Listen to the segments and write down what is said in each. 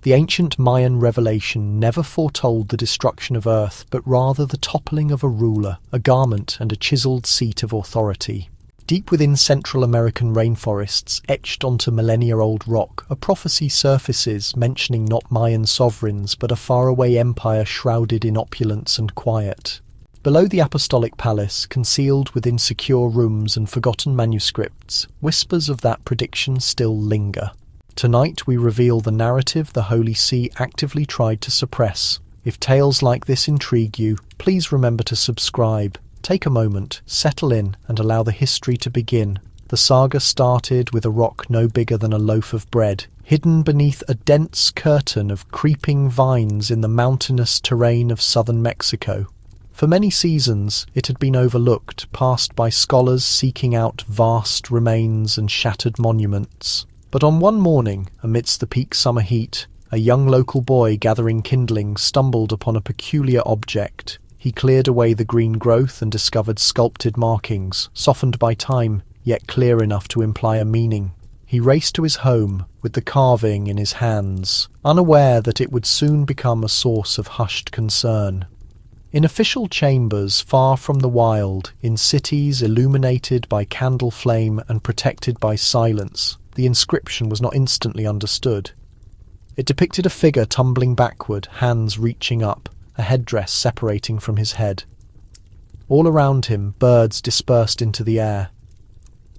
The ancient Mayan revelation never foretold the destruction of Earth, but rather the toppling of a ruler, a garment, and a chiseled seat of authority. Deep within Central American rainforests, etched onto millennia-old rock, a prophecy surfaces mentioning not Mayan sovereigns, but a faraway empire shrouded in opulence and quiet. Below the apostolic palace, concealed within secure rooms and forgotten manuscripts, whispers of that prediction still linger. Tonight we reveal the narrative the Holy See actively tried to suppress. If tales like this intrigue you, please remember to subscribe. Take a moment, settle in, and allow the history to begin. The saga started with a rock no bigger than a loaf of bread, hidden beneath a dense curtain of creeping vines in the mountainous terrain of southern Mexico. For many seasons, it had been overlooked, passed by scholars seeking out vast remains and shattered monuments. But on one morning, amidst the peak summer heat, a young local boy gathering kindling stumbled upon a peculiar object. He cleared away the green growth and discovered sculpted markings, softened by time, yet clear enough to imply a meaning. He raced to his home, with the carving in his hands, unaware that it would soon become a source of hushed concern. In official chambers far from the wild, in cities illuminated by candle flame and protected by silence, the inscription was not instantly understood. It depicted a figure tumbling backward, hands reaching up, a headdress separating from his head. All around him, birds dispersed into the air.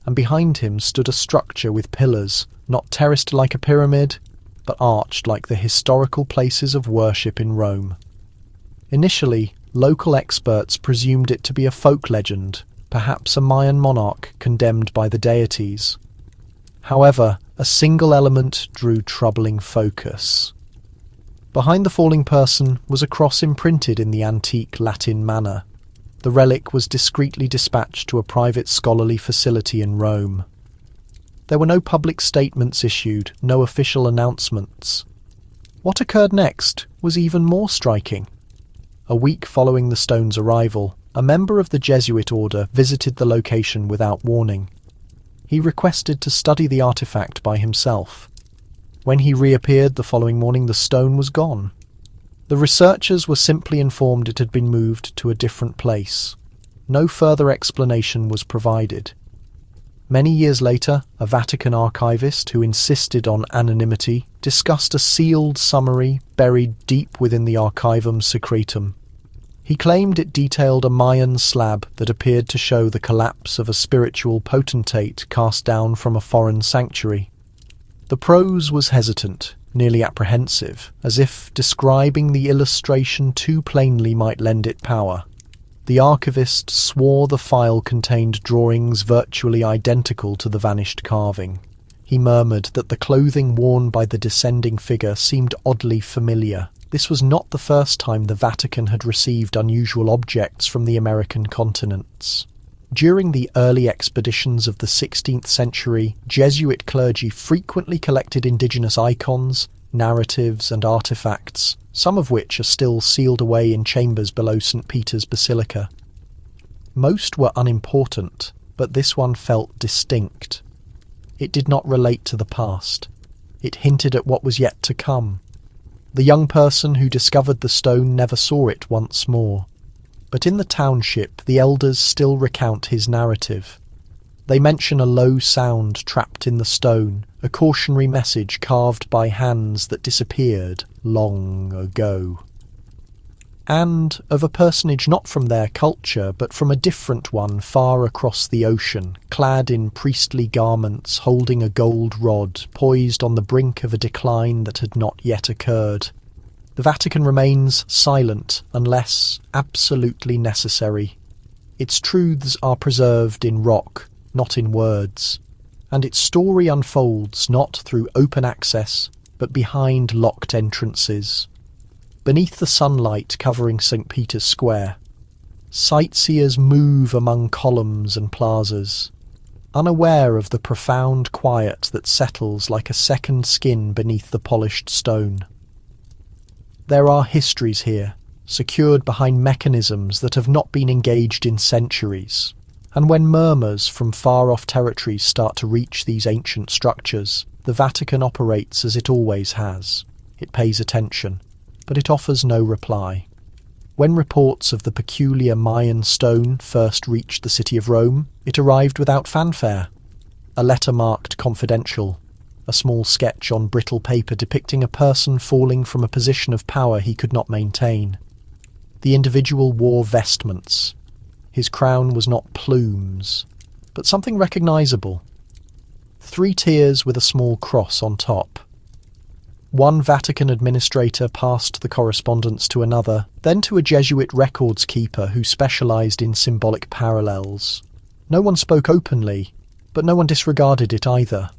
And behind him stood a structure with pillars, not terraced like a pyramid, but arched like the historical places of worship in Rome. Initially, local experts presumed it to be a folk legend, perhaps a Mayan monarch condemned by the deities. However, a single element drew troubling focus. Behind the falling person was a cross imprinted in the antique Latin manner. The relic was discreetly dispatched to a private scholarly facility in Rome. There were no public statements issued, no official announcements. What occurred next was even more striking. A week following the stone's arrival, a member of the Jesuit order visited the location without warning. He requested to study the artifact by himself. When he reappeared the following morning, the stone was gone. The researchers were simply informed it had been moved to a different place. No further explanation was provided. Many years later, a Vatican archivist who insisted on anonymity discussed a sealed summary buried deep within the Archivum Secretum. He claimed it detailed a Mayan slab that appeared to show the collapse of a spiritual potentate cast down from a foreign sanctuary. The prose was hesitant, nearly apprehensive, as if describing the illustration too plainly might lend it power. The archivist swore the file contained drawings virtually identical to the vanished carving. He murmured that the clothing worn by the descending figure seemed oddly familiar. This was not the first time the Vatican had received unusual objects from the American continents. During the early expeditions of the 16th century, Jesuit clergy frequently collected indigenous icons, narratives, and artifacts, some of which are still sealed away in chambers below St. Peter's Basilica. Most were unimportant, but this one felt distinct. It did not relate to the past. It hinted at what was yet to come. The young person who discovered the stone never saw it once more. But in the township, the elders still recount his narrative. They mention a low sound trapped in the stone, a cautionary message carved by hands that disappeared long ago. And of a personage not from their culture, but from a different one far across the ocean, clad in priestly garments, holding a gold rod, poised on the brink of a decline that had not yet occurred. The Vatican remains silent unless absolutely necessary. Its truths are preserved in rock, not in words, and its story unfolds not through open access, but behind locked entrances. Beneath the sunlight covering St. Peter's Square, sightseers move among columns and plazas, unaware of the profound quiet that settles like a second skin beneath the polished stone. There are histories here, secured behind mechanisms that have not been engaged in centuries, and when murmurs from far-off territories start to reach these ancient structures, the Vatican operates as it always has, It pays attention, but it offers no reply. When reports of the peculiar Mayan stone first reached the city of Rome, it arrived without fanfare. A letter marked confidential, a small sketch on brittle paper depicting a person falling from a position of power he could not maintain. The individual wore vestments. His crown was not plumes, but something recognizable. 3 tiers with a small cross on top. One Vatican administrator passed the correspondence to another, then to a Jesuit records keeper who specialized in symbolic parallels. No one spoke openly, but no one disregarded it either.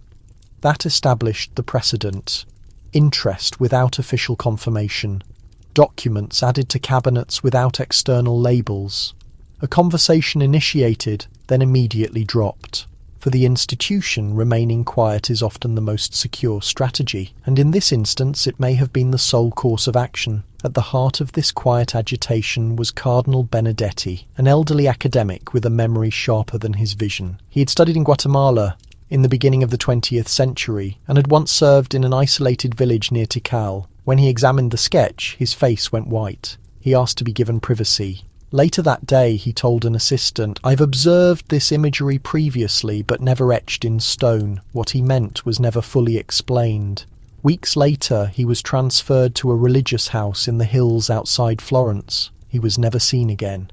That established the precedent. Interest without official confirmation. Documents added to cabinets without external labels. A conversation initiated, then immediately dropped. For the institution, remaining quiet is often the most secure strategy, and in this instance it may have been the sole course of action. At the heart of this quiet agitation was Cardinal Benedetti, an elderly academic with a memory sharper than his vision. He had studied in Guatemala in the beginning of the 20th century, and had once served in an isolated village near Tikal. When he examined the sketch, his face went white. He asked to be given privacy. Later that day, he told an assistant, "I've observed this imagery previously, but never etched in stone. What he meant was never fully explained." Weeks later, he was transferred to a religious house in the hills outside Florence. He was never seen again.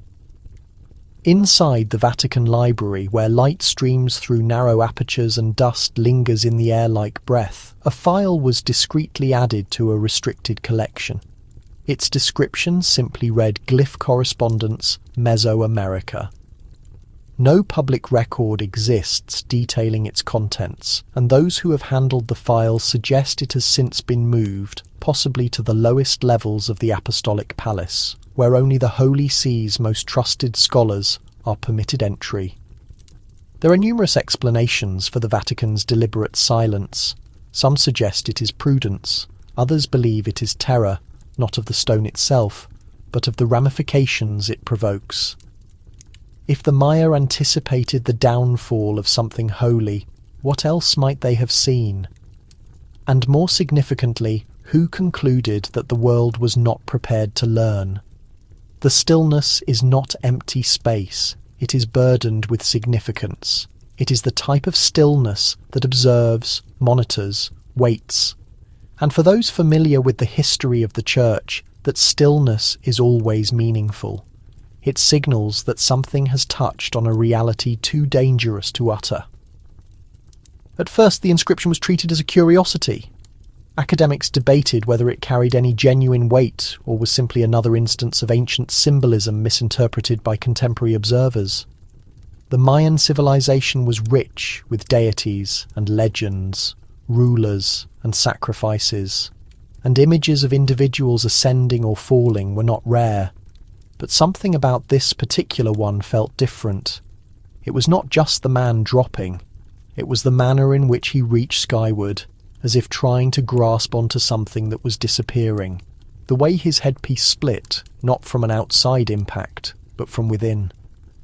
Inside the Vatican Library, where light streams through narrow apertures and dust lingers in the air like breath, a file was discreetly added to a restricted collection. Its description simply read Glyph Correspondence, Mesoamerica. No public record exists detailing its contents, and those who have handled the file suggest it has since been moved, possibly to the lowest levels of the Apostolic Palace, where only the Holy See's most trusted scholars are permitted entry. There are numerous explanations for the Vatican's deliberate silence. Some suggest it is prudence, others believe it is terror, not of the stone itself, but of the ramifications it provokes. If the Maya anticipated the downfall of something holy, what else might they have seen? And more significantly, who concluded that the world was not prepared to learn? The stillness is not empty space, it is burdened with significance. It is the type of stillness that observes, monitors, waits. And for those familiar with the history of the Church, that stillness is always meaningful. It signals that something has touched on a reality too dangerous to utter. At first, the inscription was treated as a curiosity. Academics debated whether it carried any genuine weight or was simply another instance of ancient symbolism misinterpreted by contemporary observers. The Mayan civilization was rich with deities and legends, rulers and sacrifices, and images of individuals ascending or falling were not rare. But something about this particular one felt different. It was not just the man dropping, it was the manner in which he reached skyward, as if trying to grasp onto something that was disappearing. The way his headpiece split, not from an outside impact, but from within.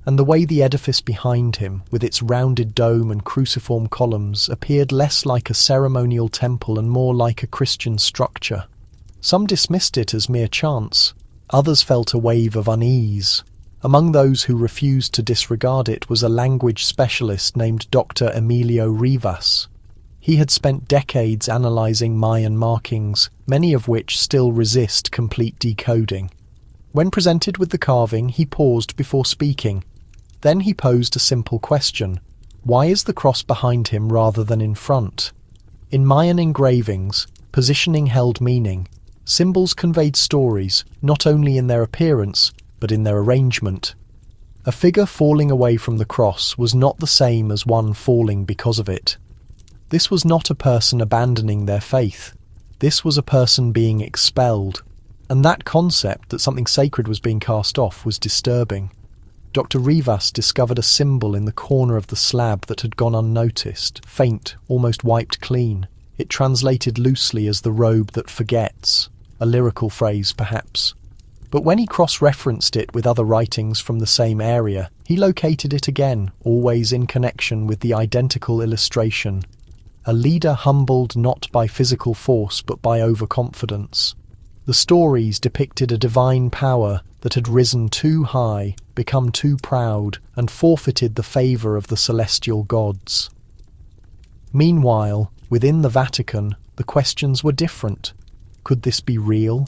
And the way the edifice behind him, with its rounded dome and cruciform columns, appeared less like a ceremonial temple and more like a Christian structure. Some dismissed it as mere chance. Others felt a wave of unease. Among those who refused to disregard it was a language specialist named Dr. Emilio Rivas. He had spent decades analysing Mayan markings, many of which still resist complete decoding. When presented with the carving, he paused before speaking. Then he posed a simple question. Why is the cross behind him rather than in front? In Mayan engravings, positioning held meaning. Symbols conveyed stories, not only in their appearance, but in their arrangement. A figure falling away from the cross was not the same as one falling because of it. This was not a person abandoning their faith. This was a person being expelled. And that concept that something sacred was being cast off was disturbing. Dr. Rivas discovered a symbol in the corner of the slab that had gone unnoticed, faint, almost wiped clean. It translated loosely as the robe that forgets, a lyrical phrase perhaps. But when he cross-referenced it with other writings from the same area, he located it again, always in connection with the identical illustration. a leader humbled not by physical force but by overconfidence. The stories depicted a divine power that had risen too high, become too proud, and forfeited the favour of the celestial gods. Meanwhile, within the Vatican, the questions were different. Could this be real?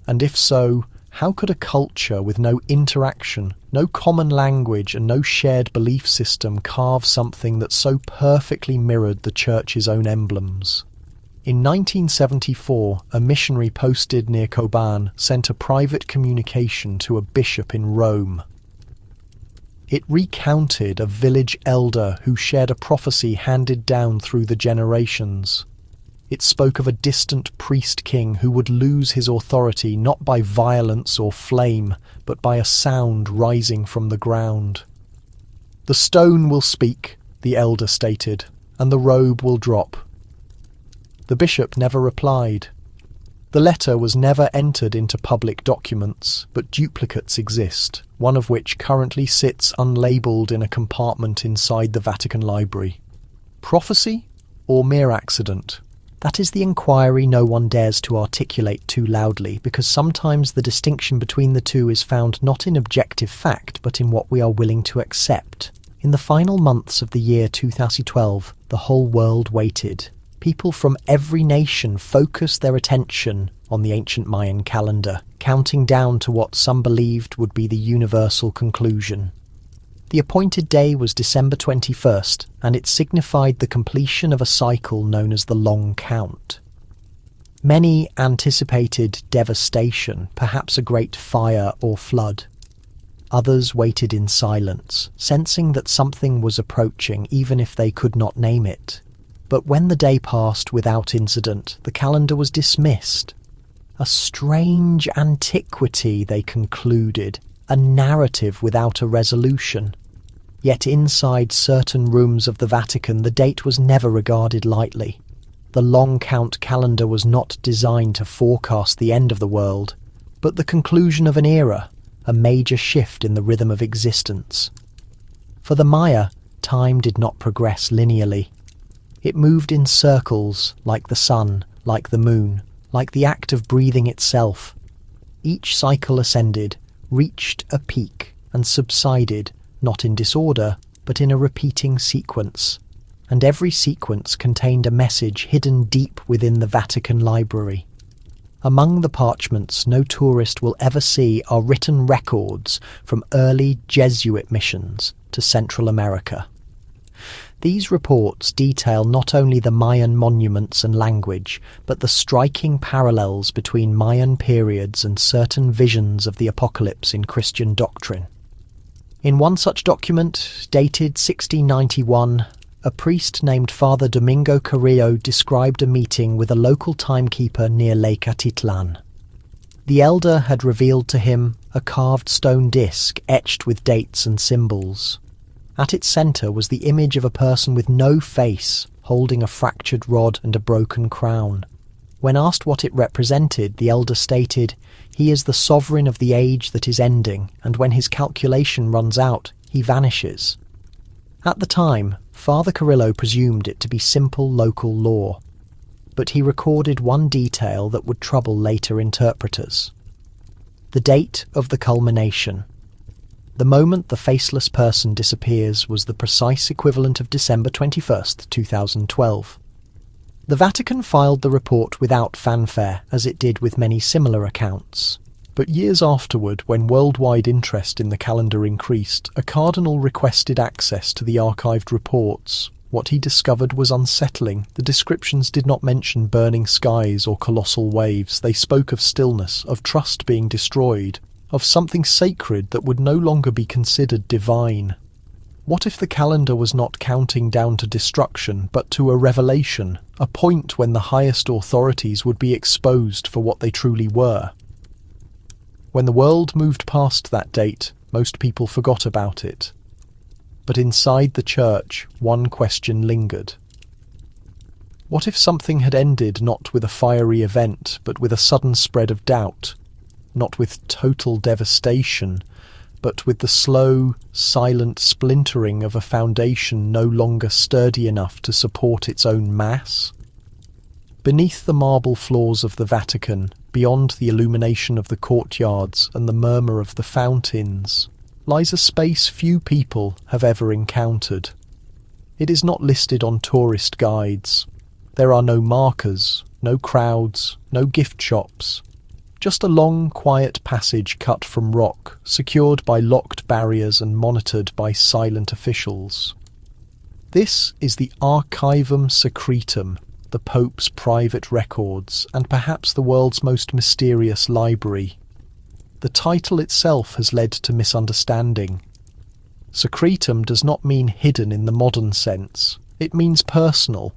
And if so, how could a culture with no interaction, no common language and no shared belief system carve something that so perfectly mirrored the Church's own emblems? In 1974, a missionary posted near Coban sent a private communication to a bishop in Rome. It recounted a village elder who shared a prophecy handed down through the generations. It spoke of a distant priest-king who would lose his authority not by violence or flame, but by a sound rising from the ground. "The stone will speak," the elder stated, "and the robe will drop." The bishop never replied. The letter was never entered into public documents, but duplicates exist, one of which currently sits unlabelled in a compartment inside the Vatican Library. Prophecy or mere accident? That is the inquiry no one dares to articulate too loudly, because sometimes the distinction between the two is found not in objective fact, but in what we are willing to accept. In the final months of the year 2012, the whole world waited. People from every nation focused their attention on the ancient Mayan calendar, counting down to what some believed would be the universal conclusion. The appointed day was December 21st, and it signified the completion of a cycle known as the Long Count. Many anticipated devastation, perhaps a great fire or flood. Others waited in silence, sensing that something was approaching even if they could not name it. But when the day passed without incident, the calendar was dismissed. A strange antiquity, they concluded, a narrative without a resolution. Yet inside certain rooms of the Vatican, the date was never regarded lightly. The long count calendar was not designed to forecast the end of the world, but the conclusion of an era, a major shift in the rhythm of existence. For the Maya, time did not progress linearly. It moved in circles, like the sun, like the moon, like the act of breathing itself. Each cycle ascended, reached a peak, and subsided, not in disorder, but in a repeating sequence. And every sequence contained a message hidden deep within the Vatican Library. Among the parchments no tourist will ever see are written records from early Jesuit missions to Central America. These reports detail not only the Mayan monuments and language, but the striking parallels between Mayan periods and certain visions of the apocalypse in Christian doctrine. In one such document, dated 1691, a priest named Father Domingo Carrillo described a meeting with a local timekeeper near Lake Atitlan. The elder had revealed to him a carved stone disc etched with dates and symbols. At its centre was the image of a person with no face, holding a fractured rod and a broken crown. When asked what it represented, the elder stated, "He is the sovereign of the age that is ending, and when his calculation runs out, he vanishes." At the time, Father Carrillo presumed it to be simple local law, but he recorded one detail that would trouble later interpreters. The date of the culmination. The moment the faceless person disappears was the precise equivalent of December 21st, 2012. The Vatican filed the report without fanfare, as it did with many similar accounts. But years afterward, when worldwide interest in the calendar increased, a cardinal requested access to the archived reports. What he discovered was unsettling. The descriptions did not mention burning skies or colossal waves. They spoke of stillness, of trust being destroyed, of something sacred that would no longer be considered divine. What if the calendar was not counting down to destruction, but to a revelation, a point when the highest authorities would be exposed for what they truly were? When the world moved past that date, most people forgot about it. But inside the Church, one question lingered. What if something had ended not with a fiery event, but with a sudden spread of doubt? Not with total devastation, but with the slow, silent splintering of a foundation no longer sturdy enough to support its own mass. Beneath the marble floors of the Vatican, beyond the illumination of the courtyards and the murmur of the fountains, lies a space few people have ever encountered. It is not listed on tourist guides. There are no markers, no crowds, no gift shops. Just a long, quiet passage cut from rock, secured by locked barriers and monitored by silent officials. This is the Archivum Secretum, the Pope's private records, and perhaps the world's most mysterious library. The title itself has led to misunderstanding. Secretum does not mean hidden in the modern sense. It means personal.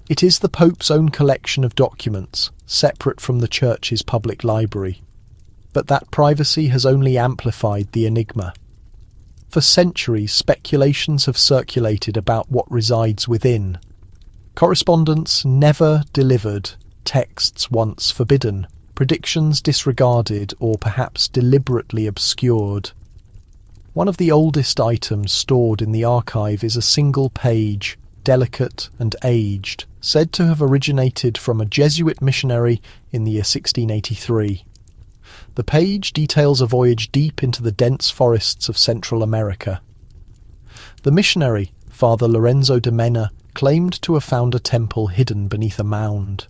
It is the Pope's own collection of documents, separate from the Church's public library. But that privacy has only amplified the enigma. For centuries, speculations have circulated about what resides within. Correspondence never delivered, texts once forbidden, predictions disregarded or perhaps deliberately obscured. One of the oldest items stored in the archive is a single page, delicate and aged, said to have originated from a Jesuit missionary in the year 1683. The page details a voyage deep into the dense forests of Central America. The missionary, Father Lorenzo de Mena, claimed to have found a temple hidden beneath a mound.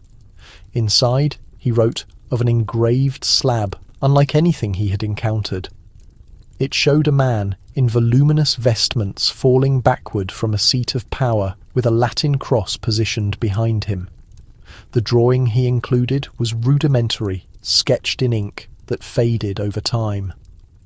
Inside, he wrote of an engraved slab, unlike anything he had encountered. It showed a man in voluminous vestments falling backward from a seat of power with a Latin cross positioned behind him. The drawing he included was rudimentary, sketched in ink that faded over time.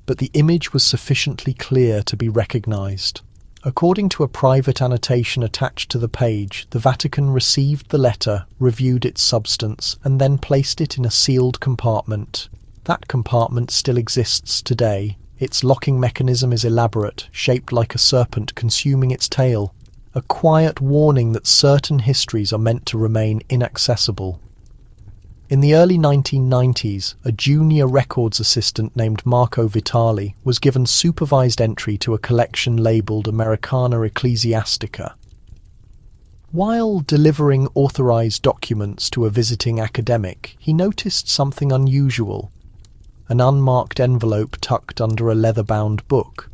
But the image was sufficiently clear to be recognized. According to a private annotation attached to the page, the Vatican received the letter, reviewed its substance, and then placed it in a sealed compartment. That compartment still exists today. Its locking mechanism is elaborate, shaped like a serpent consuming its tail, a quiet warning that certain histories are meant to remain inaccessible. In the early 1990s, a junior records assistant named Marco Vitali was given supervised entry to a collection labelled Americana Ecclesiastica. While delivering authorised documents to a visiting academic, he noticed something unusual: an unmarked envelope tucked under a leather-bound book.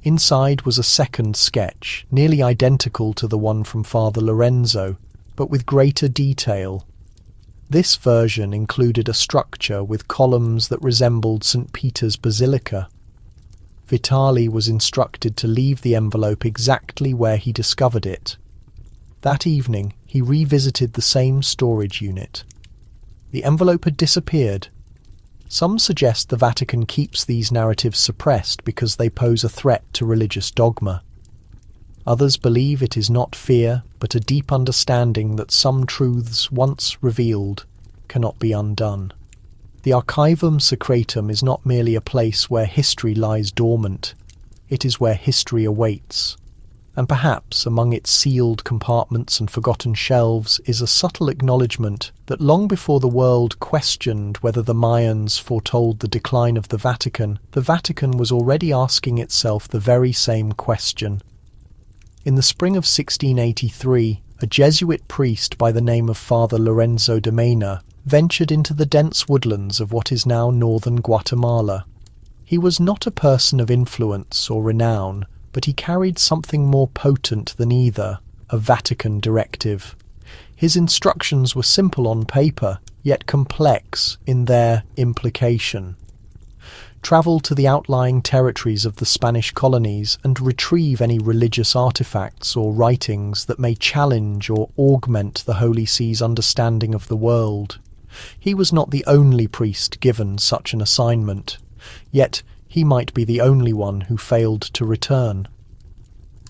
Inside was a second sketch, nearly identical to the one from Father Lorenzo, but with greater detail. This version included a structure with columns that resembled St. Peter's Basilica. Vitali was instructed to leave the envelope exactly where he discovered it. That evening, he revisited the same storage unit. The envelope had disappeared. Some suggest the Vatican keeps these narratives suppressed because they pose a threat to religious dogma. Others believe it is not fear, but a deep understanding that some truths, once revealed, cannot be undone. The Archivum Secretum is not merely a place where history lies dormant. It is where history awaits. And perhaps among its sealed compartments and forgotten shelves is a subtle acknowledgement that long before the world questioned whether the Mayans foretold the decline of the Vatican was already asking itself the very same question. In the spring of 1683, a Jesuit priest by the name of Father Lorenzo de Mena ventured into the dense woodlands of what is now northern Guatemala. He was not a person of influence or renown, but he carried something more potent than either, a Vatican directive. His instructions were simple on paper, yet complex in their implication. Travel to the outlying territories of the Spanish colonies and retrieve any religious artifacts or writings that may challenge or augment the Holy See's understanding of the world. He was not the only priest given such an assignment, yet he might be the only one who failed to return.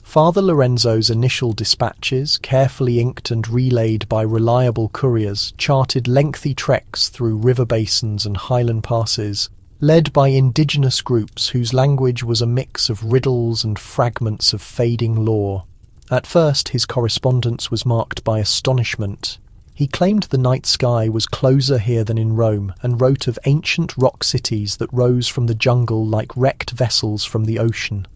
Father Lorenzo's initial dispatches, carefully inked and relayed by reliable couriers, charted lengthy treks through river basins and highland passes, led by indigenous groups whose language was a mix of riddles and fragments of fading lore. At first his correspondence was marked by astonishment. He claimed the night sky was closer here than in Rome and wrote of ancient rock cities that rose from the jungle like wrecked vessels from the ocean.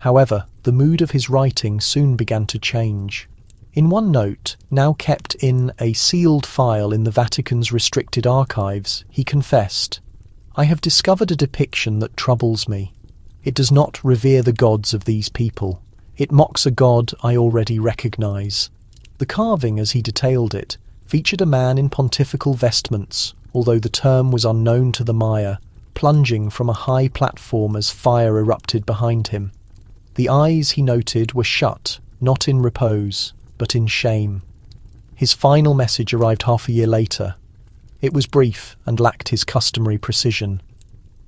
However, the mood of his writing soon began to change. In one note, now kept in a sealed file in the Vatican's restricted archives, he confessed, "I have discovered a depiction that troubles me. It does not revere the gods of these people. It mocks a god I already recognize." The carving, as he detailed it, featured a man in pontifical vestments, although the term was unknown to the Maya, plunging from a high platform as fire erupted behind him. The eyes, he noted, were shut, not in repose, but in shame. His final message arrived half a year later. It was brief and lacked his customary precision.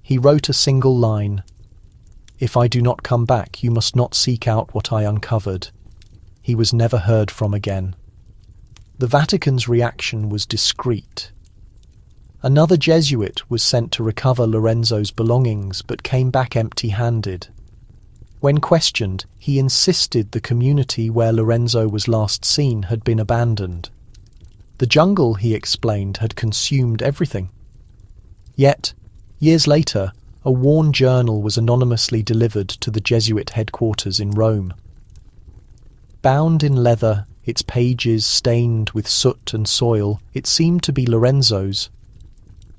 He wrote a single line, "If I do not come back, you must not seek out what I uncovered." He was never heard from again. The Vatican's reaction was discreet. Another Jesuit was sent to recover Lorenzo's belongings, but came back empty-handed. When questioned, he insisted the community where Lorenzo was last seen had been abandoned. The jungle, he explained, had consumed everything. Yet, years later, a worn journal was anonymously delivered to the Jesuit headquarters in Rome. Bound in leather, its pages stained with soot and soil, it seemed to be Lorenzo's.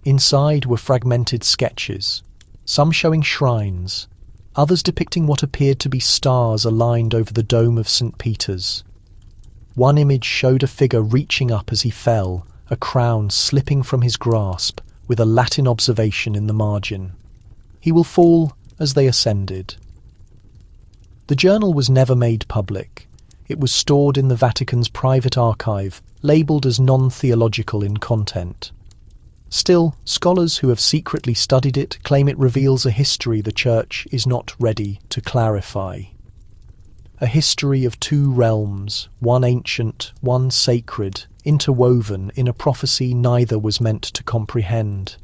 Inside were fragmented sketches, some showing shrines, others depicting what appeared to be stars aligned over the dome of St. Peter's. One image showed a figure reaching up as he fell, a crown slipping from his grasp, with a Latin observation in the margin. "He will fall as they ascended." The journal was never made public. It was stored in the Vatican's private archive, labelled as non-theological in content. Still, scholars who have secretly studied it claim it reveals a history the Church is not ready to clarify. A history of two realms, one ancient, one sacred, interwoven in a prophecy neither was meant to comprehend.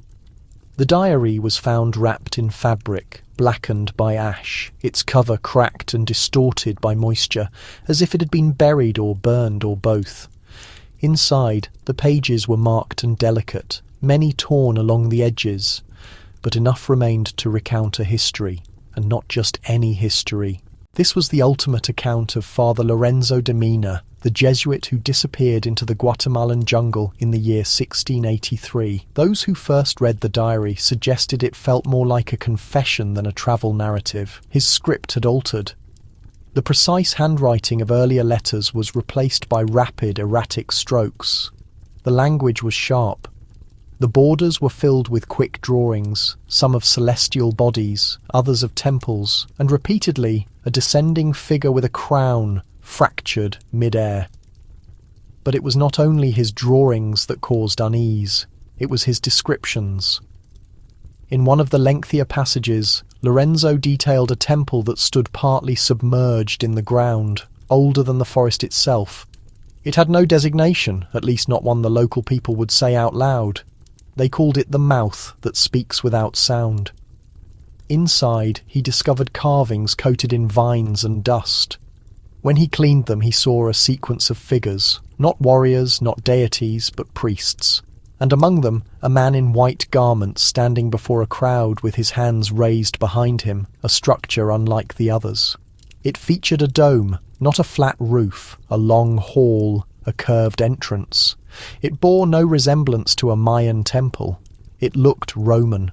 The diary was found wrapped in fabric, blackened by ash, its cover cracked and distorted by moisture, as if it had been buried or burned or both. Inside, the pages were marked and delicate, many torn along the edges, but enough remained to recount a history, and not just any history. This was the ultimate account of Father Lorenzo de Mina, the Jesuit who disappeared into the Guatemalan jungle in the year 1683. Those who first read the diary suggested it felt more like a confession than a travel narrative. His script had altered. The precise handwriting of earlier letters was replaced by rapid, erratic strokes. The language was sharp. The borders were filled with quick drawings, some of celestial bodies, others of temples, and repeatedly a descending figure with a crown fractured mid-air. But it was not only his drawings that caused unease, it was his descriptions. In one of the lengthier passages, Lorenzo detailed a temple that stood partly submerged in the ground, older than the forest itself. It had no designation, at least not one the local people would say out loud. They called it the mouth that speaks without sound. Inside, he discovered carvings coated in vines and dust. When he cleaned them, he saw a sequence of figures, not warriors, not deities, but priests, and among them a man in white garments standing before a crowd with his hands raised behind him, a structure unlike the others. It featured a dome, not a flat roof, a long hall, a curved entrance. It bore no resemblance to a Mayan temple. It looked Roman.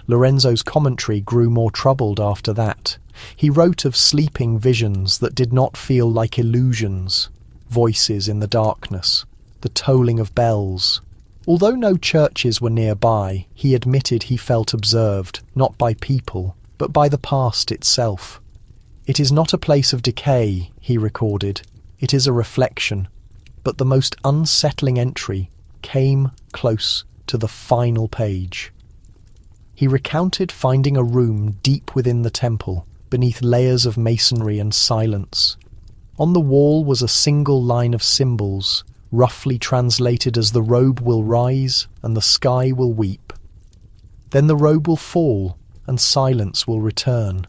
Lorenzo's commentary grew more troubled after that. He wrote of sleeping visions that did not feel like illusions, voices in the darkness, the tolling of bells. Although no churches were nearby, he admitted he felt observed, not by people, but by the past itself. "It is not a place of decay," he recorded. "It is a reflection." But the most unsettling entry came close to the final page. He recounted finding a room deep within the temple, beneath layers of masonry and silence. On the wall was a single line of symbols, roughly translated as "the robe will rise and the sky will weep. Then the robe will fall and silence will return."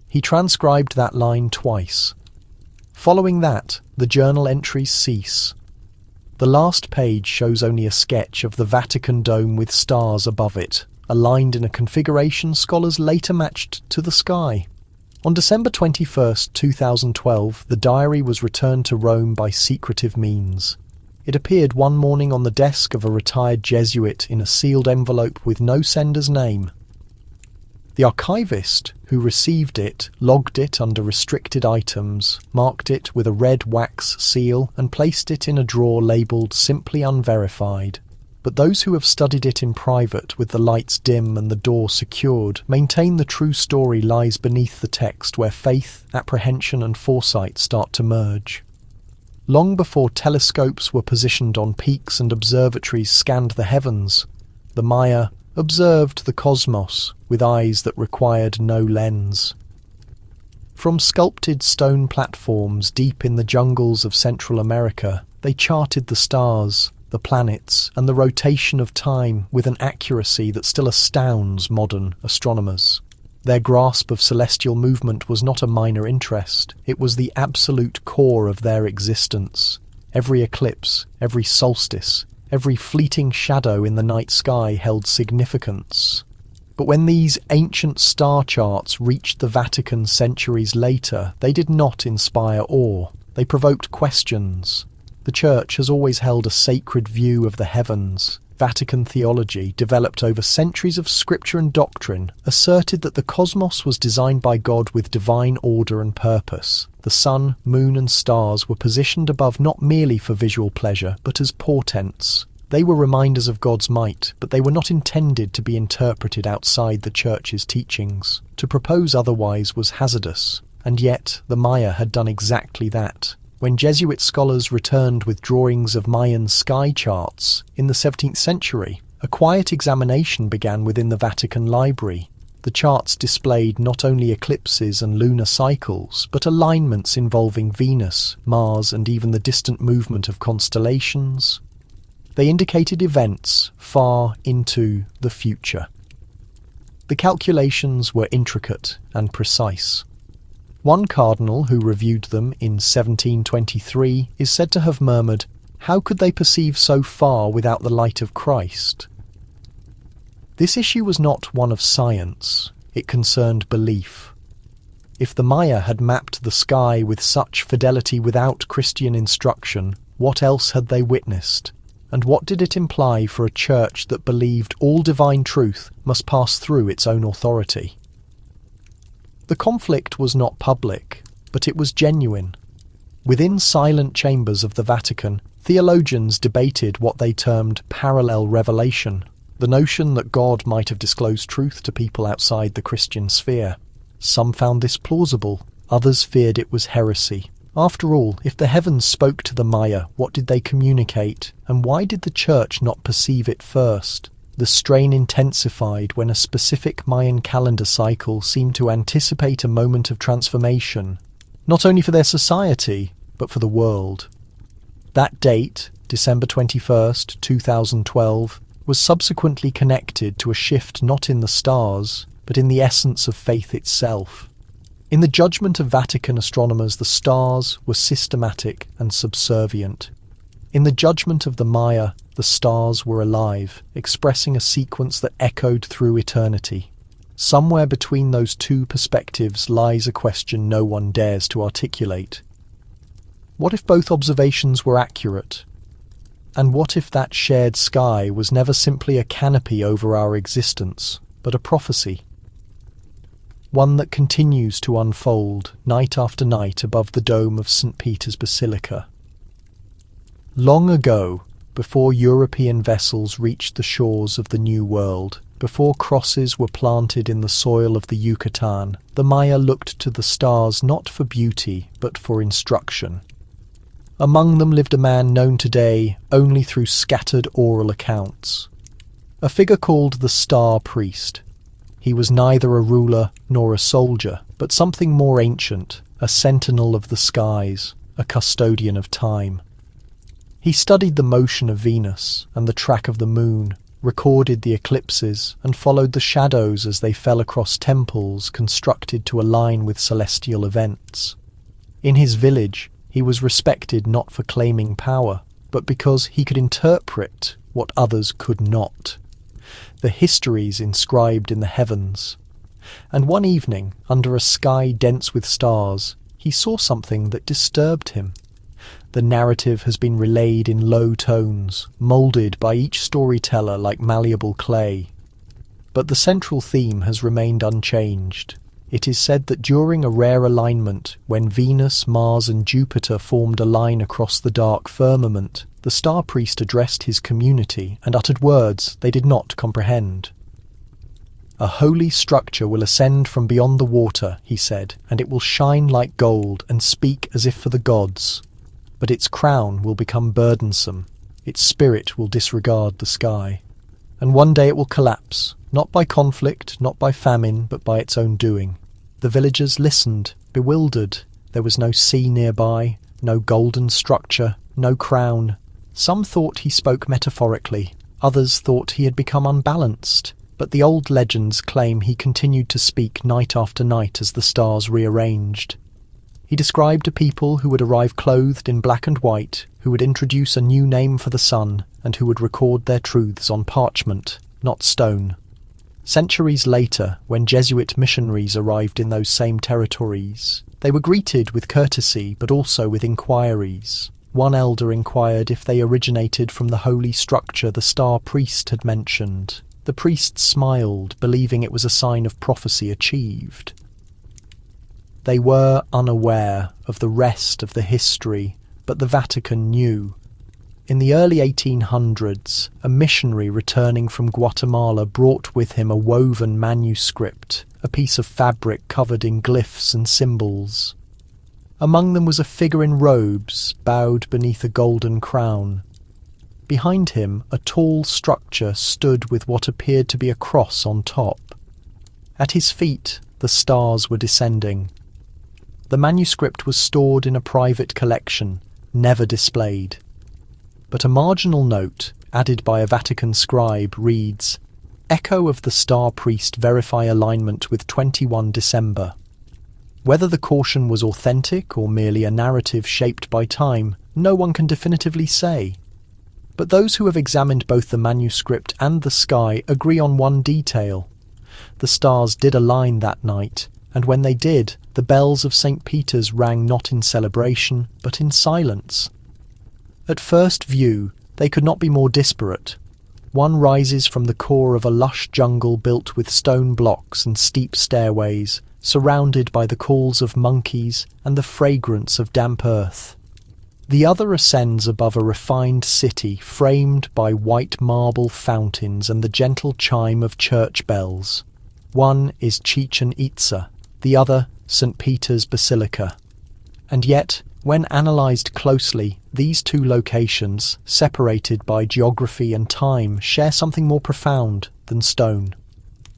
He transcribed that line twice. Following that, the journal entries cease. The last page shows only a sketch of the Vatican dome with stars above it, aligned in a configuration scholars later matched to the sky. On December 21, 2012, the diary was returned to Rome by secretive means. It appeared one morning on the desk of a retired Jesuit in a sealed envelope with no sender's name. The archivist who received it logged it under restricted items, marked it with a red wax seal, and placed it in a drawer labelled simply unverified. But those who have studied it in private with the lights dim and the door secured maintain the true story lies beneath the text, where faith, apprehension and foresight start to merge. Long before telescopes were positioned on peaks and observatories scanned the heavens, the Maya observed the cosmos with eyes that required no lens. From sculpted stone platforms deep in the jungles of Central America, they charted the stars, the planets, and the rotation of time with an accuracy that still astounds modern astronomers. Their grasp of celestial movement was not a minor interest, it was the absolute core of their existence. Every eclipse, every solstice, every fleeting shadow in the night sky held significance. But when these ancient star charts reached the Vatican centuries later, they did not inspire awe. They provoked questions. The Church has always held a sacred view of the heavens. Vatican theology, developed over centuries of scripture and doctrine, asserted that the cosmos was designed by God with divine order and purpose. The sun, moon and stars were positioned above not merely for visual pleasure, but as portents. They were reminders of God's might, but they were not intended to be interpreted outside the Church's teachings. To propose otherwise was hazardous, and yet the Maya had done exactly that. When Jesuit scholars returned with drawings of Mayan sky charts in the 17th century, a quiet examination began within the Vatican library. The charts displayed not only eclipses and lunar cycles, but alignments involving Venus, Mars, and even the distant movement of constellations. They indicated events far into the future. The calculations were intricate and precise. One cardinal who reviewed them in 1723 is said to have murmured, "How could they perceive so far without the light of Christ?" This issue was not one of science, it concerned belief. If the Maya had mapped the sky with such fidelity without Christian instruction, what else had they witnessed? And what did it imply for a church that believed all divine truth must pass through its own authority? The conflict was not public, but it was genuine. Within silent chambers of the Vatican, theologians debated what they termed parallel revelation, the notion that God might have disclosed truth to people outside the Christian sphere. Some found this plausible, others feared it was heresy. After all, if the heavens spoke to the Maya, what did they communicate, and why did the Church not perceive it first? The strain intensified when a specific Mayan calendar cycle seemed to anticipate a moment of transformation, not only for their society, but for the world. That date, December 21st, 2012, was subsequently connected to a shift not in the stars, but in the essence of faith itself. In the judgment of Vatican astronomers, the stars were systematic and subservient. In the judgment of the Maya, the stars were alive, expressing a sequence that echoed through eternity. Somewhere between those two perspectives lies a question no one dares to articulate. What if both observations were accurate? And what if that shared sky was never simply a canopy over our existence, but a prophecy? One that continues to unfold night after night above the dome of St. Peter's Basilica. Long ago, before European vessels reached the shores of the New World, before crosses were planted in the soil of the Yucatan, the Maya looked to the stars not for beauty, but for instruction. Among them lived a man known today only through scattered oral accounts. A figure called the Star Priest. He was neither a ruler nor a soldier, but something more ancient, a sentinel of the skies, a custodian of time. He studied the motion of Venus and the track of the moon, recorded the eclipses, and followed the shadows as they fell across temples constructed to align with celestial events. In his village, he was respected not for claiming power, but because he could interpret what others could not. The histories inscribed in the heavens. And one evening, under a sky dense with stars, he saw something that disturbed him. The narrative has been relayed in low tones, moulded by each storyteller like malleable clay. But the central theme has remained unchanged. It is said that during a rare alignment, when Venus, Mars and Jupiter formed a line across the dark firmament, the star priest addressed his community and uttered words they did not comprehend. "A holy structure will ascend from beyond the water," he said, "and it will shine like gold and speak as if for the gods. But its crown will become burdensome, its spirit will disregard the sky. And one day it will collapse, not by conflict, not by famine, but by its own doing." The villagers listened, bewildered. There was no sea nearby, no golden structure, no crown. Some thought he spoke metaphorically, others thought he had become unbalanced, but the old legends claim he continued to speak night after night as the stars rearranged. He described a people who would arrive clothed in black and white, who would introduce a new name for the sun, and who would record their truths on parchment, not stone. Centuries later, when Jesuit missionaries arrived in those same territories, they were greeted with courtesy but also with inquiries. One elder inquired if they originated from the holy structure the star priest had mentioned. The priest smiled, believing it was a sign of prophecy achieved. They were unaware of the rest of the history, but the Vatican knew. In the early 1800s, a missionary returning from Guatemala brought with him a woven manuscript, a piece of fabric covered in glyphs and symbols. Among them was a figure in robes, bowed beneath a golden crown. Behind him, a tall structure stood with what appeared to be a cross on top. At his feet, the stars were descending. The manuscript was stored in a private collection, never displayed. But a marginal note, added by a Vatican scribe, reads, "Echo of the star priest verify alignment with 21 December. Whether the caution was authentic or merely a narrative shaped by time, no one can definitively say. But those who have examined both the manuscript and the sky agree on one detail. The stars did align that night, and when they did, the bells of St. Peter's rang not in celebration, but in silence. At first view, they could not be more disparate. One rises from the core of a lush jungle built with stone blocks and steep stairways, surrounded by the calls of monkeys and the fragrance of damp earth. The other ascends above a refined city framed by white marble fountains and the gentle chime of church bells. One is Chichen Itza, the other St. Peter's Basilica. And yet, when analysed closely, these two locations, separated by geography and time, share something more profound than stone.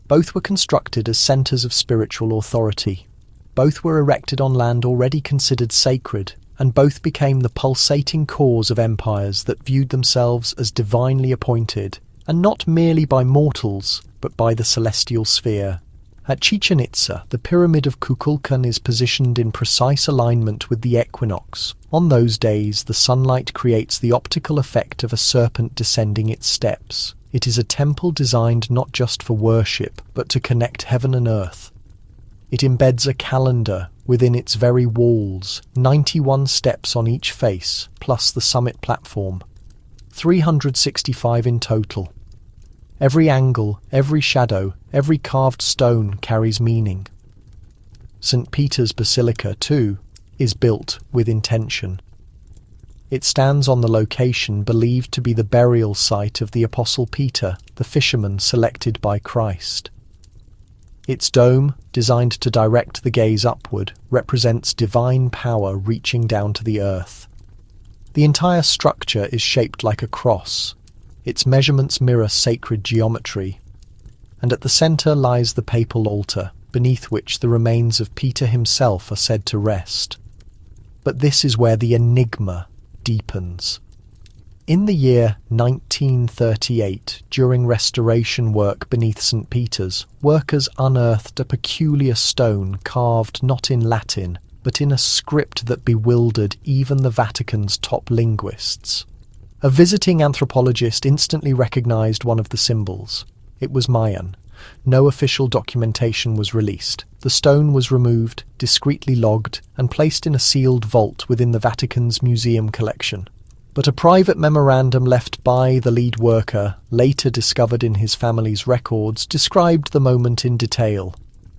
Both were constructed as centres of spiritual authority. Both were erected on land already considered sacred, and both became the pulsating cores of empires that viewed themselves as divinely appointed, and not merely by mortals, but by the celestial sphere. At Chichen Itza, the pyramid of Kukulkan is positioned in precise alignment with the equinox. On those days, the sunlight creates the optical effect of a serpent descending its steps. It is a temple designed not just for worship, but to connect heaven and earth. It embeds a calendar within its very walls, 91 steps on each face, plus the summit platform. 365 in total. Every angle, every shadow, every carved stone carries meaning. St. Peter's Basilica, too, is built with intention. It stands on the location believed to be the burial site of the Apostle Peter, the fisherman selected by Christ. Its dome, designed to direct the gaze upward, represents divine power reaching down to the earth. The entire structure is shaped like a cross. Its measurements mirror sacred geometry. And at the centre lies the papal altar, beneath which the remains of Peter himself are said to rest. But this is where the enigma deepens. In the year 1938, during restoration work beneath St. Peter's, workers unearthed a peculiar stone carved not in Latin, but in a script that bewildered even the Vatican's top linguists. A visiting anthropologist instantly recognized one of the symbols. It was Mayan. No official documentation was released. The stone was removed, discreetly logged, and placed in a sealed vault within the Vatican's museum collection. But a private memorandum left by the lead worker, later discovered in his family's records, described the moment in detail.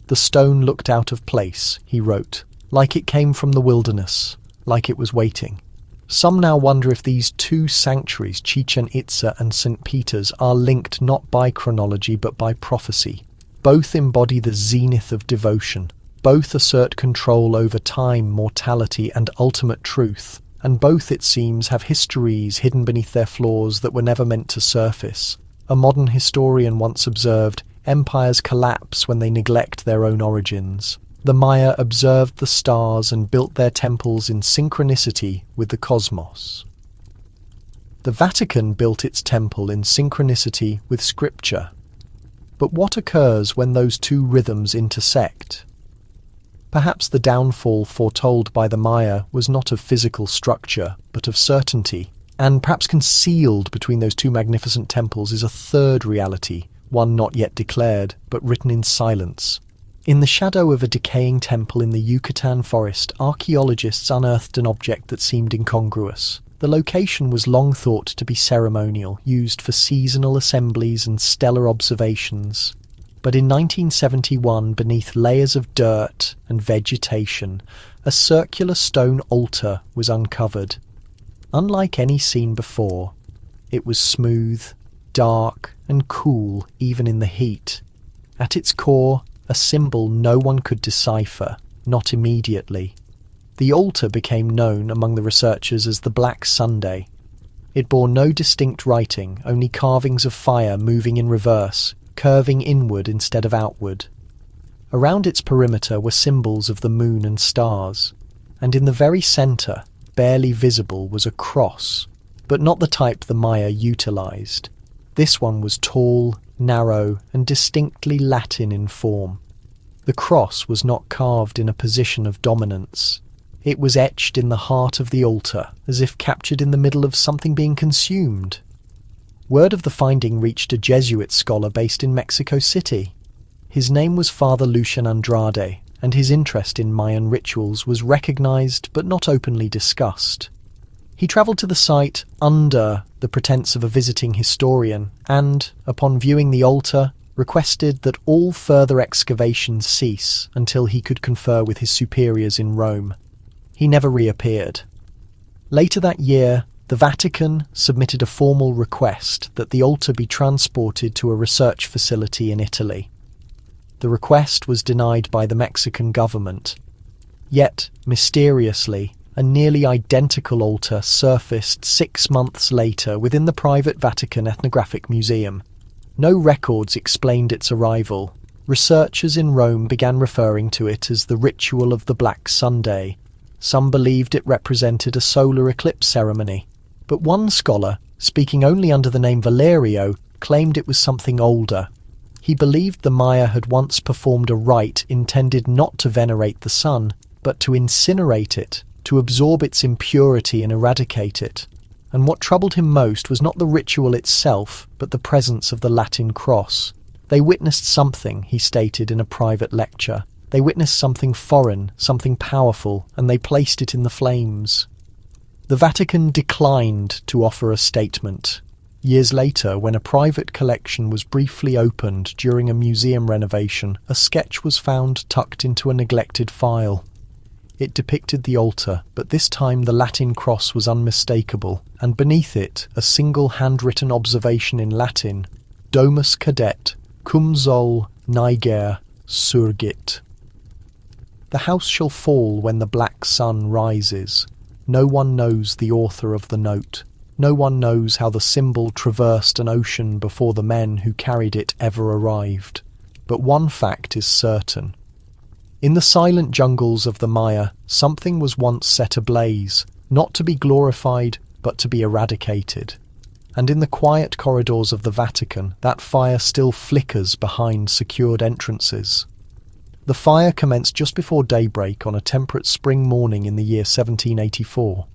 "The stone looked out of place," he wrote, "like it came from the wilderness, like it was waiting." Some now wonder if these two sanctuaries, Chichen Itza and St. Peter's, are linked not by chronology but by prophecy. Both embody the zenith of devotion. Both assert control over time, mortality, and ultimate truth. And both, it seems, have histories hidden beneath their flaws that were never meant to surface. A modern historian once observed, "Empires collapse when they neglect their own origins." The Maya observed the stars and built their temples in synchronicity with the cosmos. The Vatican built its temple in synchronicity with Scripture. But what occurs when those two rhythms intersect? Perhaps the downfall foretold by the Maya was not of physical structure, but of certainty. And perhaps concealed between those two magnificent temples is a third reality, one not yet declared, but written in silence. In the shadow of a decaying temple in the Yucatan forest, archaeologists unearthed an object that seemed incongruous. The location was long thought to be ceremonial, used for seasonal assemblies and stellar observations. But in 1971, beneath layers of dirt and vegetation, a circular stone altar was uncovered. Unlike any seen before, it was smooth, dark, and cool even in the heat. At its core, a symbol no one could decipher, not immediately. The altar became known among the researchers as the Black Sunday. It bore no distinct writing, only carvings of fire moving in reverse, curving inward instead of outward. Around its perimeter were symbols of the moon and stars, and in the very centre, barely visible, was a cross, but not the type the Maya utilized. This one was tall, narrow, and distinctly Latin in form. The cross was not carved in a position of dominance. It was etched in the heart of the altar, as if captured in the middle of something being consumed. Word of the finding reached a Jesuit scholar based in Mexico City. His name was Father Lucian Andrade, and his interest in Mayan rituals was recognized but not openly discussed. He traveled to the site under the pretense of a visiting historian and, upon viewing the altar, requested that all further excavations cease until he could confer with his superiors in Rome. He never reappeared. Later that year, the Vatican submitted a formal request that the altar be transported to a research facility in Italy. The request was denied by the Mexican government. Yet, mysteriously, a nearly identical altar surfaced 6 months later within the private Vatican Ethnographic Museum. No records explained its arrival. Researchers in Rome began referring to it as the ritual of the Black Sunday. Some believed it represented a solar eclipse ceremony. But one scholar, speaking only under the name Valerio, claimed it was something older. He believed the Maya had once performed a rite intended not to venerate the sun, but to incinerate it, to absorb its impurity and eradicate it. And what troubled him most was not the ritual itself, but the presence of the Latin cross. They witnessed something, he stated in a private lecture. They witnessed something foreign, something powerful, and they placed it in the flames. The Vatican declined to offer a statement. Years later, when a private collection was briefly opened during a museum renovation, a sketch was found tucked into a neglected file. It depicted the altar, but this time the Latin cross was unmistakable, and beneath it a single handwritten observation in Latin, Domus cadet, cum sol niger surgit. The house shall fall when the black sun rises. No one knows the author of the note. No one knows how the symbol traversed an ocean before the men who carried it ever arrived. But one fact is certain. In the silent jungles of the Maya, something was once set ablaze, not to be glorified, but to be eradicated. And in the quiet corridors of the Vatican, that fire still flickers behind secured entrances. The fire commenced just before daybreak on a temperate spring morning in the year 1784.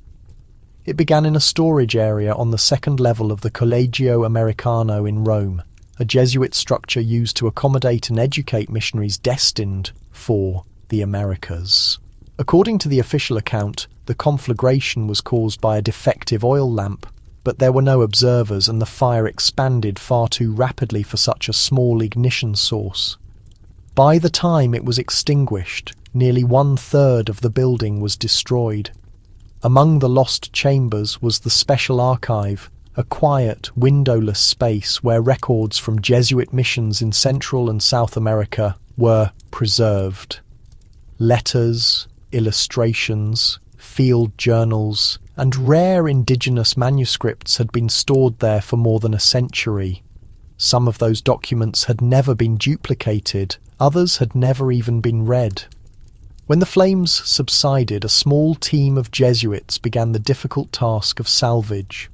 It began in a storage area on the second level of the Collegio Americano in Rome, a Jesuit structure used to accommodate and educate missionaries destined for the Americas. According to the official account, the conflagration was caused by a defective oil lamp, but there were no observers and the fire expanded far too rapidly for such a small ignition source. By the time it was extinguished, nearly 1/3 of the building was destroyed. Among the lost chambers was the Special Archive, a quiet, windowless space where records from Jesuit missions in Central and South America were preserved. Letters, illustrations, field journals, and rare indigenous manuscripts had been stored there for more than a century. Some of those documents had never been duplicated, others had never even been read. When the flames subsided, a small team of Jesuits began the difficult task of salvage.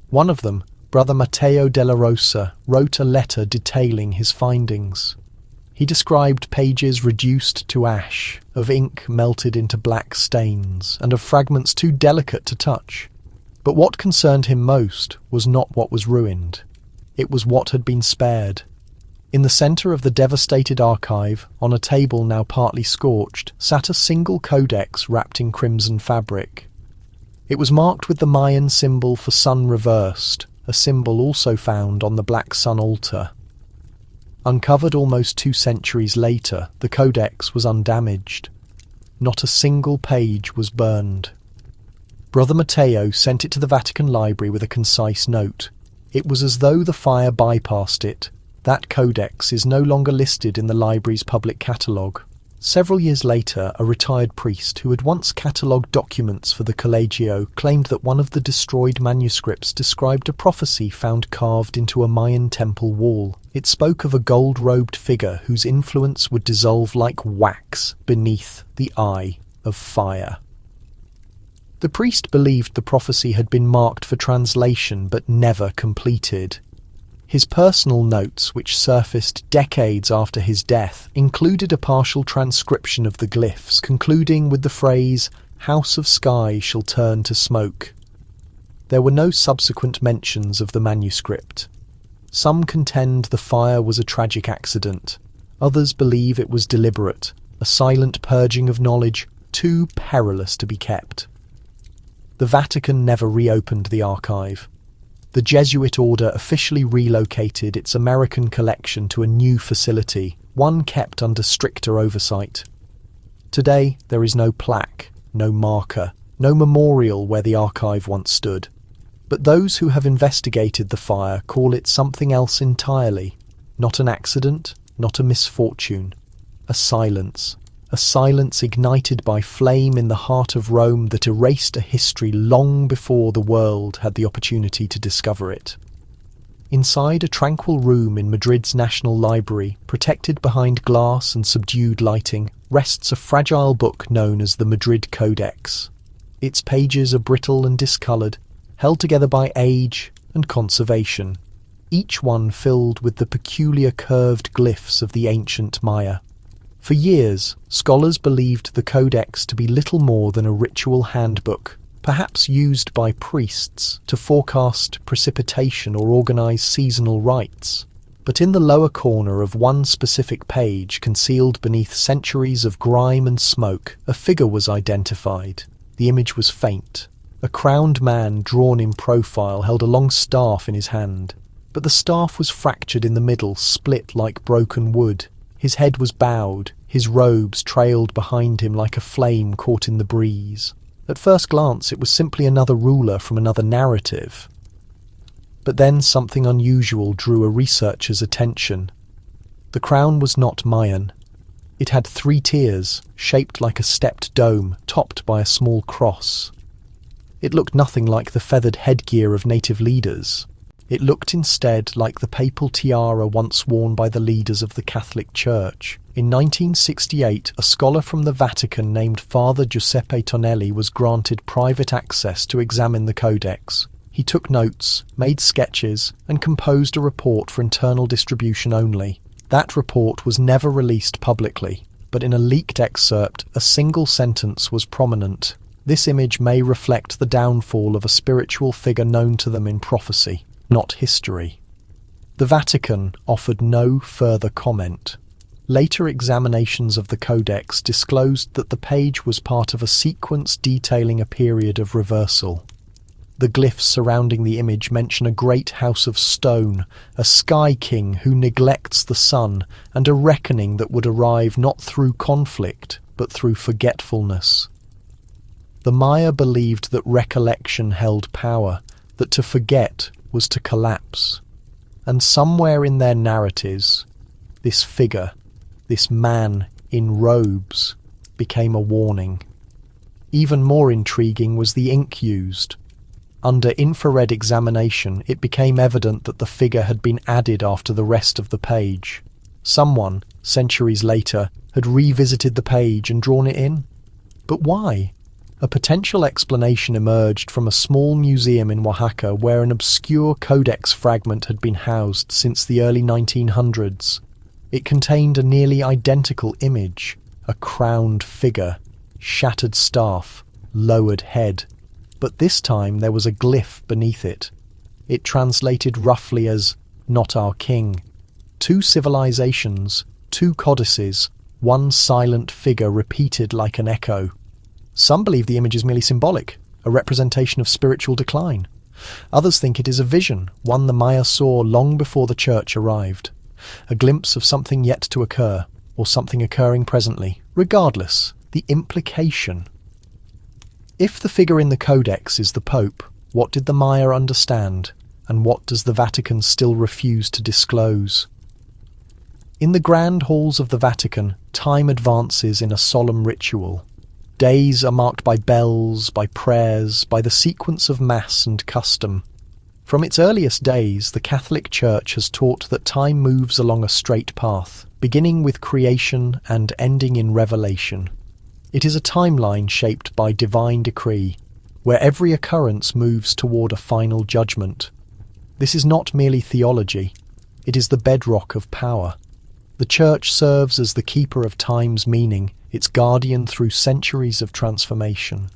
One of them, Brother Matteo della Rosa, wrote a letter detailing his findings. He described pages reduced to ash, of ink melted into black stains, and of fragments too delicate to touch. But what concerned him most was not what was ruined. It was what had been spared. In the centre of the devastated archive, on a table now partly scorched, sat a single codex wrapped in crimson fabric. It was marked with the Mayan symbol for sun reversed, a symbol also found on the black sun altar. Uncovered almost 2 centuries later, the codex was undamaged. Not a single page was burned. Brother Matteo sent it to the Vatican Library with a concise note. It was as though the fire bypassed it. That codex is no longer listed in the library's public catalogue. Several years later, a retired priest who had once catalogued documents for the Collegio claimed that one of the destroyed manuscripts described a prophecy found carved into a Mayan temple wall. It spoke of a gold-robed figure whose influence would dissolve like wax beneath the eye of fire. The priest believed the prophecy had been marked for translation but never completed. His personal notes, which surfaced decades after his death, included a partial transcription of the glyphs, concluding with the phrase, "House of sky shall turn to smoke." There were no subsequent mentions of the manuscript. Some contend the fire was a tragic accident. Others believe it was deliberate, a silent purging of knowledge too perilous to be kept. The Vatican never reopened the archive. The Jesuit order officially relocated its American collection to a new facility, one kept under stricter oversight. Today, there is no plaque, no marker, no memorial where the archive once stood. But those who have investigated the fire call it something else entirely. Not an accident, not a misfortune. A silence ignited by flame in the heart of Rome that erased a history long before the world had the opportunity to discover it. Inside a tranquil room in Madrid's National Library, protected behind glass and subdued lighting, rests a fragile book known as the Madrid Codex. Its pages are brittle and discoloured, held together by age and conservation, each one filled with the peculiar curved glyphs of the ancient Maya. For years, scholars believed the Codex to be little more than a ritual handbook, perhaps used by priests to forecast precipitation or organize seasonal rites. But in the lower corner of one specific page, concealed beneath centuries of grime and smoke, a figure was identified. The image was faint. A crowned man drawn in profile held a long staff in his hand. But the staff was fractured in the middle, split like broken wood. His head was bowed, his robes trailed behind him like a flame caught in the breeze. At first glance, it was simply another ruler from another narrative. But then something unusual drew a researcher's attention. The crown was not Mayan. It had 3 tiers, shaped like a stepped dome, topped by a small cross. It looked nothing like the feathered headgear of native leaders. It looked instead like the papal tiara once worn by the leaders of the Catholic Church. In 1968, a scholar from the Vatican named Father Giuseppe Tonelli was granted private access to examine the codex. He took notes, made sketches, and composed a report for internal distribution only. That report was never released publicly, but in a leaked excerpt, a single sentence was prominent. This image may reflect the downfall of a spiritual figure known to them in prophecy, not history. The Vatican offered no further comment. Later examinations of the Codex disclosed that the page was part of a sequence detailing a period of reversal. The glyphs surrounding the image mention a great house of stone, a sky king who neglects the sun, and a reckoning that would arrive not through conflict, but through forgetfulness. The Maya believed that recollection held power, that to forget was to collapse. And somewhere in their narratives, this figure, this man in robes, became a warning. Even more intriguing was the ink used. Under infrared examination, it became evident that the figure had been added after the rest of the page. Someone, centuries later, had revisited the page and drawn it in. But why? A potential explanation emerged from a small museum in Oaxaca where an obscure codex fragment had been housed since the early 1900s. It contained a nearly identical image, a crowned figure, shattered staff, lowered head. But this time there was a glyph beneath it. It translated roughly as, "Not our king." Two civilizations, two codices, one silent figure repeated like an echo. Some believe the image is merely symbolic, a representation of spiritual decline. Others think it is a vision, one the Maya saw long before the church arrived. A glimpse of something yet to occur, or something occurring presently. Regardless, the implication. If the figure in the Codex is the Pope, what did the Maya understand, and what does the Vatican still refuse to disclose? In the grand halls of the Vatican, time advances in a solemn ritual. Days are marked by bells, by prayers, by the sequence of Mass and custom. From its earliest days, the Catholic Church has taught that time moves along a straight path, beginning with creation and ending in revelation. It is a timeline shaped by divine decree, where every occurrence moves toward a final judgment. This is not merely theology, it is the bedrock of power. The Church serves as the keeper of time's meaning, its guardian through centuries of transformation.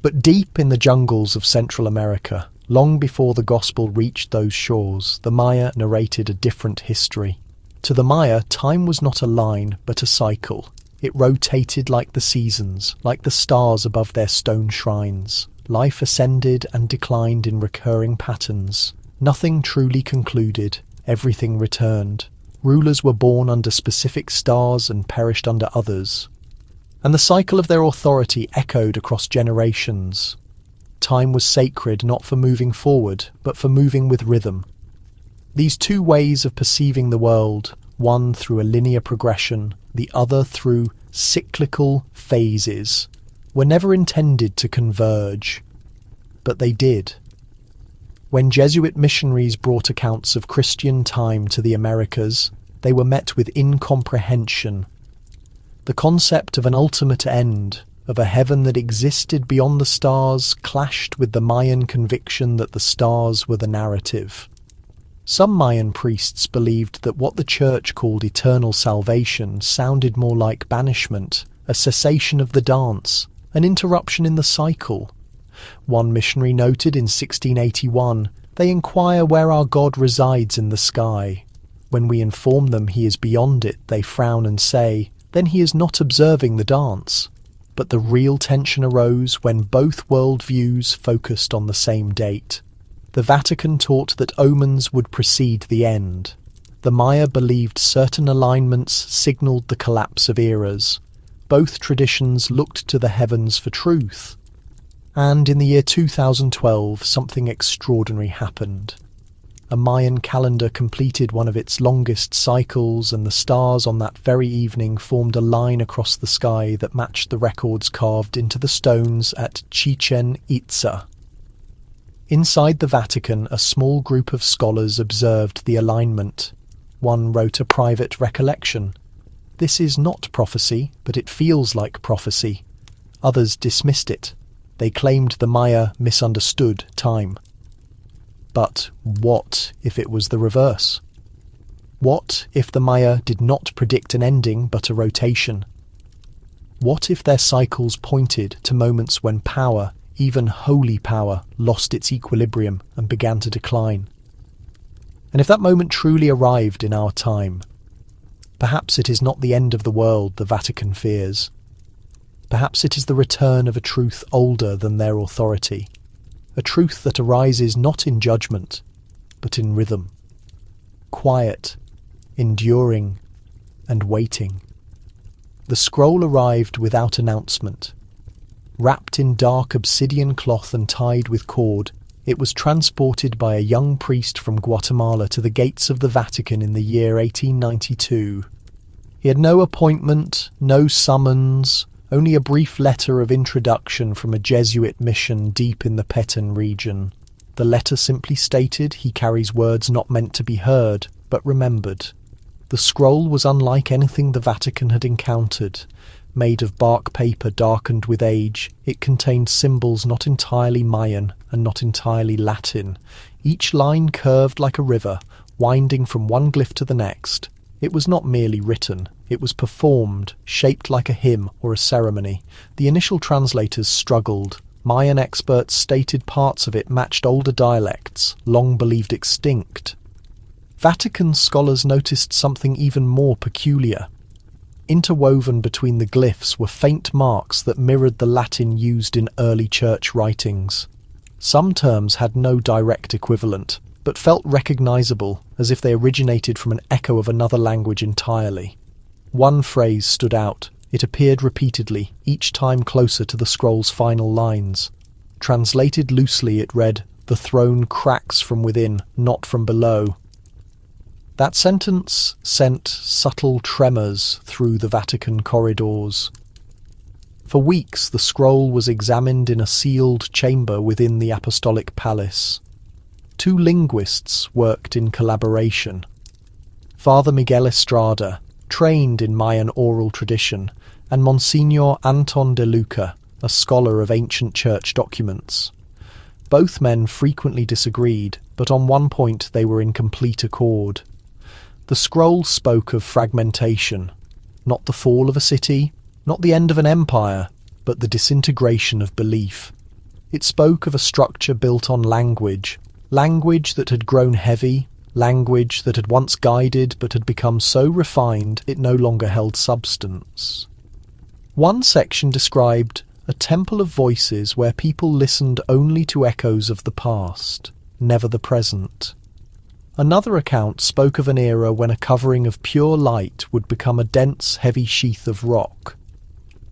But deep in the jungles of Central America, long before the Gospel reached those shores, the Maya narrated a different history. To the Maya, time was not a line, but a cycle. It rotated like the seasons, like the stars above their stone shrines. Life ascended and declined in recurring patterns. Nothing truly concluded, everything returned. Rulers were born under specific stars and perished under others. And the cycle of their authority echoed across generations. Time was sacred not for moving forward, but for moving with rhythm. These two ways of perceiving the world, one through a linear progression, the other through cyclical phases, were never intended to converge. But they did. When Jesuit missionaries brought accounts of Christian time to the Americas, they were met with incomprehension. The concept of an ultimate end, of a heaven that existed beyond the stars, clashed with the Mayan conviction that the stars were the narrative. Some Mayan priests believed that what the Church called eternal salvation sounded more like banishment, a cessation of the dance, an interruption in the cycle. One missionary noted in 1681, "They inquire where our God resides in the sky. When we inform them he is beyond it, they frown and say, then he is not observing the dance." But the real tension arose when both worldviews focused on the same date. The Vatican taught that omens would precede the end. The Maya believed certain alignments signalled the collapse of eras. Both traditions looked to the heavens for truth. And in the year 2012, something extraordinary happened. A Mayan calendar completed one of its longest cycles, and the stars on that very evening formed a line across the sky that matched the records carved into the stones at Chichen Itza. Inside the Vatican, a small group of scholars observed the alignment. One wrote a private recollection. "This is not prophecy, but it feels like prophecy." Others dismissed it. They claimed the Maya misunderstood time. But what if it was the reverse? What if the Maya did not predict an ending but a rotation? What if their cycles pointed to moments when power, even holy power, lost its equilibrium and began to decline? And if that moment truly arrived in our time, perhaps it is not the end of the world the Vatican fears. Perhaps it is the return of a truth older than their authority, a truth that arises not in judgment, but in rhythm, quiet, enduring, and waiting. The scroll arrived without announcement. Wrapped in dark obsidian cloth and tied with cord, it was transported by a young priest from Guatemala to the gates of the Vatican in the year 1892. He had no appointment, no summons, only a brief letter of introduction from a Jesuit mission deep in the Petén region. The letter simply stated he carries words not meant to be heard, but remembered. The scroll was unlike anything the Vatican had encountered. Made of bark paper darkened with age, it contained symbols not entirely Mayan and not entirely Latin, each line curved like a river, winding from one glyph to the next. It was not merely written, it was performed, shaped like a hymn or a ceremony. The initial translators struggled. Mayan experts stated parts of it matched older dialects, long believed extinct. Vatican scholars noticed something even more peculiar. Interwoven between the glyphs were faint marks that mirrored the Latin used in early church writings. Some terms had no direct equivalent, but felt recognizable, as if they originated from an echo of another language entirely. One phrase stood out. It appeared repeatedly, each time closer to the scroll's final lines. Translated loosely, it read, "The throne cracks from within, not from below." That sentence sent subtle tremors through the Vatican corridors. For weeks the scroll was examined in a sealed chamber within the Apostolic Palace. Two linguists worked in collaboration. Father Miguel Estrada, trained in Mayan oral tradition, and Monsignor Anton de Luca, a scholar of ancient church documents. Both men frequently disagreed, but on one point they were in complete accord. The scroll spoke of fragmentation, not the fall of a city, not the end of an empire, but the disintegration of belief. It spoke of a structure built on language that had grown heavy, language that had once guided but had become so refined it no longer held substance. One section described a temple of voices where people listened only to echoes of the past, never the present. Another account spoke of an era when a covering of pure light would become a dense, heavy sheath of rock.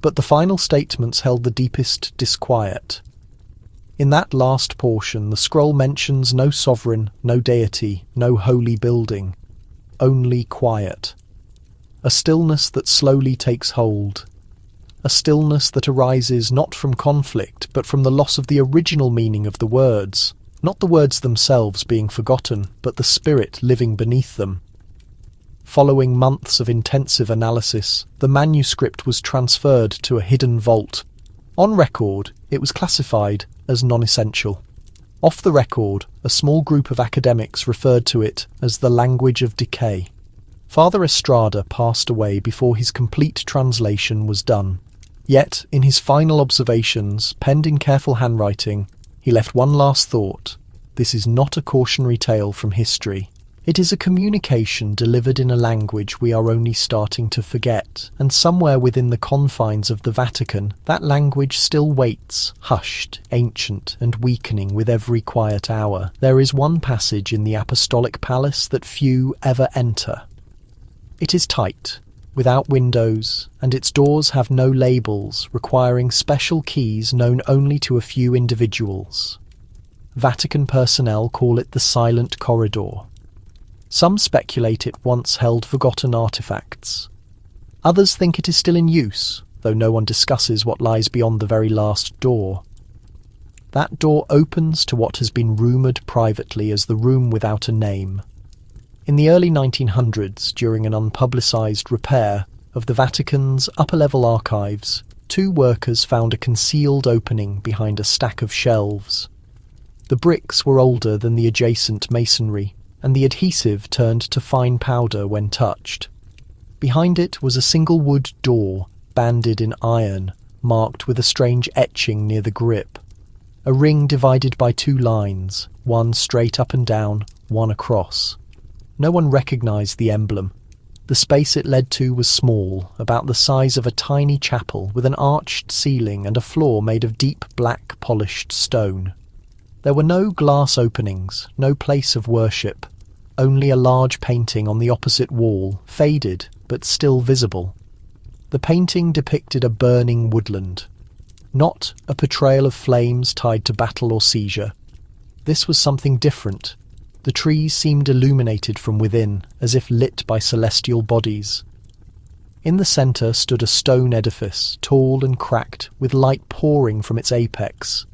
But the final statements held the deepest disquiet. In that last portion, the scroll mentions no sovereign, no deity, no holy building, only quiet. A stillness that slowly takes hold. A stillness that arises not from conflict, but from the loss of the original meaning of the words. Not the words themselves being forgotten, but the spirit living beneath them. Following months of intensive analysis, the manuscript was transferred to a hidden vault. On record, it was classified as non-essential. Off the record, a small group of academics referred to it as the language of decay. Father Estrada passed away before his complete translation was done. Yet, in his final observations, penned in careful handwriting, he left one last thought. This is not a cautionary tale from history. It is a communication delivered in a language we are only starting to forget, and somewhere within the confines of the Vatican, that language still waits, hushed, ancient, and weakening with every quiet hour. There is one passage in the Apostolic Palace that few ever enter. It is tight, without windows, and its doors have no labels, requiring special keys known only to a few individuals. Vatican personnel call it the Silent Corridor. Some speculate it once held forgotten artifacts. Others think it is still in use, though no one discusses what lies beyond the very last door. That door opens to what has been rumoured privately as the room without a name. In the early 1900s, during an unpublicised repair of the Vatican's upper-level archives, two workers found a concealed opening behind a stack of shelves. The bricks were older than the adjacent masonry, and the adhesive turned to fine powder when touched. Behind it was a single wood door, banded in iron, marked with a strange etching near the grip. A ring divided by two lines, one straight up and down, one across. No one recognized the emblem. The space it led to was small, about the size of a tiny chapel with an arched ceiling and a floor made of deep black polished stone. There were no glass openings, no place of worship, only a large painting on the opposite wall, faded but still visible. The painting depicted a burning woodland, not a portrayal of flames tied to battle or seizure. This was something different. The trees seemed illuminated from within, as if lit by celestial bodies. In the centre stood a stone edifice, tall and cracked, with light pouring from its apex.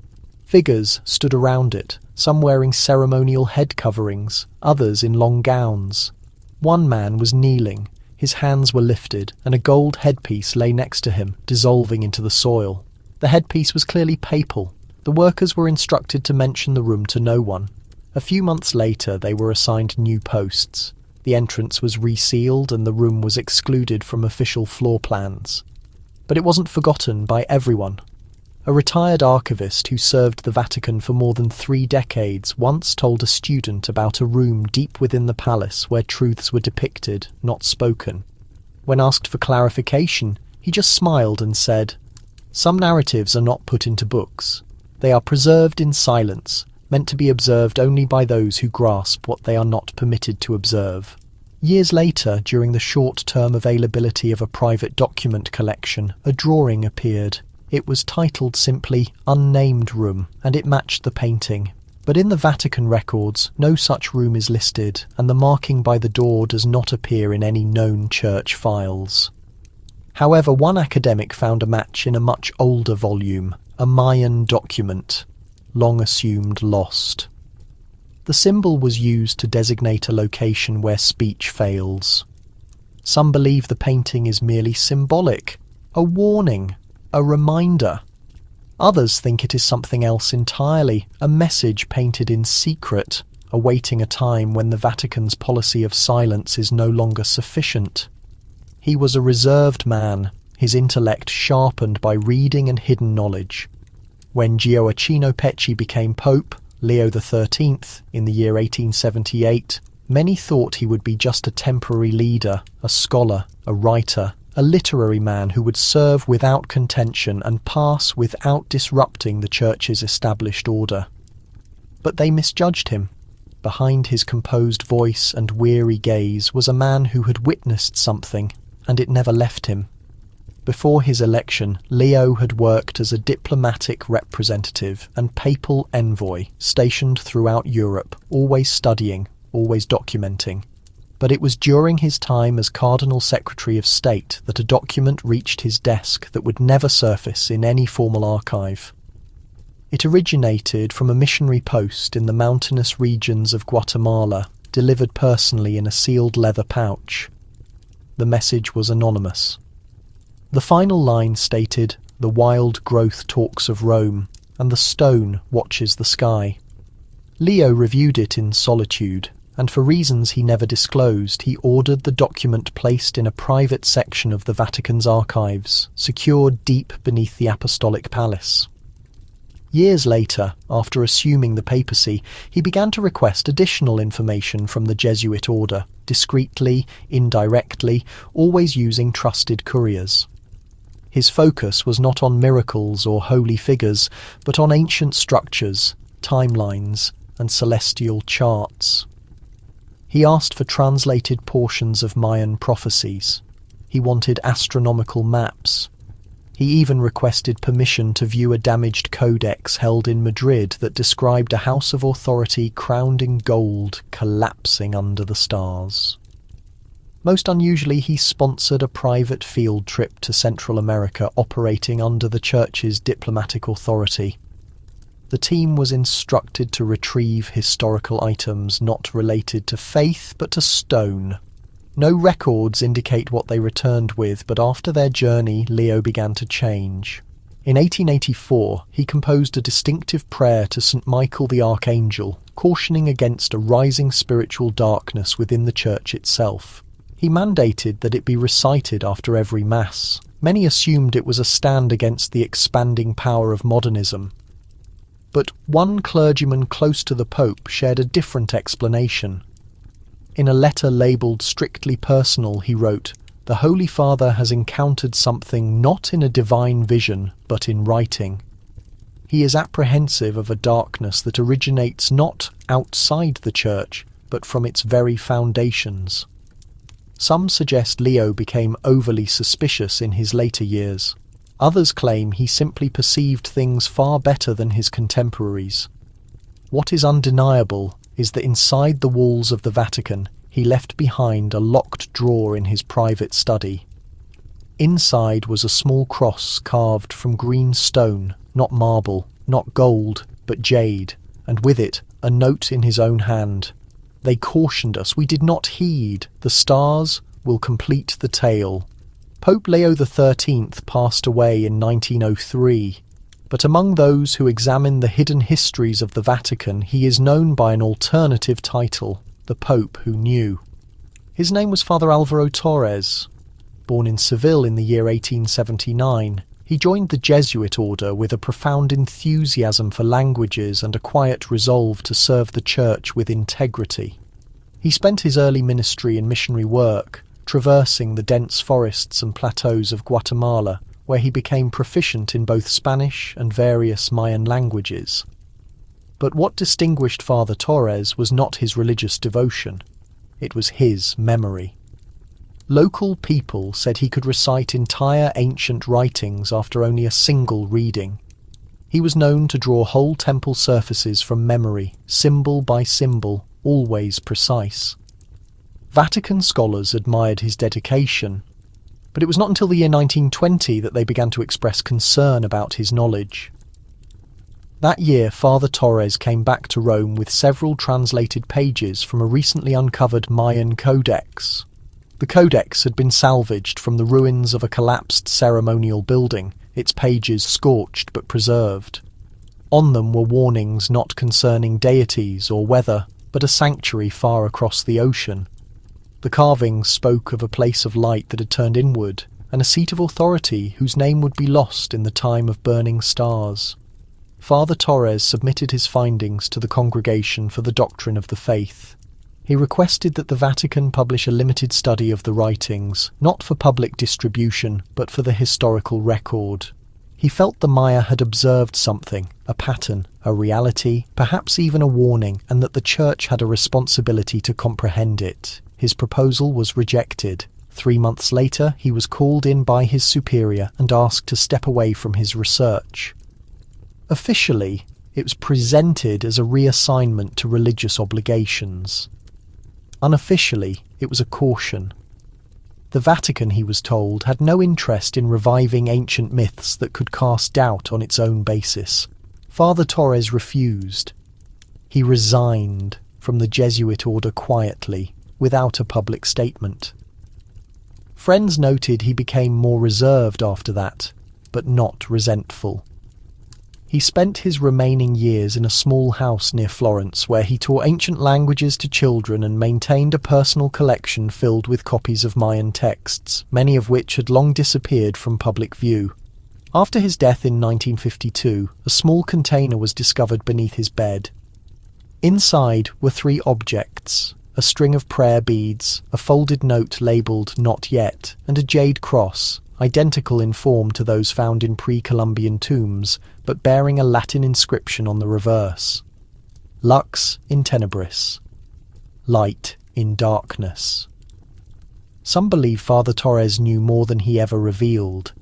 Figures stood around it, some wearing ceremonial head coverings, others in long gowns. One man was kneeling, his hands were lifted, and a gold headpiece lay next to him, dissolving into the soil. The headpiece was clearly papal. The workers were instructed to mention the room to no one. A few months later, they were assigned new posts. The entrance was resealed and the room was excluded from official floor plans. But it wasn't forgotten by everyone. A retired archivist who served the Vatican for more than 3 decades once told a student about a room deep within the palace where truths were depicted, not spoken. When asked for clarification, he just smiled and said, "Some narratives are not put into books. They are preserved in silence, meant to be observed only by those who grasp what they are not permitted to observe." Years later, during the short-term availability of a private document collection, a drawing appeared. It was titled simply "Unnamed Room," and it matched the painting. But in the Vatican records, no such room is listed, and the marking by the door does not appear in any known church files. However, one academic found a match in a much older volume, a Mayan document, long assumed lost. The symbol was used to designate a location where speech fails. Some believe the painting is merely symbolic, a warning, a reminder. Others think it is something else entirely, a message painted in secret, awaiting a time when the Vatican's policy of silence is no longer sufficient. He was a reserved man, his intellect sharpened by reading and hidden knowledge. When Gioacchino Pecci became Pope, Leo XIII, in the year 1878, many thought he would be just a temporary leader, a scholar, a writer, a literary man who would serve without contention and pass without disrupting the Church's established order. But they misjudged him. Behind his composed voice and weary gaze was a man who had witnessed something, and it never left him. Before his election, Leo had worked as a diplomatic representative and papal envoy stationed throughout Europe, always studying, always documenting. But it was during his time as Cardinal Secretary of State that a document reached his desk that would never surface in any formal archive. It originated from a missionary post in the mountainous regions of Guatemala, delivered personally in a sealed leather pouch. The message was anonymous. The final line stated, "The wild growth talks of Rome, and the stone watches the sky." Leo reviewed it in solitude, and for reasons he never disclosed, he ordered the document placed in a private section of the Vatican's archives, secured deep beneath the Apostolic Palace. Years later, after assuming the papacy, he began to request additional information from the Jesuit order, discreetly, indirectly, always using trusted couriers. His focus was not on miracles or holy figures, but on ancient structures, timelines, and celestial charts. He asked for translated portions of Mayan prophecies. He wanted astronomical maps. He even requested permission to view a damaged codex held in Madrid that described a house of authority crowned in gold collapsing under the stars. Most unusually, he sponsored a private field trip to Central America operating under the Church's diplomatic authority. The team was instructed to retrieve historical items not related to faith but to stone. No records indicate what they returned with, but after their journey, Leo began to change. In 1884, he composed a distinctive prayer to St. Michael the Archangel, cautioning against a rising spiritual darkness within the Church itself. He mandated that it be recited after every Mass. Many assumed it was a stand against the expanding power of modernism. But one clergyman close to the Pope shared a different explanation. In a letter labelled strictly personal, he wrote, "The Holy Father has encountered something not in a divine vision, but in writing. He is apprehensive of a darkness that originates not outside the Church, but from its very foundations." Some suggest Leo became overly suspicious in his later years. Others claim he simply perceived things far better than his contemporaries. What is undeniable is that inside the walls of the Vatican, he left behind a locked drawer in his private study. Inside was a small cross carved from green stone, not marble, not gold, but jade, and with it a note in his own hand. "They cautioned us, we did not heed. The stars will complete the tale." Pope Leo XIII passed away in 1903, but among those who examine the hidden histories of the Vatican, he is known by an alternative title, the Pope Who Knew. His name was Father Alvaro Torres. Born in Seville in the year 1879, he joined the Jesuit order with a profound enthusiasm for languages and a quiet resolve to serve the Church with integrity. He spent his early ministry in missionary work, traversing the dense forests and plateaus of Guatemala, where he became proficient in both Spanish and various Mayan languages. But what distinguished Father Torres was not his religious devotion, it was his memory. Local people said he could recite entire ancient writings after only a single reading. He was known to draw whole temple surfaces from memory, symbol by symbol, always precise. Vatican scholars admired his dedication, but it was not until the year 1920 that they began to express concern about his knowledge. That year, Father Torres came back to Rome with several translated pages from a recently uncovered Mayan codex. The codex had been salvaged from the ruins of a collapsed ceremonial building, its pages scorched but preserved. On them were warnings not concerning deities or weather, but a sanctuary far across the ocean. The carvings spoke of a place of light that had turned inward, and a seat of authority whose name would be lost in the time of burning stars. Father Torres submitted his findings to the Congregation for the Doctrine of the Faith. He requested that the Vatican publish a limited study of the writings, not for public distribution, but for the historical record. He felt the Maya had observed something, a pattern, a reality, perhaps even a warning, and that the Church had a responsibility to comprehend it. His proposal was rejected. 3 months later, he was called in by his superior and asked to step away from his research. Officially, it was presented as a reassignment to religious obligations. Unofficially, it was a caution. The Vatican, he was told, had no interest in reviving ancient myths that could cast doubt on its own basis. Father Torres refused. He resigned from the Jesuit order quietly, without a public statement. Friends noted he became more reserved after that, but not resentful. He spent his remaining years in a small house near Florence where he taught ancient languages to children and maintained a personal collection filled with copies of Mayan texts, many of which had long disappeared from public view. After his death in 1952, a small container was discovered beneath his bed. Inside were 3 objects: a string of prayer beads, a folded note labelled "Not Yet," and a jade cross, identical in form to those found in pre-Columbian tombs, but bearing a Latin inscription on the reverse. Lux in tenebris. Light in darkness. Some believe Father Torres knew more than he ever revealed.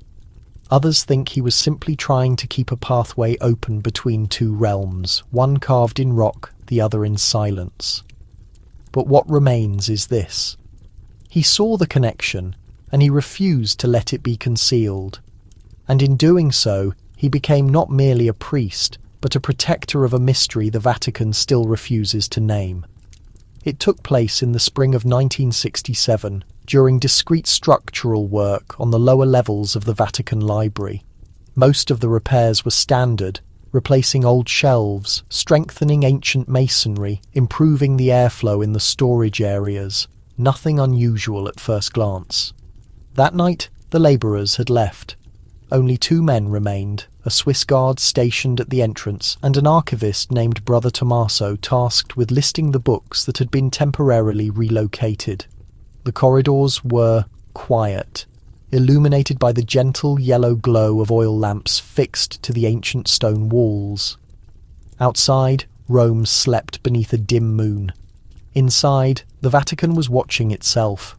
Others think he was simply trying to keep a pathway open between 2 realms, one carved in rock, the other in silence. But what remains is this. He saw the connection, and he refused to let it be concealed. And in doing so, he became not merely a priest, but a protector of a mystery the Vatican still refuses to name. It took place in the spring of 1967, during discreet structural work on the lower levels of the Vatican Library. Most of the repairs were standard, replacing old shelves, strengthening ancient masonry, improving the airflow in the storage areas. Nothing unusual at first glance. That night, The labourers had left. Only 2 men remained, a Swiss guard stationed at the entrance and an archivist named Brother Tommaso tasked with listing the books that had been temporarily relocated. The corridors were quiet, illuminated by the gentle yellow glow of oil lamps fixed to the ancient stone walls. Outside, Rome slept beneath a dim moon. Inside, the Vatican was watching itself.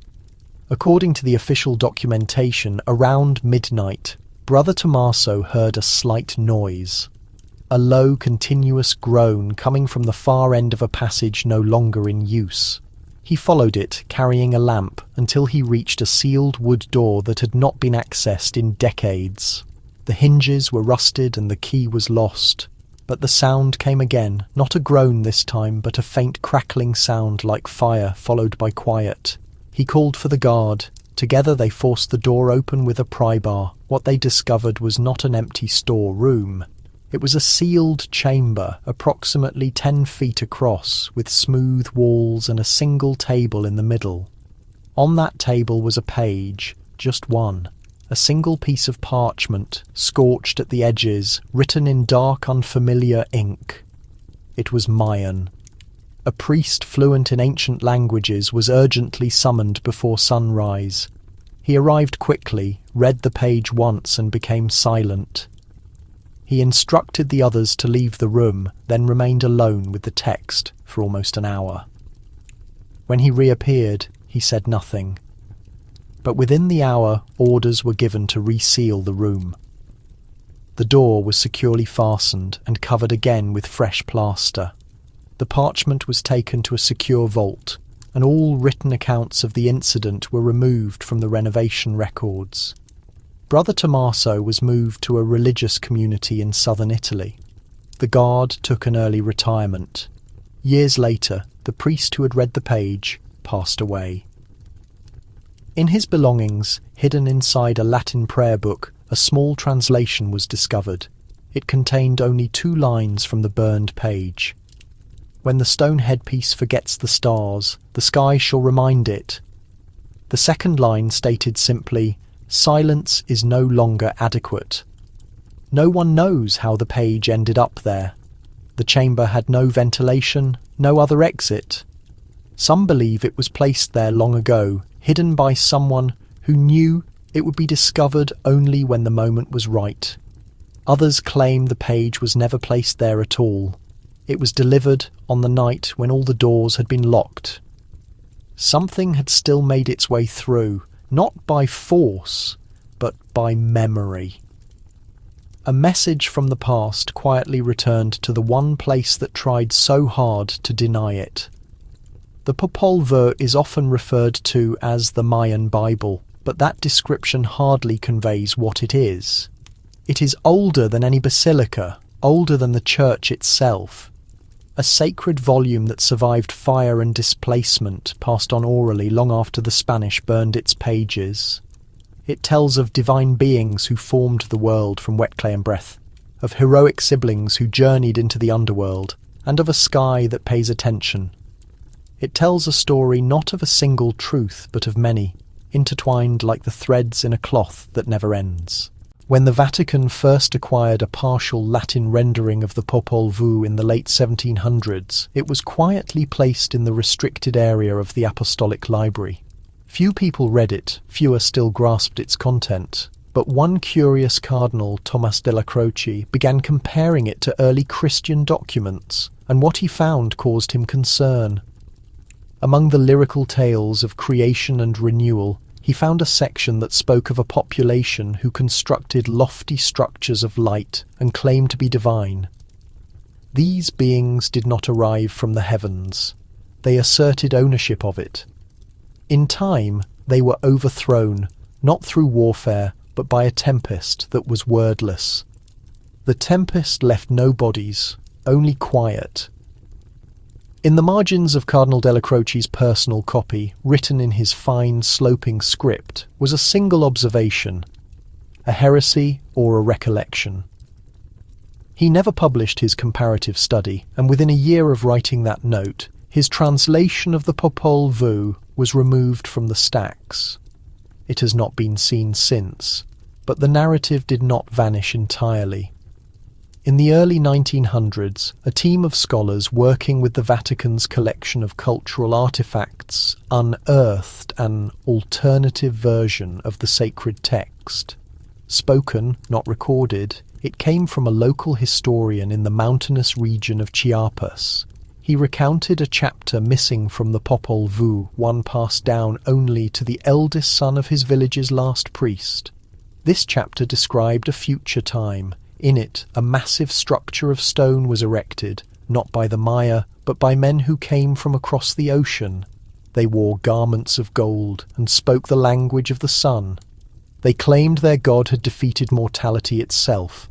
According to the official documentation, around midnight, Brother Tommaso heard a slight noise. A low, continuous groan coming from the far end of a passage no longer in use. He followed it, carrying a lamp, until he reached a sealed wood door that had not been accessed in decades. The hinges were rusted and the key was lost. But the sound came again, not a groan this time, but a faint crackling sound like fire, followed by quiet. He called for the guard. Together they forced the door open with a pry bar. What they discovered was not an empty store room. It was a sealed chamber, approximately 10 feet across, with smooth walls and a single table in the middle. On that table was a page, just one. A single piece of parchment, scorched at the edges, written in dark, unfamiliar ink. It was Mayan. A priest fluent in ancient languages was urgently summoned before sunrise. He arrived quickly, read the page once and became silent. He instructed the others to leave the room, then remained alone with the text for almost an hour. When he reappeared, he said nothing. But within the hour, orders were given to reseal the room. The door was securely fastened and covered again with fresh plaster. The parchment was taken to a secure vault, and all written accounts of the incident were removed from the renovation records. Brother Tommaso was moved to a religious community in southern Italy. The guard took an early retirement. Years later, the priest who had read the page passed away. In his belongings, hidden inside a Latin prayer book, a small translation was discovered. It contained only 2 lines from the burned page. When the stone headpiece forgets the stars, the sky shall remind it. The second line stated simply, "Silence is no longer adequate." No one knows how the page ended up there. The chamber had no ventilation, no other exit. Some believe it was placed there long ago, hidden by someone who knew it would be discovered only when the moment was right. Others claim the page was never placed there at all. It was delivered on the night when all the doors had been locked. Something had still made its way through, not by force, but by memory. A message from the past quietly returned to the one place that tried so hard to deny it. The Popol Vuh is often referred to as the Mayan Bible, but that description hardly conveys what it is. It is older than any basilica, older than the church itself. A sacred volume that survived fire and displacement, passed on orally long after the Spanish burned its pages. It tells of divine beings who formed the world from wet clay and breath, of heroic siblings who journeyed into the underworld, and of a sky that pays attention. It tells a story not of a single truth, but of many, intertwined like the threads in a cloth that never ends. When the Vatican first acquired a partial Latin rendering of the Popol Vuh in the late 1700s, it was quietly placed in the restricted area of the Apostolic Library. Few people read it, fewer still grasped its content, but one curious cardinal, Thomas della Croce, began comparing it to early Christian documents, and what he found caused him concern. Among the lyrical tales of creation and renewal, he found a section that spoke of a population who constructed lofty structures of light and claimed to be divine. These beings did not arrive from the heavens. They asserted ownership of it. In time, they were overthrown, not through warfare, but by a tempest that was wordless. The tempest left no bodies, only quiet. In the margins of Cardinal della Croce's personal copy, written in his fine, sloping script, was a single observation: a heresy or a recollection. He never published his comparative study, and within a year of writing that note, his translation of the Popol Vuh was removed from the stacks. it has not been seen since, but the narrative did not vanish entirely. In the early 1900s, a team of scholars working with the Vatican's collection of cultural artifacts unearthed an alternative version of the sacred text. Spoken, not recorded, it came from a local historian in the mountainous region of Chiapas. He recounted a chapter missing from the Popol Vuh, one passed down only to the eldest son of his village's last priest. This chapter described a future time. In it, a massive structure of stone was erected, not by the Maya, but by men who came from across the ocean. They wore garments of gold and spoke the language of the sun. They claimed their god had defeated mortality itself,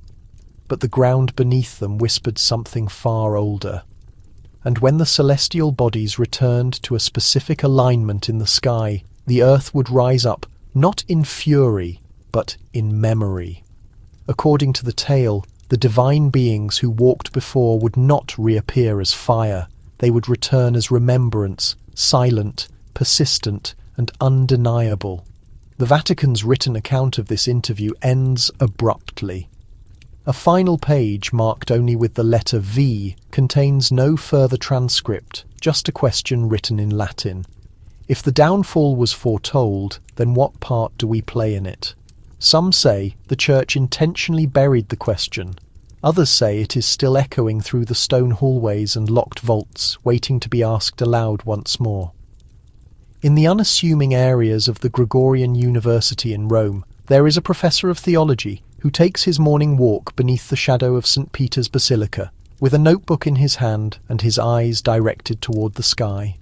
but the ground beneath them whispered something far older. And when the celestial bodies returned to a specific alignment in the sky, the earth would rise up, not in fury, but in memory. According to the tale, the divine beings who walked before would not reappear as fire. They would return as remembrance, silent, persistent, and undeniable. The Vatican's written account of this interview ends abruptly. A final page, marked only with the letter V, contains no further transcript, just a question written in Latin. If the downfall was foretold, then what part do we play in it? Some say the Church intentionally buried the question. Others say it is still echoing through the stone hallways and locked vaults, waiting to be asked aloud once more. In the unassuming areas of the Gregorian University in Rome, there is a professor of theology who takes his morning walk beneath the shadow of St. Peter's Basilica, with a notebook in his hand and his eyes directed toward the sky.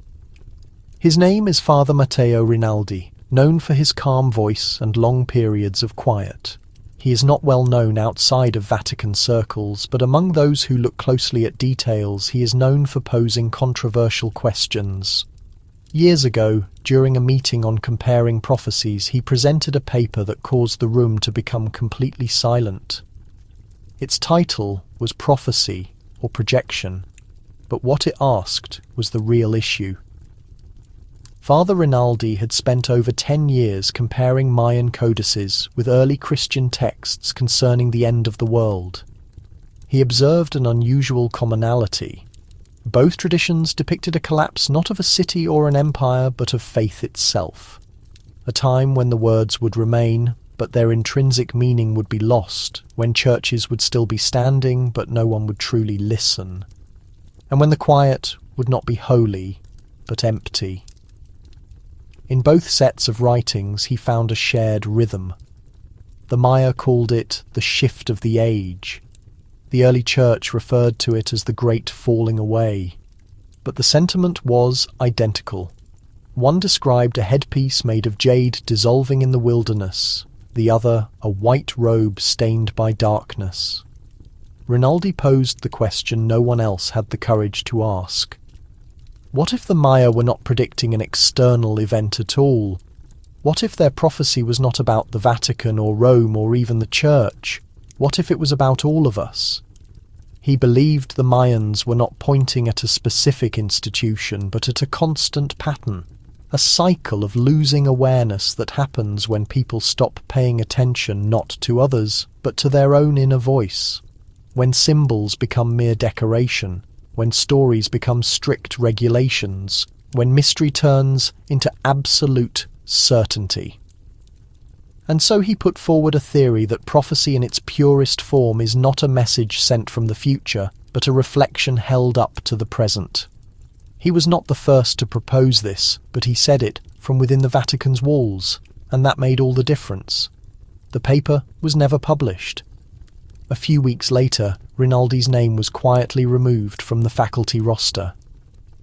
His name is Father Matteo Rinaldi, known for his calm voice and long periods of quiet. He is not well known outside of Vatican circles, but among those who look closely at details, he is known for posing controversial questions. Years ago, during a meeting on comparing prophecies, he presented a paper that caused the room to become completely silent. Its title was Prophecy or Projection, but what it asked was the real issue. Father Rinaldi had spent over 10 years comparing Mayan codices with early Christian texts concerning the end of the world. He observed an unusual commonality. Both traditions depicted a collapse not of a city or an empire, but of faith itself. A time when the words would remain, but their intrinsic meaning would be lost, when churches would still be standing, but no one would truly listen, and when the quiet would not be holy, but empty. In both sets of writings he found a shared rhythm. The Maya called it the shift of the age. The early church referred to it as the great falling away. But the sentiment was identical. One described a headpiece made of jade dissolving in the wilderness, the other a white robe stained by darkness. Rinaldi posed the question no one else had the courage to ask. What if the Maya were not predicting an external event at all? What if their prophecy was not about the Vatican or Rome or even the Church? What if it was about all of us? He believed the Mayans were not pointing at a specific institution, but at a constant pattern, a cycle of losing awareness that happens when people stop paying attention not to others, but to their own inner voice, when symbols become mere decoration, when stories become strict regulations, when mystery turns into absolute certainty. And so he put forward a theory that prophecy in its purest form is not a message sent from the future, but a reflection held up to the present. He was not the first to propose this, but he said it from within the Vatican's walls, and that made all the difference. The paper was never published. A few weeks later, Rinaldi's name was quietly removed from the faculty roster.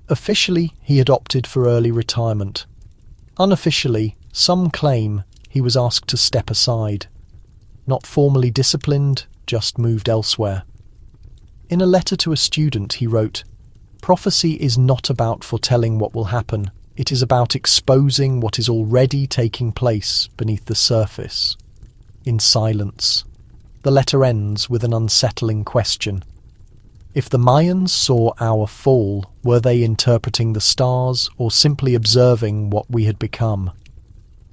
Officially, he had opted for early retirement. Unofficially, some claim he was asked to step aside. Not formally disciplined, just moved elsewhere. In a letter to a student, he wrote, "Prophecy is not about foretelling what will happen. It is about exposing what is already taking place beneath the surface." In silence. The letter ends with an unsettling question. If the Mayans saw our fall, were they interpreting the stars or simply observing what we had become?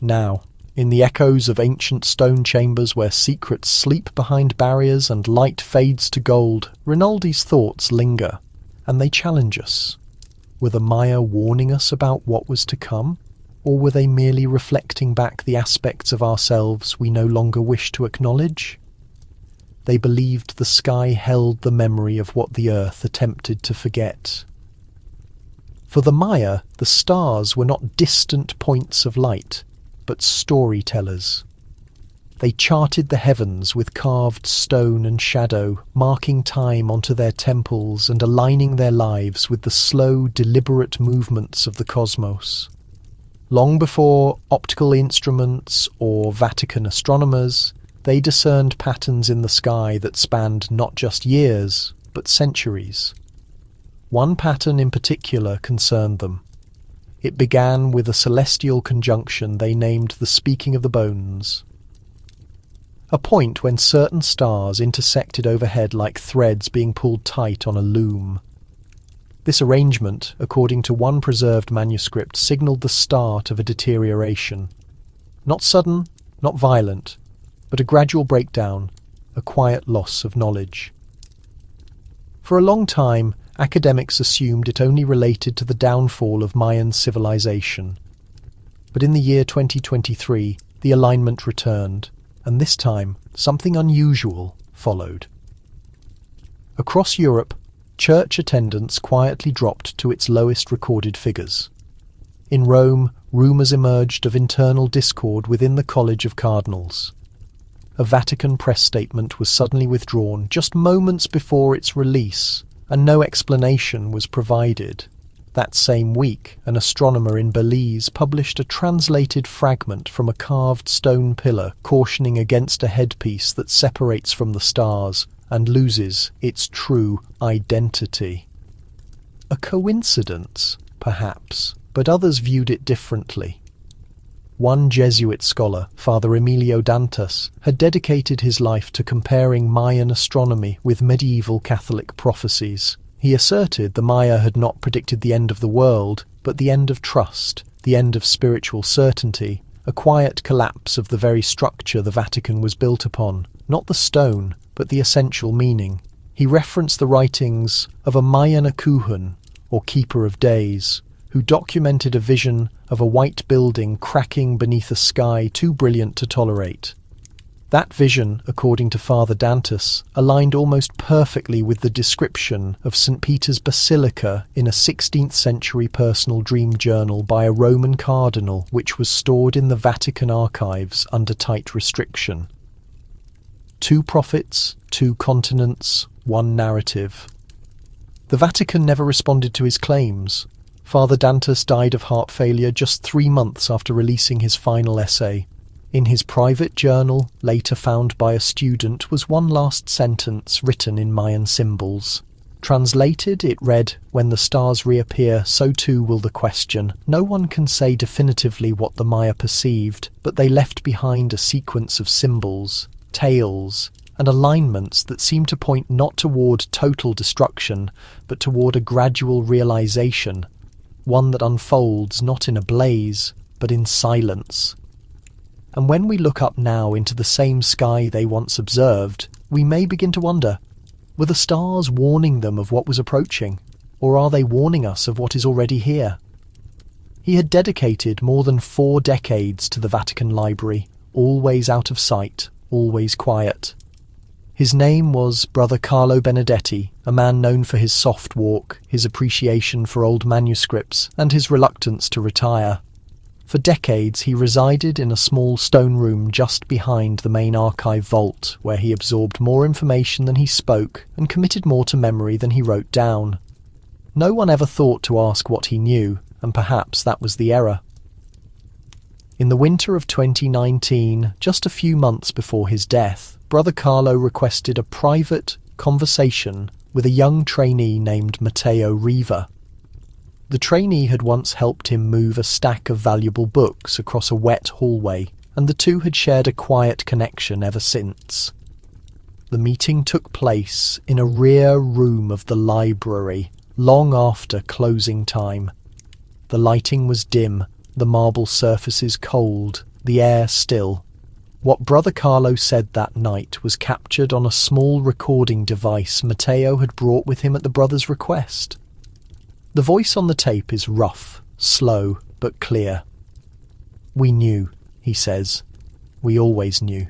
Now, In the echoes of ancient stone chambers where secrets sleep behind barriers and light fades to gold, Rinaldi's thoughts linger, and they challenge us. Were the Maya warning us about what was to come? Or were they merely reflecting back the aspects of ourselves we no longer wish to acknowledge? They believed the sky held the memory of what the earth attempted to forget. For the Maya, the stars were not distant points of light, but storytellers. They charted the heavens with carved stone and shadow, marking time onto their temples and aligning their lives with the slow, deliberate movements of the cosmos. Long before optical instruments or Vatican astronomers, they discerned patterns in the sky that spanned not just years, but centuries. One pattern in particular concerned them. It began with a celestial conjunction they named the Speaking of the Bones, a point when certain stars intersected overhead like threads being pulled tight on a loom. This arrangement, according to one preserved manuscript, signalled the start of a deterioration. Not sudden, not violent, but a gradual breakdown, a quiet loss of knowledge. For a long time, academics assumed it only related to the downfall of Mayan civilization. But in the year 2023, the alignment returned, and this time something unusual followed. Across Europe, church attendance quietly dropped to its lowest recorded figures. In Rome, rumours emerged of internal discord within the College of Cardinals. A Vatican press statement was suddenly withdrawn just moments before its release, and no explanation was provided. That same week, an astronomer in Belize published a translated fragment from a carved stone pillar cautioning against a headpiece that separates from the stars and loses its true identity. A coincidence, perhaps, but others viewed it differently. One Jesuit scholar, Father Emilio Dantas, had dedicated his life to comparing Mayan astronomy with medieval Catholic prophecies. He asserted the Maya had not predicted the end of the world, but the end of trust, the end of spiritual certainty, a quiet collapse of the very structure the Vatican was built upon, not the stone, but the essential meaning. He referenced the writings of a Mayan Akuhun, or Keeper of Days, who documented a vision of a white building cracking beneath a sky too brilliant to tolerate. That vision, according to Father Dantas, aligned almost perfectly with the description of St. Peter's Basilica in a 16th century personal dream journal by a Roman cardinal, which was stored in the Vatican archives under tight restriction. 2 prophets, 2 continents, 1 narrative. The Vatican never responded to his claims. Father Dantas died of heart failure just 3 months after releasing his final essay. In his private journal, later found by a student, was one last sentence written in Mayan symbols. Translated, it read, "When the stars reappear, so too will the question. No one can say definitively what the Maya perceived, but they left behind a sequence of symbols, tales, and alignments that seem to point not toward total destruction, but toward a gradual realization, one that unfolds not in a blaze, but in silence." And when we look up now into the same sky they once observed, we may begin to wonder, were the stars warning them of what was approaching, or are they warning us of what is already here? He had dedicated more than 4 decades to the Vatican Library, always out of sight, always quiet. His name was Brother Carlo Benedetti, a man known for his soft walk, his appreciation for old manuscripts, and his reluctance to retire. For decades he resided in a small stone room just behind the main archive vault, where he absorbed more information than he spoke and committed more to memory than he wrote down. No one ever thought to ask what he knew, and perhaps that was the error. In the winter of 2019, just a few months before his death, Brother Carlo requested a private conversation with a young trainee named Matteo Riva. The trainee had once helped him move a stack of valuable books across a wet hallway, and the two had shared a quiet connection ever since. The meeting took place in a rear room of the library, long after closing time. The lighting was dim, the marble surfaces cold, the air still. What Brother Carlo said that night was captured on a small recording device Matteo had brought with him at the brother's request. The voice on the tape is rough, slow, but clear. "We knew," he says. "We always knew."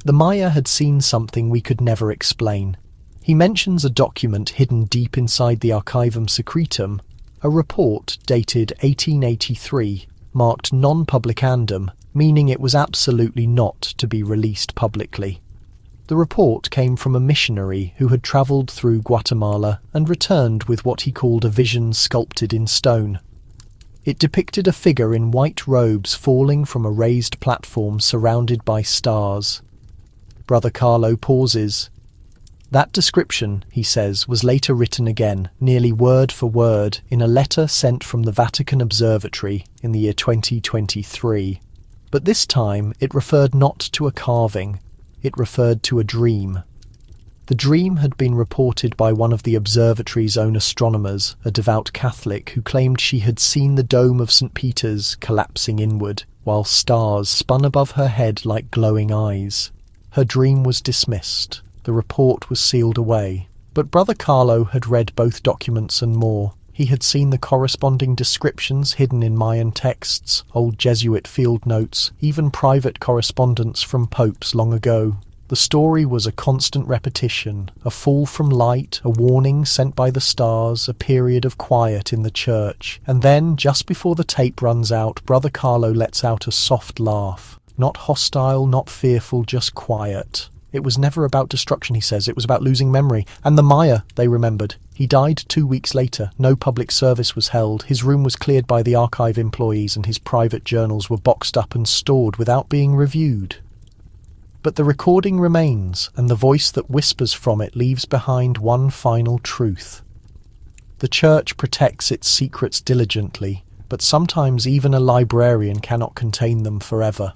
The Maya had seen something we could never explain. He mentions a document hidden deep inside the Archivum Secretum, a report dated 1883, marked non-publicandum, meaning it was absolutely not to be released publicly. The report came from a missionary who had travelled through Guatemala and returned with what he called a vision sculpted in stone. It depicted a figure in white robes falling from a raised platform surrounded by stars. Brother Carlo pauses. That description, he says, was later written again, nearly word for word, in a letter sent from the Vatican Observatory in the year 2023. But this time it referred not to a carving, it referred to a dream. The dream had been reported by one of the observatory's own astronomers, a devout Catholic who claimed she had seen the dome of St. Peter's collapsing inward, while stars spun above her head like glowing eyes. Her dream was dismissed. The report was sealed away. But Brother Carlo had read both documents and more. He had seen the corresponding descriptions hidden in Mayan texts, old Jesuit field notes, even private correspondence from popes long ago. The story was a constant repetition, a fall from light, a warning sent by the stars, a period of quiet in the church. And then, just before the tape runs out, Brother Carlo lets out a soft laugh. Not hostile, not fearful, just quiet. It was never about destruction, he says. It was about losing memory. And the Maya, they remembered. He died 2 weeks later. No public service was held. His room was cleared by the archive employees and his private journals were boxed up and stored without being reviewed. But the recording remains, and the voice that whispers from it leaves behind one final truth. The Church protects its secrets diligently, but sometimes even a librarian cannot contain them forever.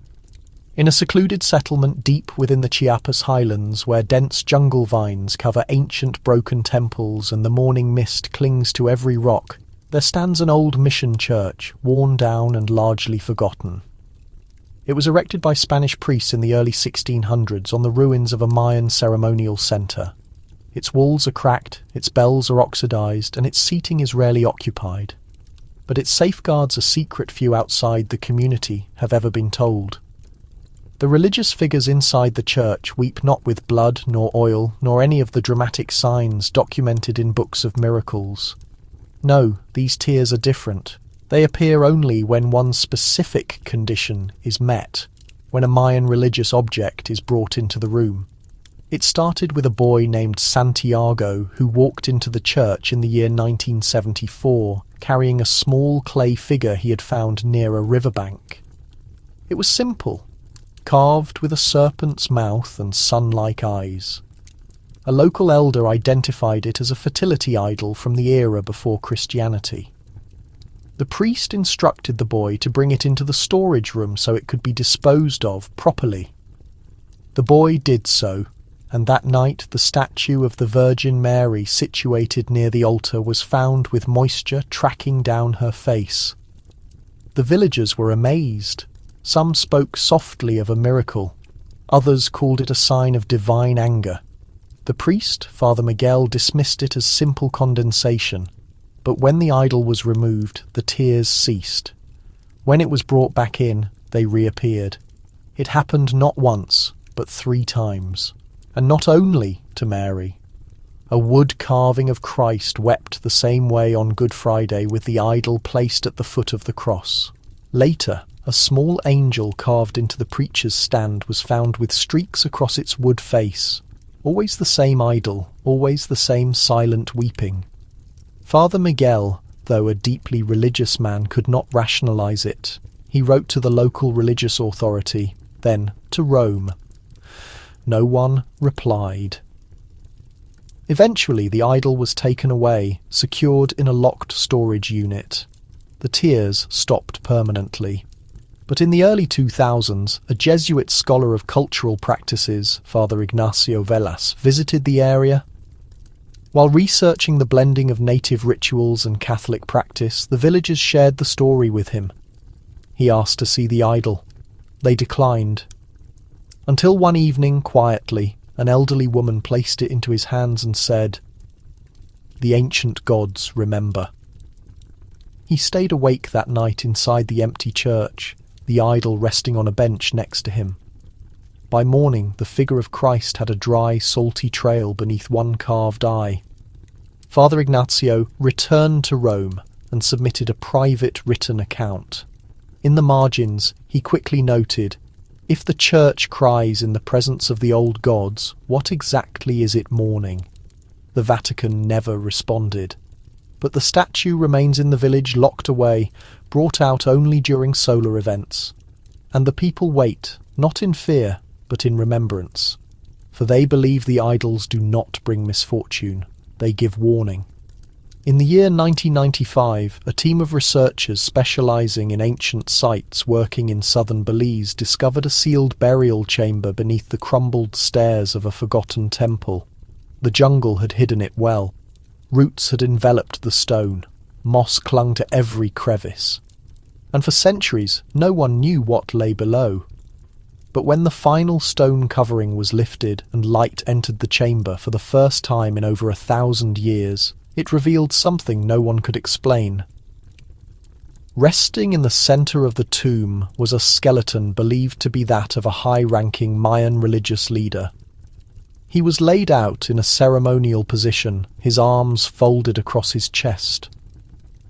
In a secluded settlement deep within the Chiapas highlands, where dense jungle vines cover ancient broken temples and the morning mist clings to every rock, there stands an old mission church, worn down and largely forgotten. It was erected by Spanish priests in the early 1600s on the ruins of a Mayan ceremonial centre. Its walls are cracked, its bells are oxidised, and its seating is rarely occupied. But it safeguards a secret few outside the community have ever been told. The religious figures inside the church weep not with blood nor oil, nor any of the dramatic signs documented in books of miracles. No, these tears are different. They appear only when one specific condition is met, when a Mayan religious object is brought into the room. It started with a boy named Santiago who walked into the church in the year 1974, carrying a small clay figure he had found near a riverbank. It was simple, carved with a serpent's mouth and sun-like eyes. A local elder identified it as a fertility idol from the era before Christianity. The priest instructed the boy to bring it into the storage room so it could be disposed of properly. The boy did so, and that night the statue of the Virgin Mary situated near the altar was found with moisture tracking down her face. The villagers were amazed. Some spoke softly of a miracle. Others called it a sign of divine anger. The priest, Father Miguel, dismissed it as simple condensation. But when the idol was removed, the tears ceased. When it was brought back in, they reappeared. It happened not once, but 3 times. And not only to Mary. A wood carving of Christ wept the same way on Good Friday with the idol placed at the foot of the cross. Later, a small angel carved into the preacher's stand was found with streaks across its wood face. Always the same idol, always the same silent weeping. Father Miguel, though a deeply religious man, could not rationalize it. He wrote to the local religious authority, then to Rome. No one replied. Eventually the idol was taken away, secured in a locked storage unit. The tears stopped permanently. But in the early 2000s, a Jesuit scholar of cultural practices, Father Ignacio Velas, visited the area. While researching the blending of native rituals and Catholic practice, the villagers shared the story with him. He asked to see the idol. They declined. Until one evening, quietly, an elderly woman placed it into his hands and said, "The ancient gods remember." He stayed awake that night inside the empty church, the idol resting on a bench next to him. By morning, the figure of Christ had a dry, salty trail beneath one carved eye. Father Ignazio returned to Rome and submitted a private written account. In the margins, he quickly noted, "If the church cries in the presence of the old gods, what exactly is it mourning?" The Vatican never responded. But the statue remains in the village locked away, brought out only during solar events. And the people wait, not in fear, but in remembrance. For they believe the idols do not bring misfortune, they give warning. In the year 1995, a team of researchers specializing in ancient sites working in southern Belize discovered a sealed burial chamber beneath the crumbled stairs of a forgotten temple. The jungle had hidden it well. Roots had enveloped the stone. Moss clung to every crevice. And for centuries, no one knew what lay below. But when the final stone covering was lifted and light entered the chamber for the first time in over 1,000 years, it revealed something no one could explain. Resting in the center of the tomb was a skeleton believed to be that of a high-ranking Mayan religious leader. He was laid out in a ceremonial position, his arms folded across his chest.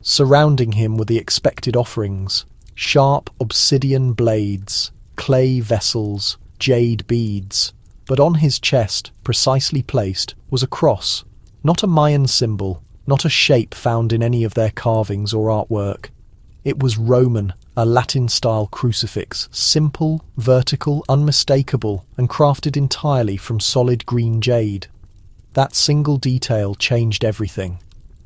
Surrounding him were the expected offerings: sharp obsidian blades, clay vessels, jade beads. But on his chest, precisely placed, was a cross. Not a Mayan symbol, not a shape found in any of their carvings or artwork. It was Roman, a Latin-style crucifix, simple, vertical, unmistakable, and crafted entirely from solid green jade. That single detail changed everything.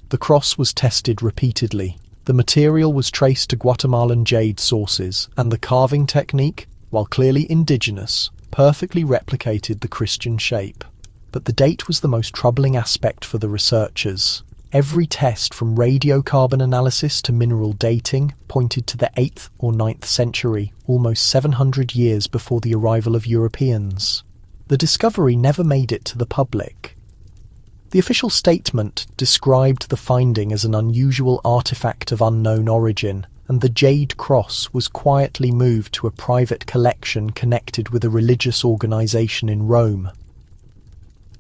The cross was tested repeatedly. The material was traced to Guatemalan jade sources, and the carving technique, while clearly indigenous, perfectly replicated the Christian shape. But the date was the most troubling aspect for the researchers. Every test, from radiocarbon analysis to mineral dating, pointed to the 8th or 9th century, almost 700 years before the arrival of Europeans. The discovery never made it to the public. The official statement described the finding as an unusual artifact of unknown origin, and the jade cross was quietly moved to a private collection connected with a religious organization in Rome.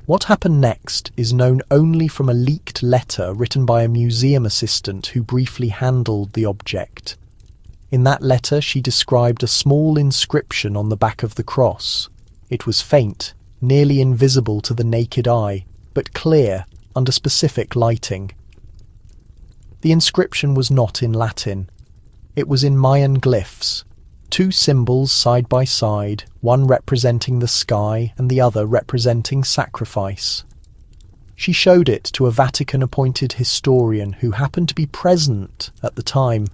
What happened next is known only from a leaked letter written by a museum assistant who briefly handled the object. In that letter, she described a small inscription on the back of the cross. It was faint, nearly invisible to the naked eye, but clear under specific lighting. The inscription was not in Latin. It was in Mayan glyphs, two symbols side by side, one representing the sky and the other representing sacrifice. She showed it to a Vatican-appointed historian who happened to be present at the time.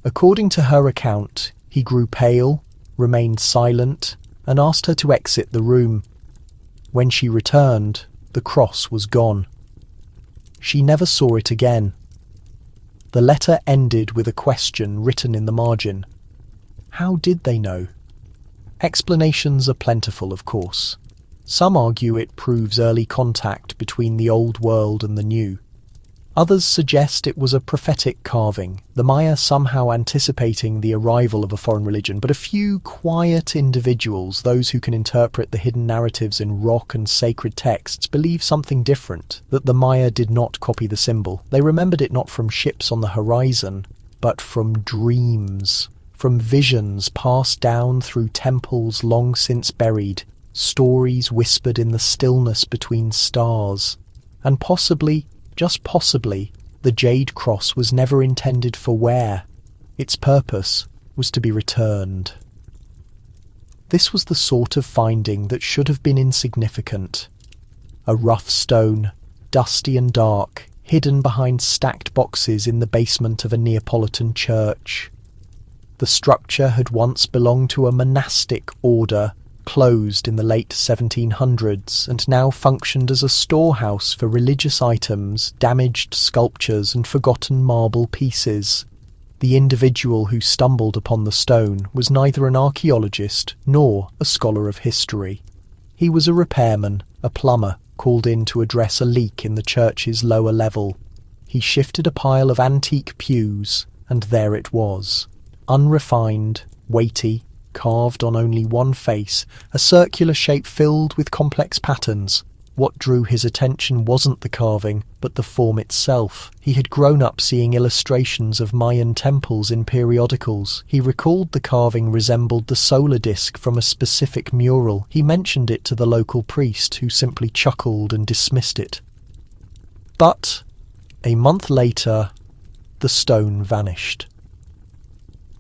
According to her account, he grew pale, remained silent, and asked her to exit the room. When she returned, the cross was gone. She never saw it again. The letter ended with a question written in the margin. How did they know? Explanations are plentiful, of course. Some argue it proves early contact between the old world and the new. Others suggest it was a prophetic carving, the Maya somehow anticipating the arrival of a foreign religion, but a few quiet individuals, those who can interpret the hidden narratives in rock and sacred texts, believe something different, that the Maya did not copy the symbol. They remembered it not from ships on the horizon, but from dreams, from visions passed down through temples long since buried, stories whispered in the stillness between stars, and possibly, just possibly, the jade cross was never intended for wear. Its purpose was to be returned. This was the sort of finding that should have been insignificant. A rough stone, dusty and dark, hidden behind stacked boxes in the basement of a Neapolitan church. The structure had once belonged to a monastic order, closed in the late 1700s and now functioned as a storehouse for religious items, damaged sculptures and forgotten marble pieces. The individual who stumbled upon the stone was neither an archaeologist nor a scholar of history. He was a repairman, a plumber, called in to address a leak in the church's lower level. He shifted a pile of antique pews, and there it was. Unrefined, weighty, carved on only one face, a circular shape filled with complex patterns. What drew his attention wasn't the carving, but the form itself. He had grown up seeing illustrations of Mayan temples in periodicals. He recalled the carving resembled the solar disk from a specific mural. He mentioned it to the local priest, who simply chuckled and dismissed it. But a month later, the stone vanished.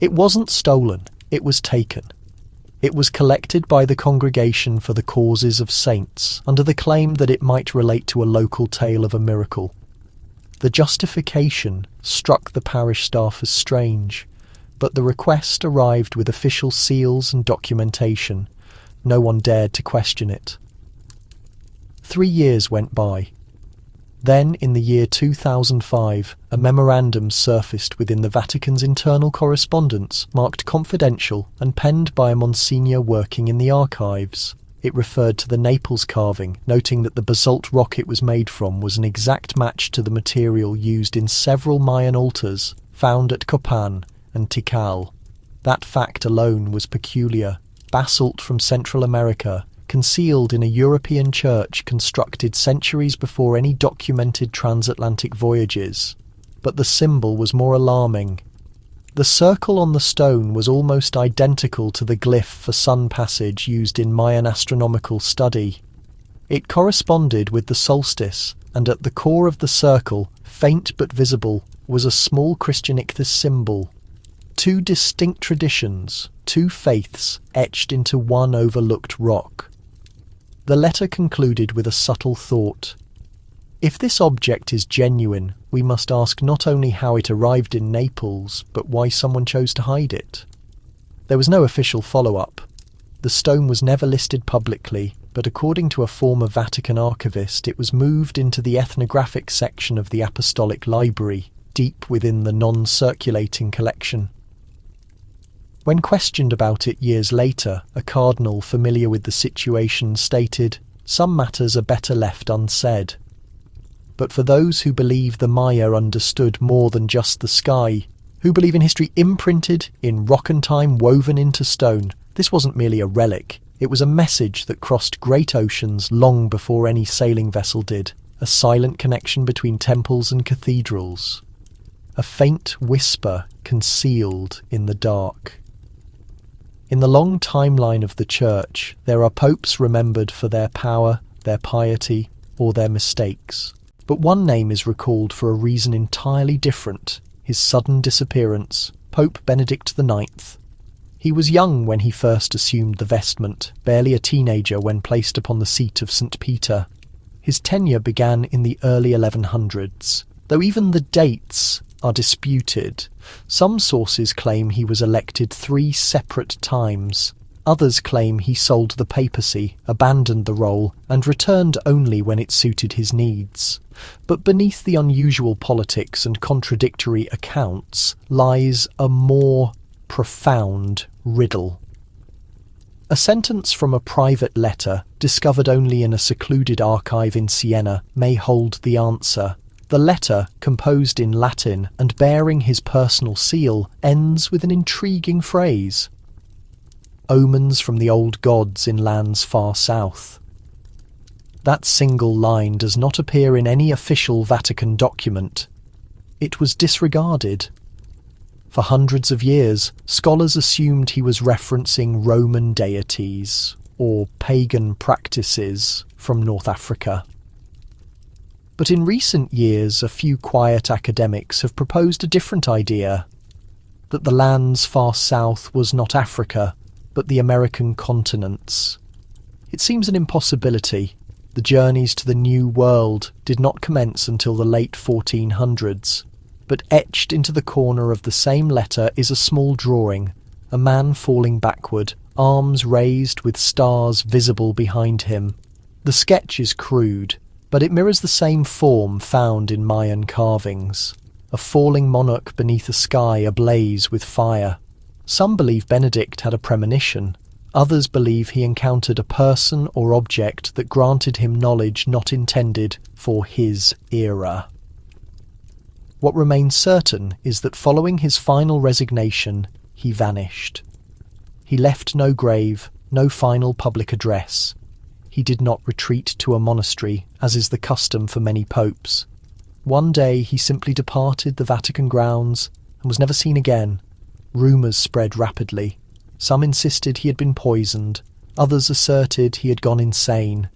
It wasn't stolen. It was taken. It was collected by the Congregation for the Causes of Saints under the claim that it might relate to a local tale of a miracle. The justification struck the parish staff as strange, but the request arrived with official seals and documentation. No one dared to question it. 3 years went by. Then, in the year 2005, a memorandum surfaced within the Vatican's internal correspondence, marked confidential and penned by a Monsignor working in the archives. It referred to the Naples carving, noting that the basalt rock it was made from was an exact match to the material used in several Mayan altars found at Copan and Tikal. That fact alone was peculiar. Basalt from Central America, concealed in a European church constructed centuries before any documented transatlantic voyages. But the symbol was more alarming. The circle on the stone was almost identical to the glyph for sun passage used in Mayan astronomical study. It corresponded with the solstice, and at the core of the circle, faint but visible, was a small Christian ichthys symbol. 2 distinct traditions, 2 faiths, etched into one overlooked rock. The letter concluded with a subtle thought. If this object is genuine, we must ask not only how it arrived in Naples, but why someone chose to hide it. There was no official follow-up. The stone was never listed publicly, but according to a former Vatican archivist, it was moved into the ethnographic section of the Apostolic Library, deep within the non-circulating collection. When questioned about it years later, a cardinal familiar with the situation stated, "Some matters are better left unsaid." But for those who believe the Maya understood more than just the sky, who believe in history imprinted in rock and time woven into stone, this wasn't merely a relic. It was a message that crossed great oceans long before any sailing vessel did, a silent connection between temples and cathedrals, a faint whisper concealed in the dark. In the long timeline of the Church, there are popes remembered for their power, their piety, or their mistakes. But one name is recalled for a reason entirely different: his sudden disappearance, Pope Benedict IX. He was young when he first assumed the vestment, barely a teenager when placed upon the seat of St. Peter. His tenure began in the early 1100s, though even the dates are disputed. Some sources claim he was elected 3 separate times. Others claim he sold the papacy, abandoned the role, and returned only when it suited his needs. But beneath the unusual politics and contradictory accounts lies a more profound riddle. A sentence from a private letter, discovered only in a secluded archive in Siena, may hold the answer. The letter, composed in Latin and bearing his personal seal, ends with an intriguing phrase: "Omens from the old gods in lands far south." That single line does not appear in any official Vatican document. It was disregarded. For hundreds of years, scholars assumed he was referencing Roman deities or pagan practices from North Africa. But in recent years, a few quiet academics have proposed a different idea: that the lands far south was not Africa, but the American continents. It seems an impossibility. The journeys to the New World did not commence until the late 1400s, but etched into the corner of the same letter is a small drawing, a man falling backward, arms raised with stars visible behind him. The sketch is crude, but it mirrors the same form found in Mayan carvings. A falling monarch beneath a sky ablaze with fire. Some believe Benedict had a premonition. Others believe he encountered a person or object that granted him knowledge not intended for his era. What remains certain is that following his final resignation, he vanished. He left no grave, no final public address. He did not retreat to a monastery, as is the custom for many popes. One day he simply departed the Vatican grounds and was never seen again. Rumours spread rapidly. Some insisted he had been poisoned, others asserted he had gone insane.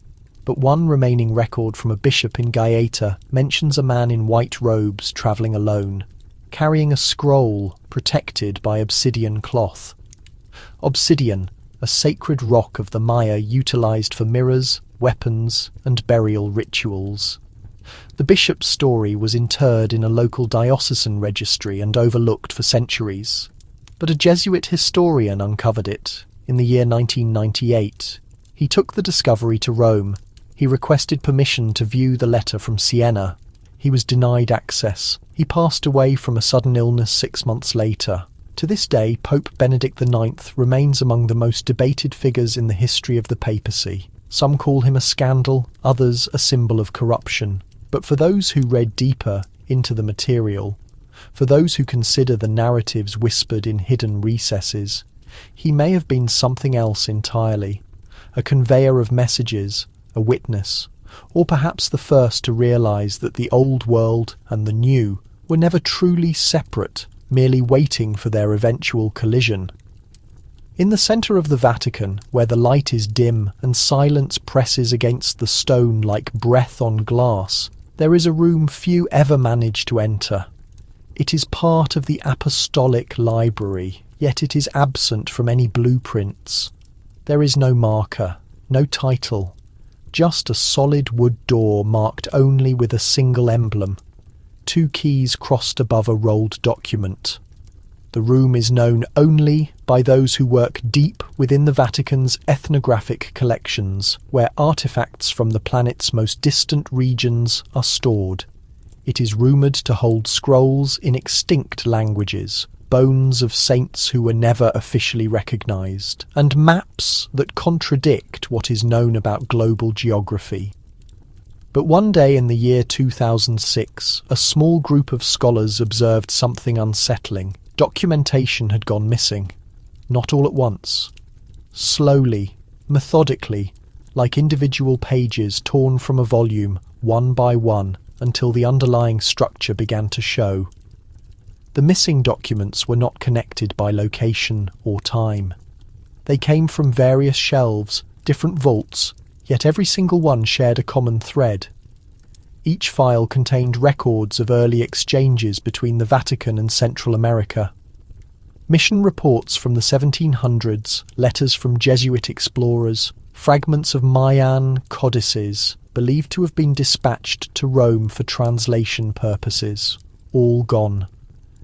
But one remaining record from a bishop in Gaeta mentions a man in white robes travelling alone, carrying a scroll protected by obsidian cloth. Obsidian, a sacred rock of the Maya utilised for mirrors, weapons, and burial rituals. The bishop's story was interred in a local diocesan registry and overlooked for centuries. But a Jesuit historian uncovered it in the year 1998. He took the discovery to Rome. He requested permission to view the letter from Siena. He was denied access. He passed away from a sudden illness 6 months later. To this day, Pope Benedict IX remains among the most debated figures in the history of the papacy. Some call him a scandal, others a symbol of corruption. But for those who read deeper into the material, for those who consider the narratives whispered in hidden recesses, he may have been something else entirely, a conveyor of messages, a witness, or perhaps the first to realise that the old world and the new were never truly separate, merely waiting for their eventual collision. In the centre of the Vatican, where the light is dim and silence presses against the stone like breath on glass, there is a room few ever manage to enter. It is part of the apostolic library, yet it is absent from any blueprints. There is no marker, no title, just a solid wood door marked only with a single emblem, 2 keys crossed above a rolled document. The room is known only by those who work deep within the Vatican's ethnographic collections, where artifacts from the planet's most distant regions are stored. It is rumoured to hold scrolls in extinct languages, bones of saints who were never officially recognised, and maps that contradict what is known about global geography. But one day in the year 2006, a small group of scholars observed something unsettling. Documentation had gone missing. Not all at once. Slowly, methodically, like individual pages torn from a volume, one by one, until the underlying structure began to show. The missing documents were not connected by location or time. They came from various shelves, different vaults, yet every single one shared a common thread. Each file contained records of early exchanges between the Vatican and Central America. Mission reports from the 1700s, letters from Jesuit explorers, fragments of Mayan codices believed to have been dispatched to Rome for translation purposes, all gone.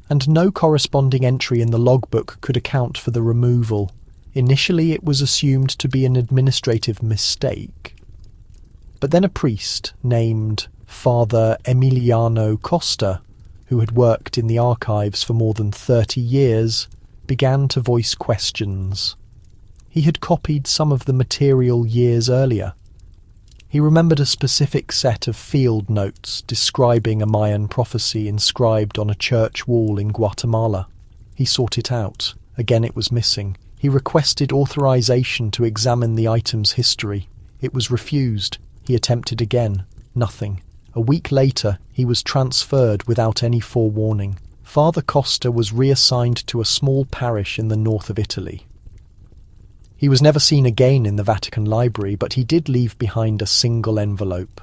And no corresponding entry in the logbook could account for the removal. Initially it was assumed to be an administrative mistake. But then a priest named Father Emiliano Costa, who had worked in the archives for more than 30 years, began to voice questions. He had copied some of the material years earlier. He remembered a specific set of field notes describing a Mayan prophecy inscribed on a church wall in Guatemala. He sought it out. Again it was missing. He requested authorization to examine the item's history. It was refused. He attempted again. Nothing. A week later, he was transferred without any forewarning. Father Costa was reassigned to a small parish in the north of Italy. He was never seen again in the Vatican Library, but he did leave behind a single envelope.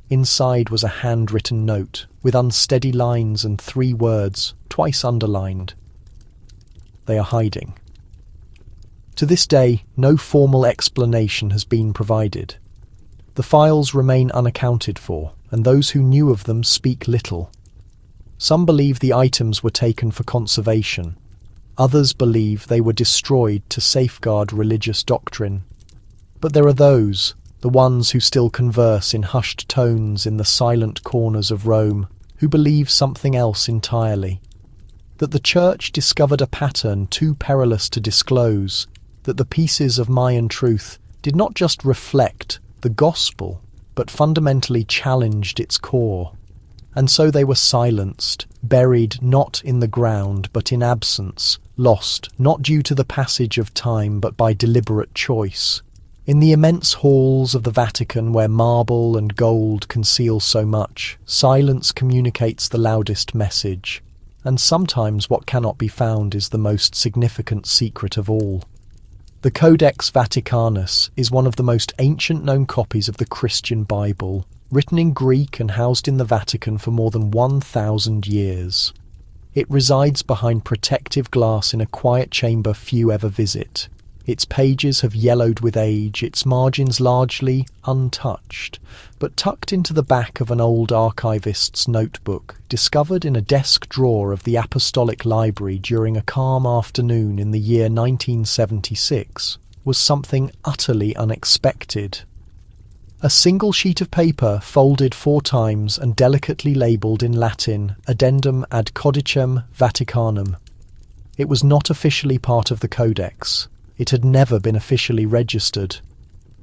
Inside was a handwritten note, with unsteady lines and 3 words, twice underlined. They are hiding. To this day, no formal explanation has been provided. The files remain unaccounted for, and those who knew of them speak little. Some believe the items were taken for conservation. Others believe they were destroyed to safeguard religious doctrine. But there are those, the ones who still converse in hushed tones in the silent corners of Rome, who believe something else entirely. That the Church discovered a pattern too perilous to disclose, that the pieces of Mayan truth did not just reflect the gospel, but fundamentally challenged its core. And so they were silenced, buried not in the ground but in absence, lost not due to the passage of time but by deliberate choice. In the immense halls of the Vatican where marble and gold conceal so much, silence communicates the loudest message. And sometimes what cannot be found is the most significant secret of all. The Codex Vaticanus is one of the most ancient known copies of the Christian Bible, written in Greek and housed in the Vatican for more than 1,000 years. It resides behind protective glass in a quiet chamber few ever visit. Its pages have yellowed with age, its margins largely untouched, but tucked into the back of an old archivist's notebook, discovered in a desk drawer of the Apostolic Library during a calm afternoon in the year 1976, was something utterly unexpected. A single sheet of paper, folded 4 times and delicately labelled in Latin, Addendum ad Codicem Vaticanum. It was not officially part of the Codex. It had never been officially registered.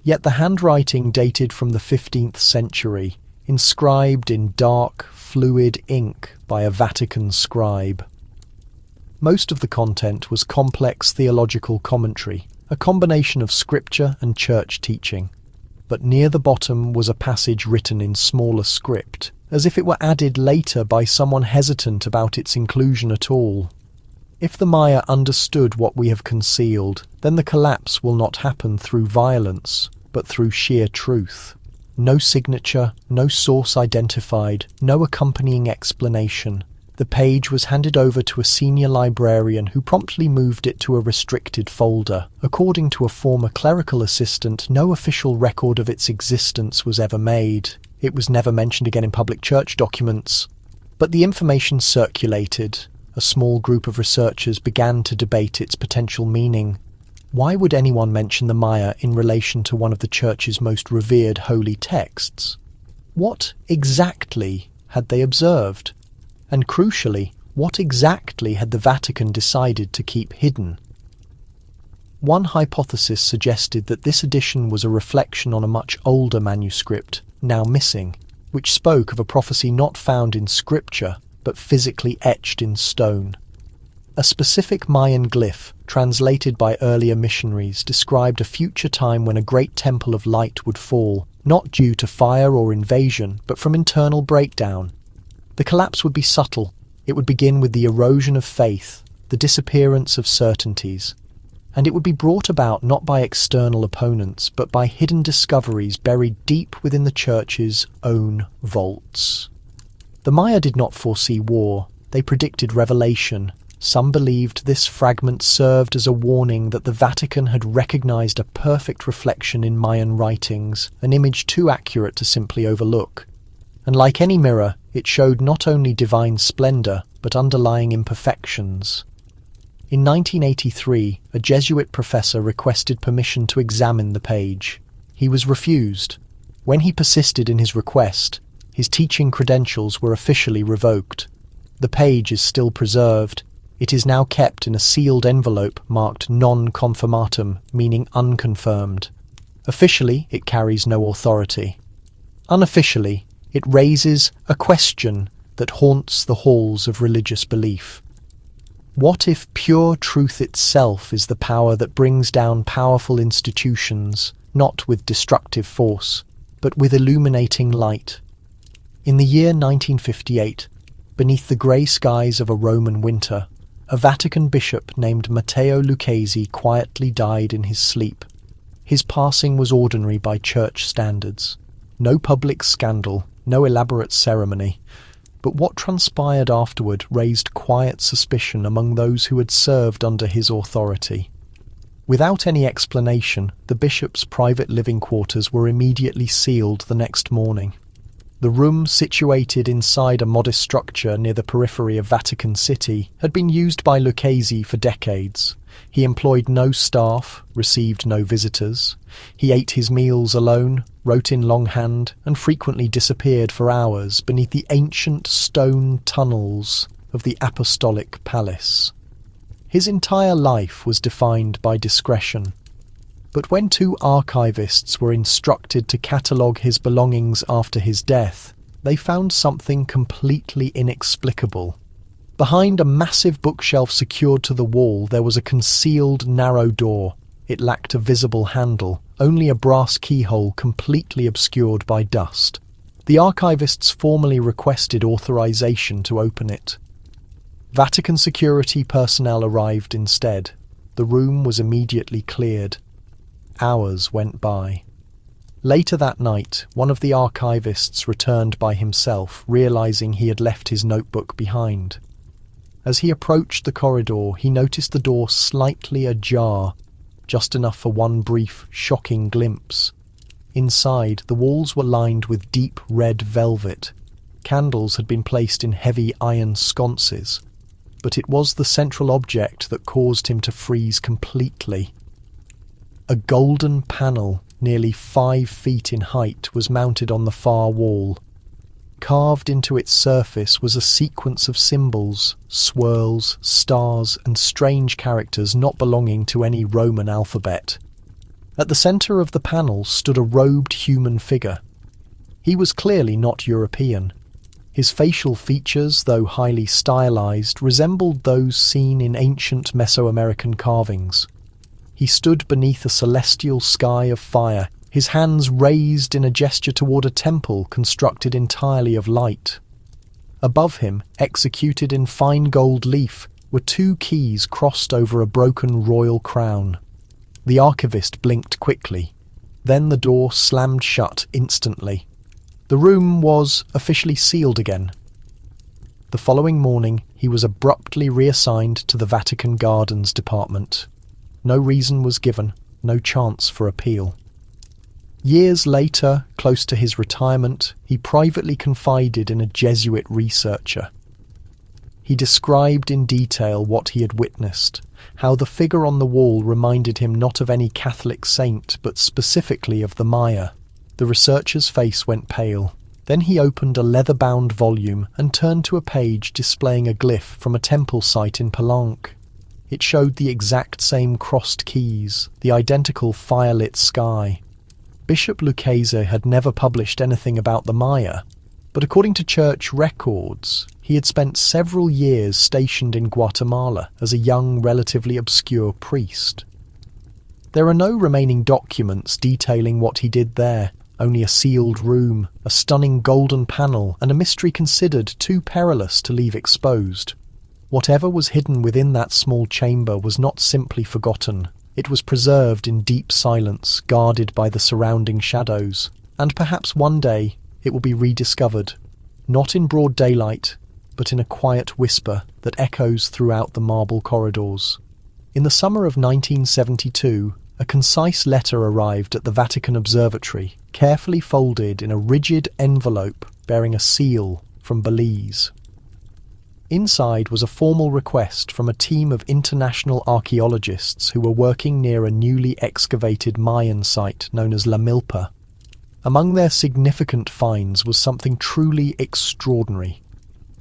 Yet the handwriting dated from the 15th century, inscribed in dark, fluid ink by a Vatican scribe. Most of the content was complex theological commentary, a combination of scripture and church teaching. But near the bottom was a passage written in smaller script, as if it were added later by someone hesitant about its inclusion at all. If the Maya understood what we have concealed, then the collapse will not happen through violence, but through sheer truth. No signature, no source identified, no accompanying explanation. The page was handed over to a senior librarian who promptly moved it to a restricted folder. According to a former clerical assistant, no official record of its existence was ever made. It was never mentioned again in public church documents. But the information circulated. A small group of researchers began to debate its potential meaning. Why would anyone mention the Maya in relation to one of the Church's most revered holy texts? What exactly had they observed? And crucially, what exactly had the Vatican decided to keep hidden? One hypothesis suggested that this edition was a reflection on a much older manuscript, now missing, which spoke of a prophecy not found in scripture, but physically etched in stone. A specific Mayan glyph, translated by earlier missionaries, described a future time when a great temple of light would fall, not due to fire or invasion, but from internal breakdown. The collapse would be subtle. It would begin with the erosion of faith, the disappearance of certainties, and it would be brought about not by external opponents, but by hidden discoveries buried deep within the Church's own vaults. The Maya did not foresee war. They predicted revelation. Some believed this fragment served as a warning that the Vatican had recognized a perfect reflection in Mayan writings, an image too accurate to simply overlook. And like any mirror, it showed not only divine splendor, but underlying imperfections. In 1983, a Jesuit professor requested permission to examine the page. He was refused. When he persisted in his request, his teaching credentials were officially revoked. The page is still preserved. It is now kept in a sealed envelope marked non-confirmatum, meaning unconfirmed. Officially, it carries no authority. Unofficially, it raises a question that haunts the halls of religious belief. What if pure truth itself is the power that brings down powerful institutions, not with destructive force, but with illuminating light? In the year 1958, beneath the grey skies of a Roman winter, a Vatican bishop named Matteo Lucchesi quietly died in his sleep. His passing was ordinary by church standards. No public scandal, no elaborate ceremony, but what transpired afterward raised quiet suspicion among those who had served under his authority. Without any explanation, the bishop's private living quarters were immediately sealed the next morning. The room, situated inside a modest structure near the periphery of Vatican City, had been used by Lucchese for decades. He employed no staff, received no visitors. He ate his meals alone, wrote in longhand, and frequently disappeared for hours beneath the ancient stone tunnels of the Apostolic Palace. His entire life was defined by discretion. But when two archivists were instructed to catalogue his belongings after his death, they found something completely inexplicable. Behind a massive bookshelf secured to the wall, there was a concealed narrow door. It lacked a visible handle, only a brass keyhole completely obscured by dust. The archivists formally requested authorization to open it. Vatican security personnel arrived instead. The room was immediately cleared. Hours went by. Later that night, one of the archivists returned by himself, realizing he had left his notebook behind. As he approached the corridor, he noticed the door slightly ajar, just enough for one brief, shocking glimpse. Inside, the walls were lined with deep red velvet. Candles had been placed in heavy iron sconces, but it was the central object that caused him to freeze completely. A golden panel, nearly 5 feet in height, was mounted on the far wall. Carved into its surface was a sequence of symbols, swirls, stars, and strange characters not belonging to any Roman alphabet. At the centre of the panel stood a robed human figure. He was clearly not European. His facial features, though highly stylized, resembled those seen in ancient Mesoamerican carvings. He stood beneath a celestial sky of fire, his hands raised in a gesture toward a temple constructed entirely of light. Above him, executed in fine gold leaf, were 2 keys crossed over a broken royal crown. The archivist blinked quickly. Then the door slammed shut instantly. The room was officially sealed again. The following morning, he was abruptly reassigned to the Vatican Gardens Department. No reason was given, no chance for appeal. Years later, close to his retirement, he privately confided in a Jesuit researcher. He described in detail what he had witnessed, how the figure on the wall reminded him not of any Catholic saint, but specifically of the Maya. The researcher's face went pale. Then he opened a leather-bound volume and turned to a page displaying a glyph from a temple site in Palenque. It showed the exact same crossed keys, the identical firelit sky. Bishop Lucchese had never published anything about the Maya, but according to church records, he had spent several years stationed in Guatemala as a young, relatively obscure priest. There are no remaining documents detailing what he did there, only a sealed room, a stunning golden panel, and a mystery considered too perilous to leave exposed. Whatever was hidden within that small chamber was not simply forgotten. It was preserved in deep silence, guarded by the surrounding shadows, and perhaps one day it will be rediscovered, not in broad daylight, but in a quiet whisper that echoes throughout the marble corridors. In the summer of 1972, a concise letter arrived at the Vatican Observatory, carefully folded in a rigid envelope bearing a seal from Belize. Inside was a formal request from a team of international archaeologists who were working near a newly excavated Mayan site known as La Milpa. Among their significant finds was something truly extraordinary.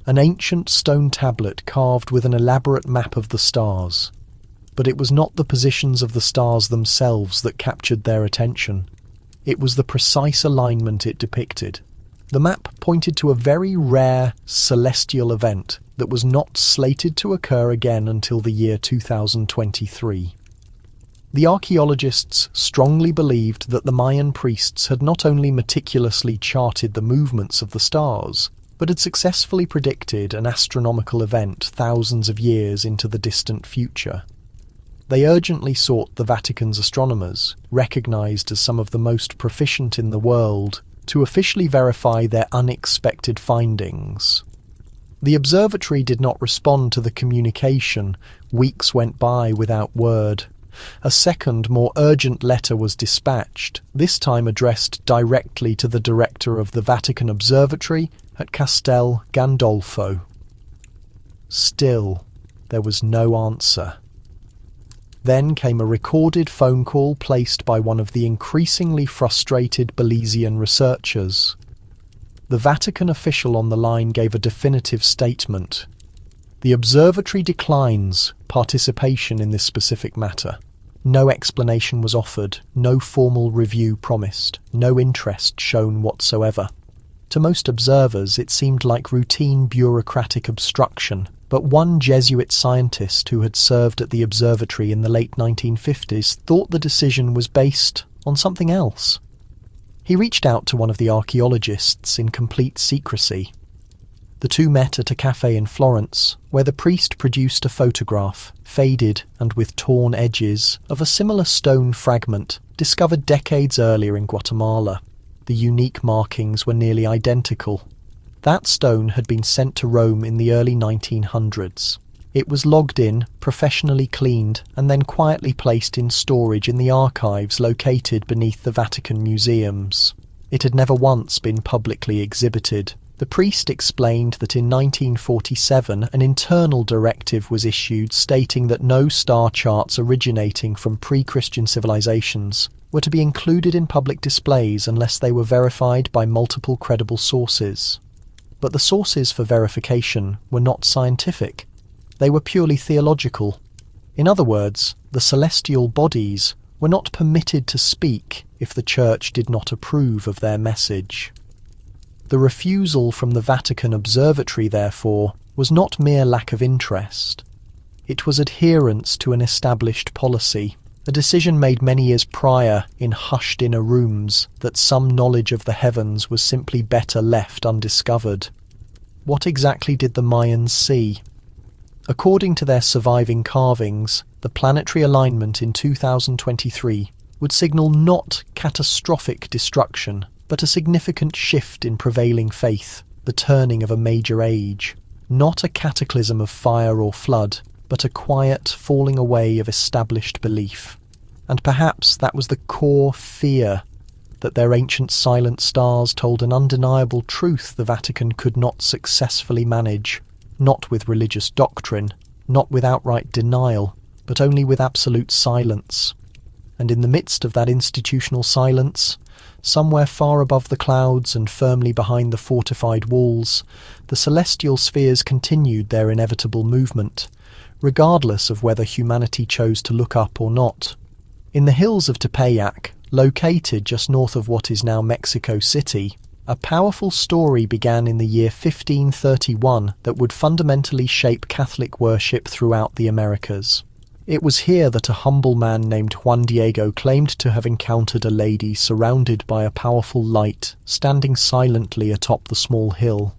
An ancient stone tablet carved with an elaborate map of the stars. But it was not the positions of the stars themselves that captured their attention. It was the precise alignment it depicted. The map pointed to a very rare celestial event that was not slated to occur again until the year 2023. The archaeologists strongly believed that the Mayan priests had not only meticulously charted the movements of the stars, but had successfully predicted an astronomical event thousands of years into the distant future. They urgently sought the Vatican's astronomers, recognized as some of the most proficient in the world, to officially verify their unexpected findings. The observatory did not respond to the communication. Weeks went by without word. a second, more urgent letter was dispatched, this time addressed directly to the director of the Vatican Observatory at Castel Gandolfo. Still, there was no answer. Then came a recorded phone call placed by one of the increasingly frustrated Belizean researchers. The Vatican official on the line gave a definitive statement. The observatory declines participation in this specific matter. No explanation was offered, no formal review promised, no interest shown whatsoever. To most observers, it seemed like routine bureaucratic obstruction, but one Jesuit scientist who had served at the observatory in the late 1950s thought the decision was based on something else. He reached out to one of the archaeologists in complete secrecy. The two met at a cafe in Florence, where the priest produced a photograph, faded and with torn edges, of a similar stone fragment discovered decades earlier in Guatemala. The unique markings were nearly identical. That stone had been sent to Rome in the early 1900s. It was logged in, professionally cleaned, and then quietly placed in storage in the archives located beneath the Vatican museums. It had never once been publicly exhibited. The priest explained that in 1947 an internal directive was issued stating that no star charts originating from pre-Christian civilizations were to be included in public displays unless they were verified by multiple credible sources. But the sources for verification were not scientific. They were purely theological. In other words, the celestial bodies were not permitted to speak if the Church did not approve of their message. The refusal from the Vatican Observatory, therefore, was not mere lack of interest. It was adherence to an established policy, a decision made many years prior in hushed inner rooms that some knowledge of the heavens was simply better left undiscovered. What exactly did the Mayans see? According to their surviving carvings, the planetary alignment in 2023 would signal not catastrophic destruction, but a significant shift in prevailing faith, the turning of a major age. Not a cataclysm of fire or flood, but a quiet falling away of established belief. And perhaps that was the core fear, that their ancient silent stars told an undeniable truth the Vatican could not successfully manage, not with religious doctrine, not with outright denial, but only with absolute silence. And in the midst of that institutional silence, somewhere far above the clouds and firmly behind the fortified walls, the celestial spheres continued their inevitable movement, regardless of whether humanity chose to look up or not. In the hills of Tepeyac, located just north of what is now Mexico City, a powerful story began in the year 1531 that would fundamentally shape Catholic worship throughout the Americas. It was here that a humble man named Juan Diego claimed to have encountered a lady surrounded by a powerful light, standing silently atop the small hill.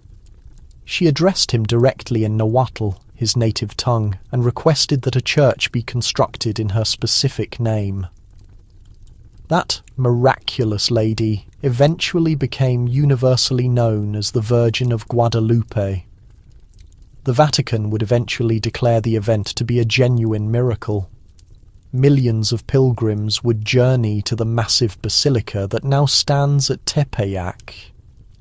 She addressed him directly in Nahuatl, his native tongue, and requested that a church be constructed in her specific name. That miraculous lady eventually became universally known as the Virgin of Guadalupe. The Vatican would eventually declare the event to be a genuine miracle. Millions of pilgrims would journey to the massive basilica that now stands at Tepeyac,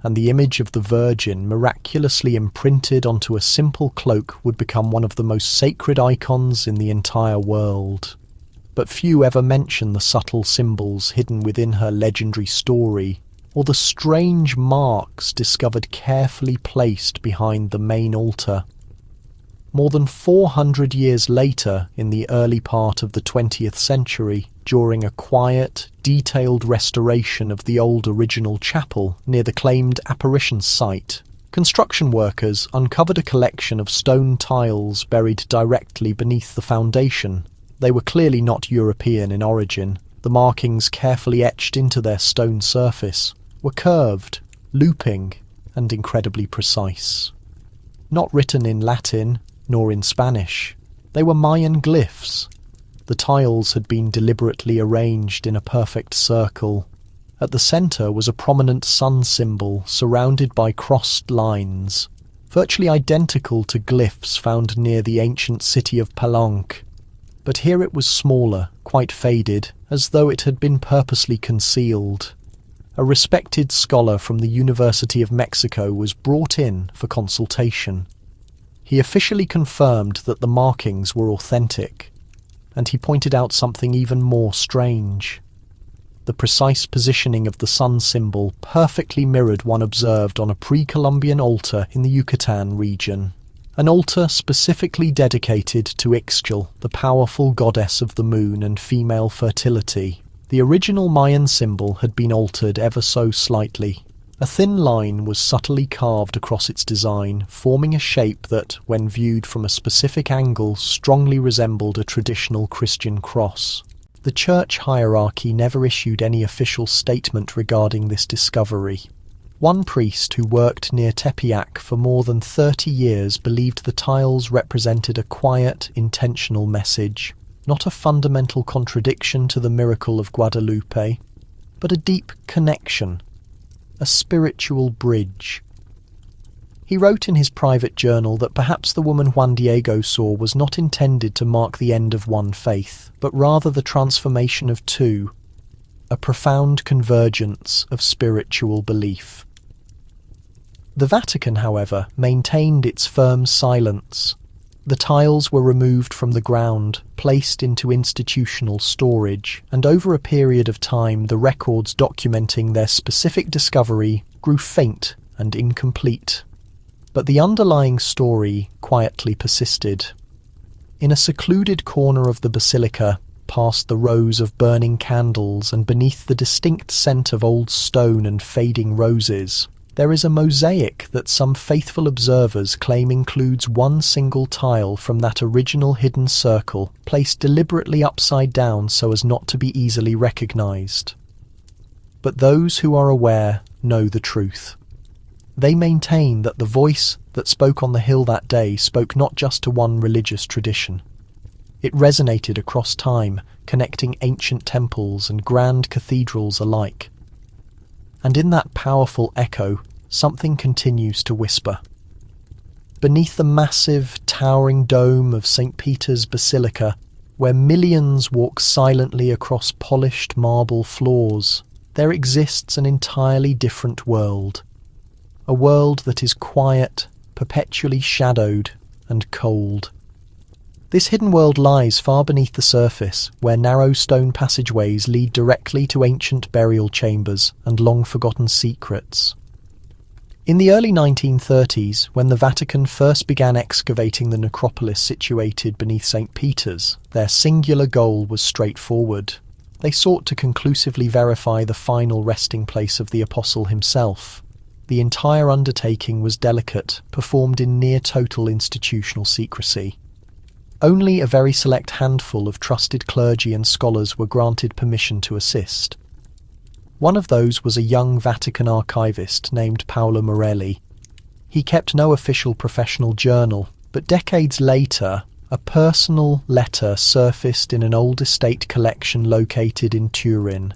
and the image of the Virgin miraculously imprinted onto a simple cloak would become one of the most sacred icons in the entire world. But few ever mention the subtle symbols hidden within her legendary story, or the strange marks discovered carefully placed behind the main altar. More than 400 years later, in the early part of the 20th century, during a quiet, detailed restoration of the old original chapel near the claimed apparition site, construction workers uncovered a collection of stone tiles buried directly beneath the foundation. They were clearly not European in origin. The markings carefully etched into their stone surface were curved, looping, and incredibly precise. Not written in Latin, nor in Spanish. They were Mayan glyphs. The tiles had been deliberately arranged in a perfect circle. At the centre was a prominent sun symbol surrounded by crossed lines, virtually identical to glyphs found near the ancient city of Palenque. But here it was smaller, quite faded, as though it had been purposely concealed. A respected scholar from the University of Mexico was brought in for consultation. He officially confirmed that the markings were authentic, and he pointed out something even more strange. The precise positioning of the sun symbol perfectly mirrored one observed on a pre-Columbian altar in the Yucatan region. An altar specifically dedicated to Ixchel, the powerful goddess of the moon and female fertility. The original Mayan symbol had been altered ever so slightly. A thin line was subtly carved across its design, forming a shape that, when viewed from a specific angle, strongly resembled a traditional Christian cross. The church hierarchy never issued any official statement regarding this discovery. One priest who worked near Tepeyac for more than 30 years believed the tiles represented a quiet, intentional message, not a fundamental contradiction to the miracle of Guadalupe, but a deep connection, a spiritual bridge. He wrote in his private journal that perhaps the woman Juan Diego saw was not intended to mark the end of one faith, but rather the transformation of two, a profound convergence of spiritual belief. The Vatican, however, maintained its firm silence. The tiles were removed from the ground, placed into institutional storage, and over a period of time the records documenting their specific discovery grew faint and incomplete. But the underlying story quietly persisted. In a secluded corner of the basilica, past the rows of burning candles and beneath the distinct scent of old stone and fading roses, there is a mosaic that some faithful observers claim includes one single tile from that original hidden circle, placed deliberately upside down so as not to be easily recognized. But those who are aware know the truth. They maintain that the voice that spoke on the hill that day spoke not just to one religious tradition. It resonated across time, connecting ancient temples and grand cathedrals alike. And in that powerful echo, something continues to whisper. Beneath the massive, towering dome of St. Peter's Basilica, where millions walk silently across polished marble floors, there exists an entirely different world. A world that is quiet, perpetually shadowed, and cold. This hidden world lies far beneath the surface, where narrow stone passageways lead directly to ancient burial chambers and long-forgotten secrets. In the early 1930s, when the Vatican first began excavating the necropolis situated beneath St. Peter's, their singular goal was straightforward. They sought to conclusively verify the final resting place of the Apostle himself. The entire undertaking was delicate, performed in near-total institutional secrecy. Only a very select handful of trusted clergy and scholars were granted permission to assist. One of those was a young Vatican archivist named Paolo Morelli. He kept no official professional journal, but decades later, a personal letter surfaced in an old estate collection located in Turin.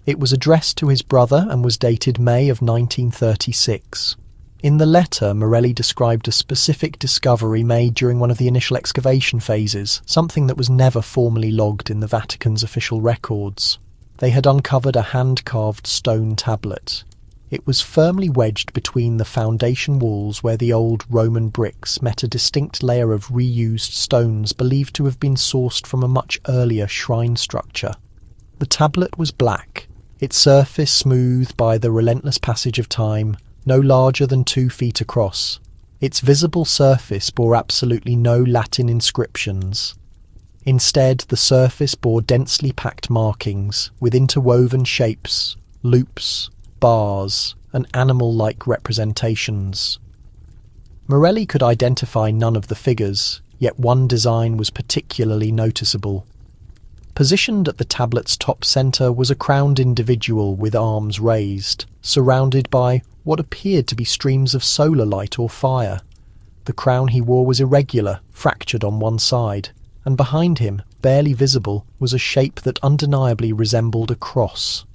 It was addressed to his brother and was dated May of 1936. In the letter, Morelli described a specific discovery made during one of the initial excavation phases, something that was never formally logged in the Vatican's official records. They had uncovered a hand-carved stone tablet. It was firmly wedged between the foundation walls where the old Roman bricks met a distinct layer of reused stones believed to have been sourced from a much earlier shrine structure. The tablet was black, its surface smoothed by the relentless passage of time, no larger than 2 feet across. Its visible surface bore absolutely no Latin inscriptions. Instead, the surface bore densely packed markings, with interwoven shapes, loops, bars, and animal-like representations. Morelli could identify none of the figures, yet one design was particularly noticeable. Positioned at the tablet's top centre was a crowned individual with arms raised, surrounded by what appeared to be streams of solar light or fire. The crown he wore was irregular, fractured on one side, and behind him, barely visible, was a shape that undeniably resembled a cross.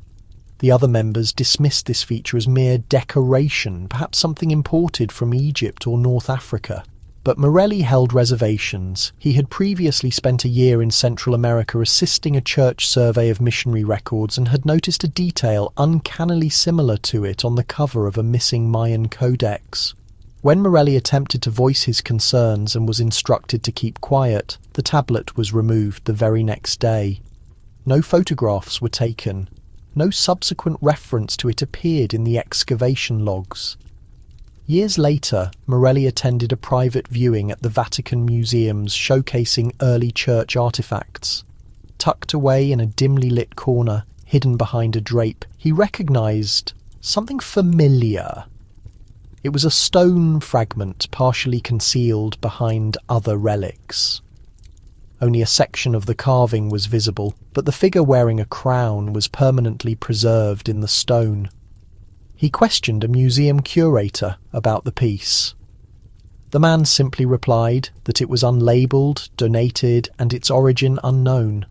The other members dismissed this feature as mere decoration, perhaps something imported from Egypt or North Africa. But Morelli held reservations. He had previously spent a year in Central America assisting a church survey of missionary records and had noticed a detail uncannily similar to it on the cover of a missing Mayan codex. When Morelli attempted to voice his concerns and was instructed to keep quiet, the tablet was removed the very next day. No photographs were taken. No subsequent reference to it appeared in the excavation logs. Years later, Morelli attended a private viewing at the Vatican museums showcasing early church artifacts. Tucked away in a dimly lit corner, hidden behind a drape, he recognized something familiar. It was a stone fragment partially concealed behind other relics. Only a section of the carving was visible, but the figure wearing a crown was permanently preserved in the stone. He questioned a museum curator about the piece. The man simply replied that it was unlabelled, donated, and its origin unknown.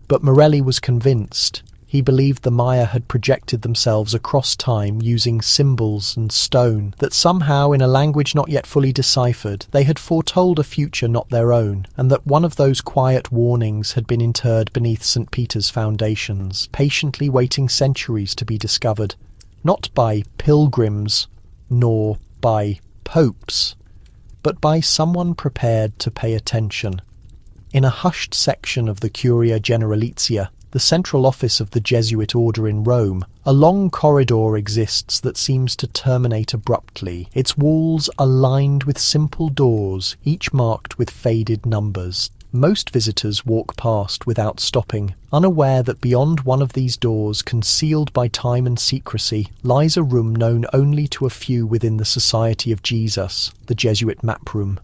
But Morelli was convinced. He believed the Maya had projected themselves across time using symbols and stone, that somehow, in a language not yet fully deciphered, they had foretold a future not their own, and that one of those quiet warnings had been interred beneath St. Peter's foundations, patiently waiting centuries to be discovered. Not by pilgrims, nor by popes, but by someone prepared to pay attention. In a hushed section of the Curia Generalizia, the central office of the Jesuit order in Rome, a long corridor exists that seems to terminate abruptly. Its walls are lined with simple doors, each marked with faded numbers. Most visitors walk past without stopping, unaware that beyond one of these doors, concealed by time and secrecy, lies a room known only to a few within the Society of Jesus, the Jesuit map room.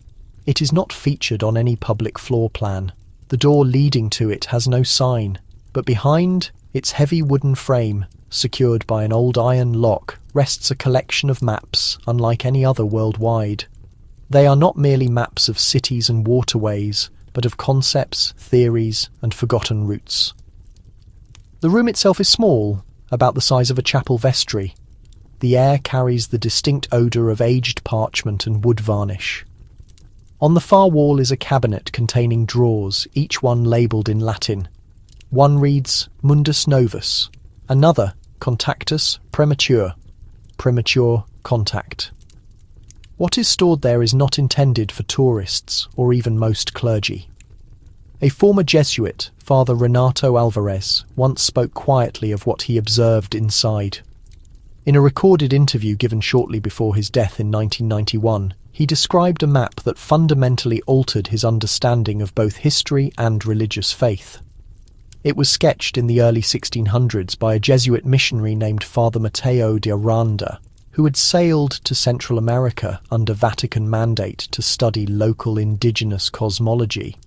It is not featured on any public floor plan. The door leading to it has no sign, but behind its heavy wooden frame, secured by an old iron lock, rests a collection of maps unlike any other worldwide. They are not merely maps of cities and waterways, but of concepts, theories, and forgotten routes. The room itself is small, about the size of a chapel vestry. The air carries the distinct odour of aged parchment and wood varnish. On the far wall is a cabinet containing drawers, each one labelled in Latin. One reads Mundus Novus, another Contactus Premature, premature contact. What is stored there is not intended for tourists or even most clergy. A former Jesuit, Father Renato Alvarez, once spoke quietly of what he observed inside. In a recorded interview given shortly before his death in 1991, he described a map that fundamentally altered his understanding of both history and religious faith. It was sketched in the early 1600s by a Jesuit missionary named Father Mateo de Aranda, who had sailed to Central America under Vatican mandate to study local indigenous cosmology.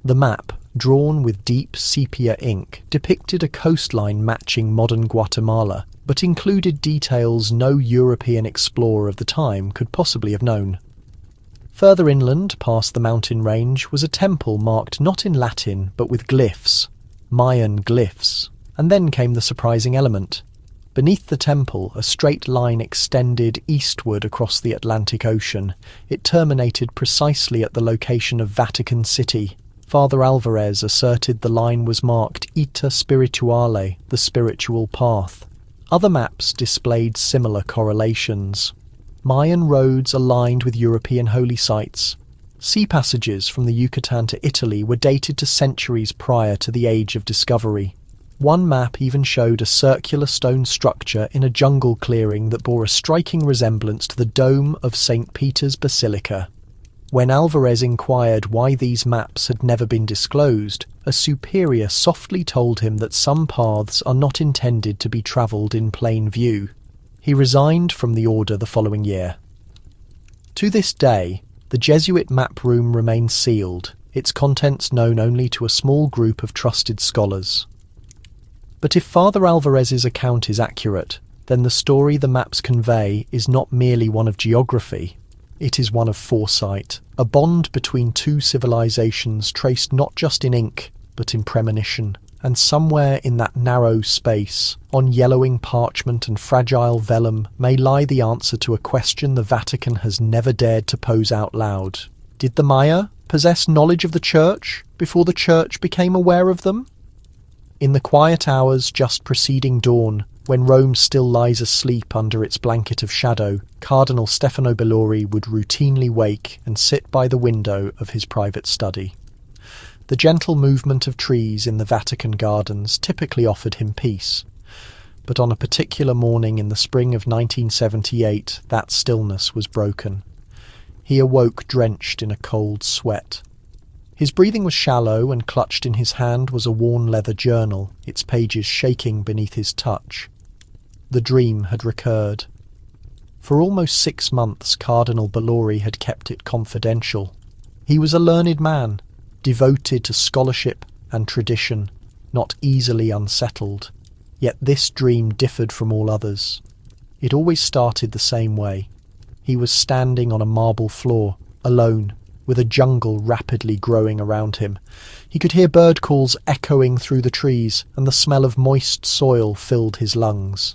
The map, drawn with deep sepia ink, depicted a coastline matching modern Guatemala, but included details no European explorer of the time could possibly have known. Further inland, past the mountain range, was a temple marked not in Latin, but with glyphs, Mayan glyphs, and then came the surprising element. Beneath the temple, a straight line extended eastward across the Atlantic Ocean. It terminated precisely at the location of Vatican City. Father Alvarez asserted the line was marked Ita Spirituale, the spiritual path. Other maps displayed similar correlations. Mayan roads aligned with European holy sites. Sea passages from the Yucatan to Italy were dated to centuries prior to the Age of Discovery. One map even showed a circular stone structure in a jungle clearing that bore a striking resemblance to the dome of St. Peter's Basilica. When Alvarez inquired why these maps had never been disclosed, a superior softly told him that some paths are not intended to be travelled in plain view. He resigned from the order the following year. To this day, the Jesuit map room remains sealed, its contents known only to a small group of trusted scholars. But if Father Alvarez's account is accurate, then the story the maps convey is not merely one of geography. It is one of foresight, a bond between two civilizations traced not just in ink, but in premonition. And somewhere in that narrow space, on yellowing parchment and fragile vellum, may lie the answer to a question the Vatican has never dared to pose out loud. Did the Maya possess knowledge of the Church before the Church became aware of them? In the quiet hours just preceding dawn, when Rome still lies asleep under its blanket of shadow, Cardinal Stefano Bellori would routinely wake and sit by the window of his private study. The gentle movement of trees in the Vatican gardens typically offered him peace. But on a particular morning in the spring of 1978, that stillness was broken. He awoke drenched in a cold sweat. His breathing was shallow, and clutched in his hand was a worn leather journal, its pages shaking beneath his touch. The dream had recurred. For almost 6 months, Cardinal Bellori had kept it confidential. He was a learned man, devoted to scholarship and tradition, not easily unsettled. Yet this dream differed from all others. It always started the same way. He was standing on a marble floor, alone, with a jungle rapidly growing around him. He could hear bird calls echoing through the trees, and the smell of moist soil filled his lungs.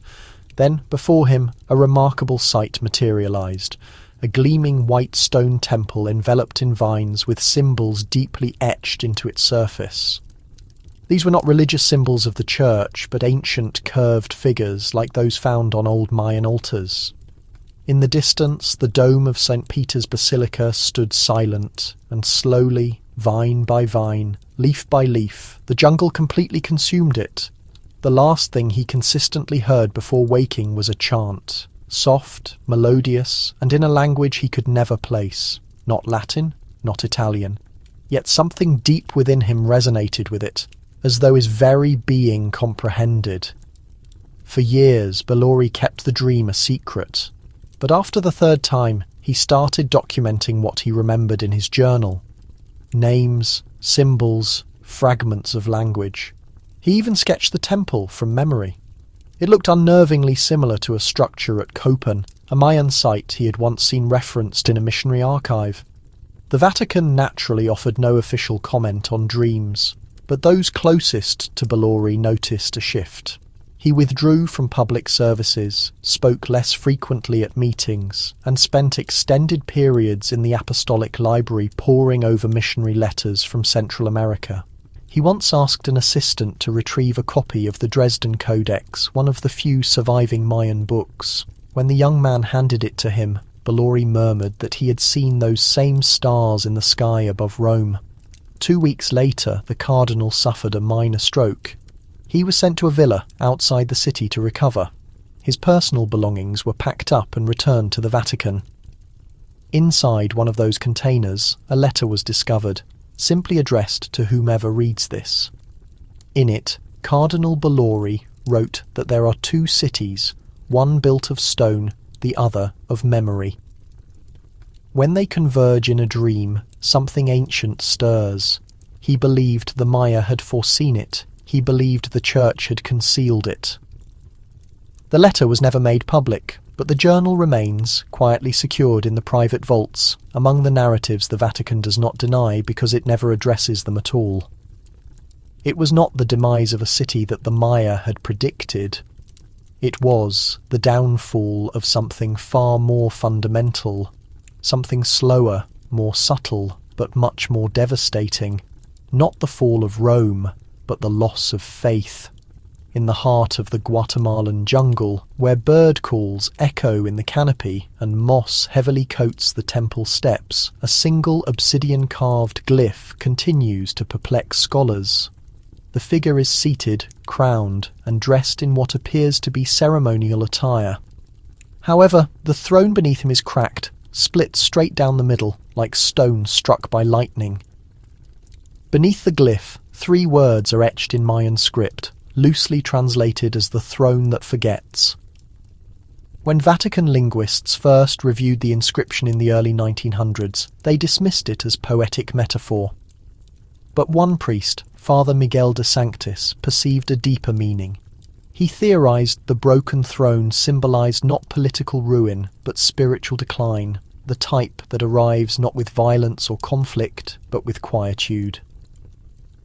Then, before him, a remarkable sight materialized. A gleaming white stone temple enveloped in vines with symbols deeply etched into its surface. These were not religious symbols of the Church, but ancient curved figures like those found on old Mayan altars. In the distance, the dome of St. Peter's Basilica stood silent, and slowly, vine by vine, leaf by leaf, the jungle completely consumed it. The last thing he consistently heard before waking was a chant. Soft, melodious, and in a language he could never place. Not Latin, not Italian. Yet something deep within him resonated with it, as though his very being comprehended. For years, Bellori kept the dream a secret. But after the 3rd time, he started documenting what he remembered in his journal. Names, symbols, fragments of language. He even sketched the temple from memory. It looked unnervingly similar to a structure at Copan, a Mayan site he had once seen referenced in a missionary archive. The Vatican naturally offered no official comment on dreams, but those closest to Bellori noticed a shift. He withdrew from public services, spoke less frequently at meetings, and spent extended periods in the apostolic library poring over missionary letters from Central America. He once asked an assistant to retrieve a copy of the Dresden Codex, one of the few surviving Mayan books. When the young man handed it to him, Bellori murmured that he had seen those same stars in the sky above Rome. 2 weeks later, the cardinal suffered a minor stroke. He was sent to a villa outside the city to recover. His personal belongings were packed up and returned to the Vatican. Inside one of those containers, a letter was discovered, simply addressed to whomever reads this. In it, Cardinal Bellori wrote that there are 2 cities, one built of stone, the other of memory. When they converge in a dream, something ancient stirs. He believed the Maya had foreseen it. He believed the Church had concealed it. The letter was never made public, but the journal remains, quietly secured in the private vaults, among the narratives the Vatican does not deny because it never addresses them at all. It was not the demise of a city that the Maya had predicted. It was the downfall of something far more fundamental, something slower, more subtle, but much more devastating. Not the fall of Rome, but the loss of faith. In the heart of the Guatemalan jungle, where bird calls echo in the canopy and moss heavily coats the temple steps, a single obsidian-carved glyph continues to perplex scholars. The figure is seated, crowned, and dressed in what appears to be ceremonial attire. However, the throne beneath him is cracked, split straight down the middle, like stone struck by lightning. Beneath the glyph, 3 words are etched in Mayan script, loosely translated as the throne that forgets. When Vatican linguists first reviewed the inscription in the early 1900s, they dismissed it as poetic metaphor. But one priest, Father Miguel de Sanctis, perceived a deeper meaning. He theorized the broken throne symbolized not political ruin, but spiritual decline, the type that arrives not with violence or conflict, but with quietude.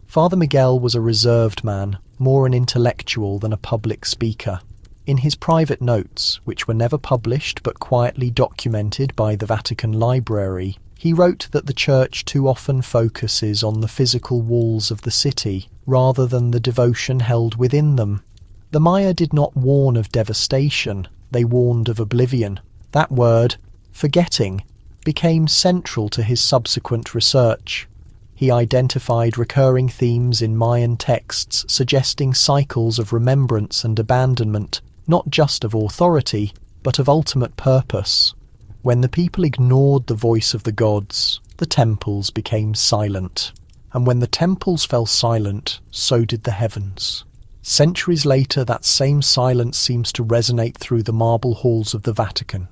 Father Miguel was a reserved man, more an intellectual than a public speaker. In his private notes, which were never published but quietly documented by the Vatican Library, he wrote that the Church too often focuses on the physical walls of the city rather than the devotion held within them. The Maya did not warn of devastation, they warned of oblivion. That word, forgetting, became central to his subsequent research. He identified recurring themes in Mayan texts suggesting cycles of remembrance and abandonment, not just of authority, but of ultimate purpose. When the people ignored the voice of the gods, the temples became silent. And when the temples fell silent, so did the heavens. Centuries later, that same silence seems to resonate through the marble halls of the Vatican.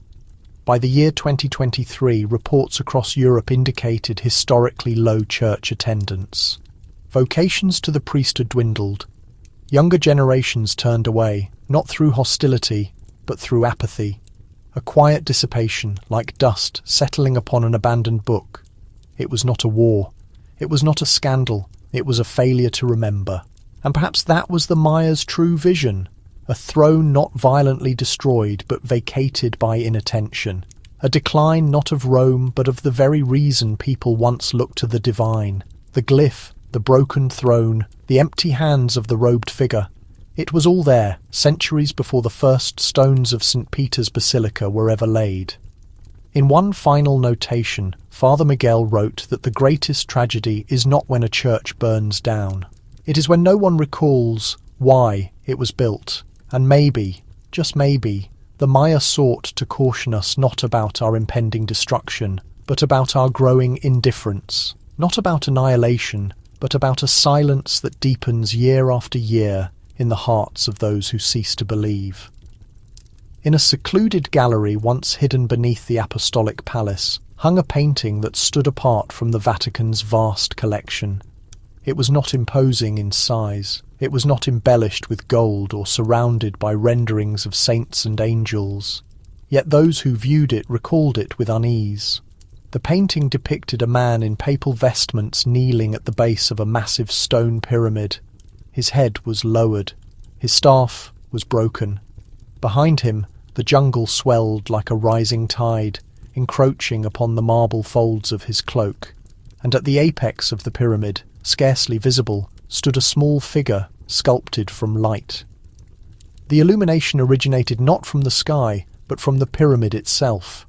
By the year 2023, reports across Europe indicated historically low church attendance. Vocations to the priesthood dwindled. Younger generations turned away, not through hostility, but through apathy. A quiet dissipation, like dust settling upon an abandoned book. It was not a war. It was not a scandal. It was a failure to remember. And perhaps that was the Maya's true vision. A throne not violently destroyed, but vacated by inattention. A decline not of Rome, but of the very reason people once looked to the divine. The glyph, the broken throne, the empty hands of the robed figure. It was all there, centuries before the first stones of St. Peter's Basilica were ever laid. In one final notation, Father Miguel wrote that the greatest tragedy is not when a church burns down. It is when no one recalls why it was built. And maybe, just maybe, the Maya sought to caution us not about our impending destruction, but about our growing indifference. Not about annihilation, but about a silence that deepens year after year in the hearts of those who cease to believe. In a secluded gallery once hidden beneath the Apostolic Palace hung a painting that stood apart from the Vatican's vast collection. It was not imposing in size. It was not embellished with gold or surrounded by renderings of saints and angels. Yet those who viewed it recalled it with unease. The painting depicted a man in papal vestments kneeling at the base of a massive stone pyramid. His head was lowered. His staff was broken. Behind him, the jungle swelled like a rising tide, encroaching upon the marble folds of his cloak. And at the apex of the pyramid, scarcely visible, stood a small figure sculpted from light. The illumination originated not from the sky, but from the pyramid itself.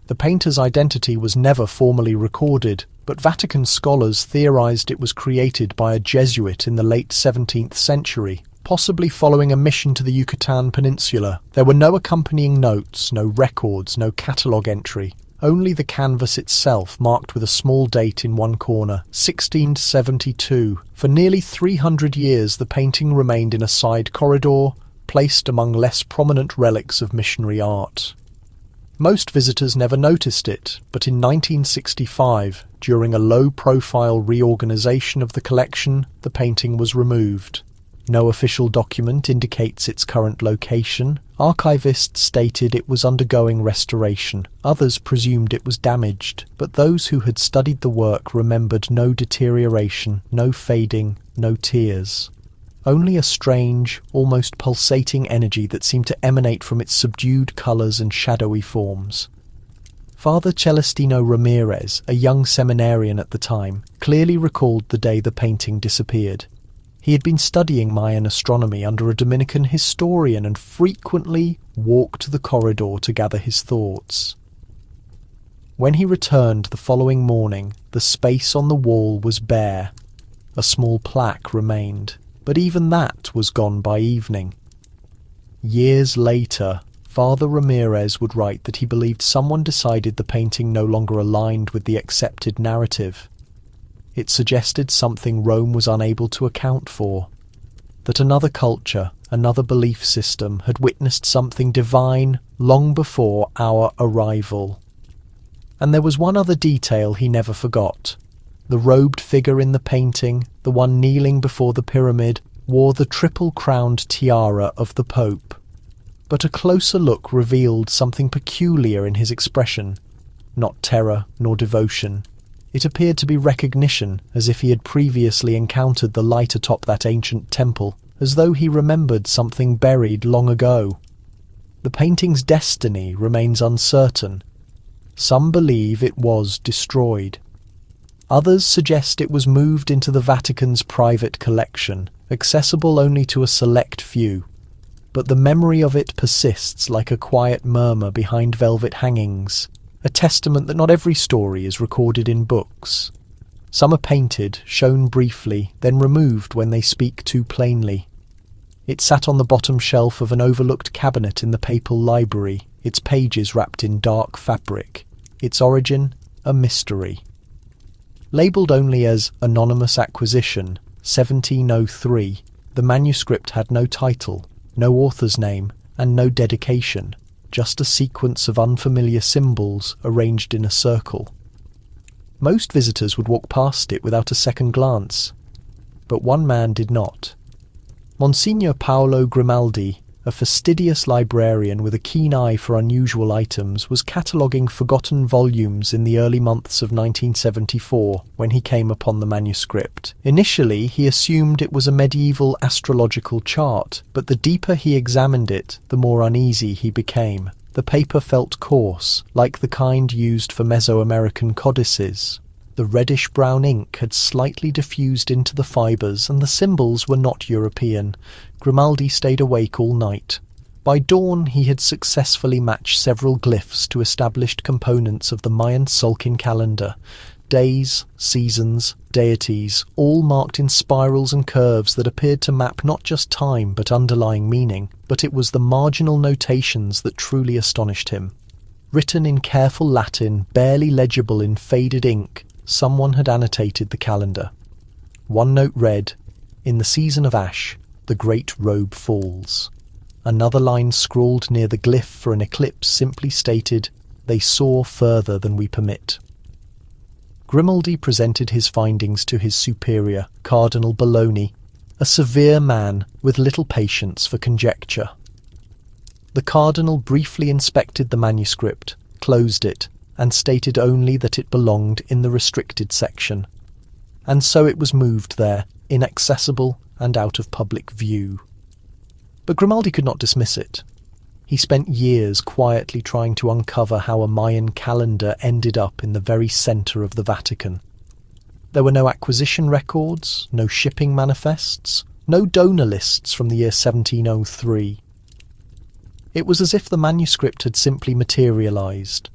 The painter's identity was never formally recorded, but Vatican scholars theorized it was created by a Jesuit in the late 17th century, possibly following a mission to the Yucatan Peninsula. There were no accompanying notes, no records, no catalogue entry. Only the canvas itself, marked with a small date in one corner, 1672. For nearly 300 years the painting remained in a side corridor, placed among less prominent relics of missionary art. Most visitors never noticed it, but in 1965, during a low-profile reorganization of the collection, the painting was removed. No official document indicates its current location. Archivists stated it was undergoing restoration. Others presumed it was damaged, but those who had studied the work remembered no deterioration, no fading, no tears. Only a strange, almost pulsating energy that seemed to emanate from its subdued colours and shadowy forms. Father Celestino Ramirez, a young seminarian at the time, clearly recalled the day the painting disappeared. He had been studying Mayan astronomy under a Dominican historian and frequently walked the corridor to gather his thoughts. When he returned the following morning, the space on the wall was bare. A small plaque remained, but even that was gone by evening. Years later, Father Ramirez would write that he believed someone decided the painting no longer aligned with the accepted narrative. It suggested something Rome was unable to account for, that another culture, another belief system had witnessed something divine long before our arrival. And there was one other detail he never forgot. The robed figure in the painting, the one kneeling before the pyramid, wore the triple-crowned tiara of the Pope. But a closer look revealed something peculiar in his expression. Not terror nor devotion. It appeared to be recognition, as if he had previously encountered the light atop that ancient temple, as though he remembered something buried long ago. The painting's destiny remains uncertain. Some believe it was destroyed. Others suggest it was moved into the Vatican's private collection, accessible only to a select few. But the memory of it persists like a quiet murmur behind velvet hangings, a testament that not every story is recorded in books. Some are painted, shown briefly, then removed when they speak too plainly. It sat on the bottom shelf of an overlooked cabinet in the papal library, its pages wrapped in dark fabric, its origin a mystery. Labelled only as Anonymous Acquisition, 1703, the manuscript had no title, no author's name, and no dedication, just a sequence of unfamiliar symbols arranged in a circle. Most visitors would walk past it without a second glance, but one man did not. Monsignor Paolo Grimaldi, a fastidious librarian with a keen eye for unusual items, was cataloguing forgotten volumes in the early months of 1974 when he came upon the manuscript. Initially, he assumed it was a medieval astrological chart, but the deeper he examined it, the more uneasy he became. The paper felt coarse, like the kind used for Mesoamerican codices. The reddish-brown ink had slightly diffused into the fibres, and the symbols were not European. Grimaldi stayed awake all night. By dawn he had successfully matched several glyphs to established components of the Mayan Tzolk'in calendar. Days, seasons, deities, all marked in spirals and curves that appeared to map not just time but underlying meaning. But it was the marginal notations that truly astonished him. Written in careful Latin, barely legible in faded ink, someone had annotated the calendar. One note read, "In the season of ash, the great robe falls." Another line scrawled near the glyph for an eclipse simply stated, "They soar further than we permit." Grimaldi presented his findings to his superior, Cardinal Bologna, a severe man with little patience for conjecture. The cardinal briefly inspected the manuscript, closed it, and stated only that it belonged in the restricted section. And so it was moved there, inaccessible and out of public view. But Grimaldi could not dismiss it. He spent years quietly trying to uncover how a Mayan calendar ended up in the very centre of the Vatican. There were no acquisition records, no shipping manifests, no donor lists from the year 1703. It was as if the manuscript had simply materialised.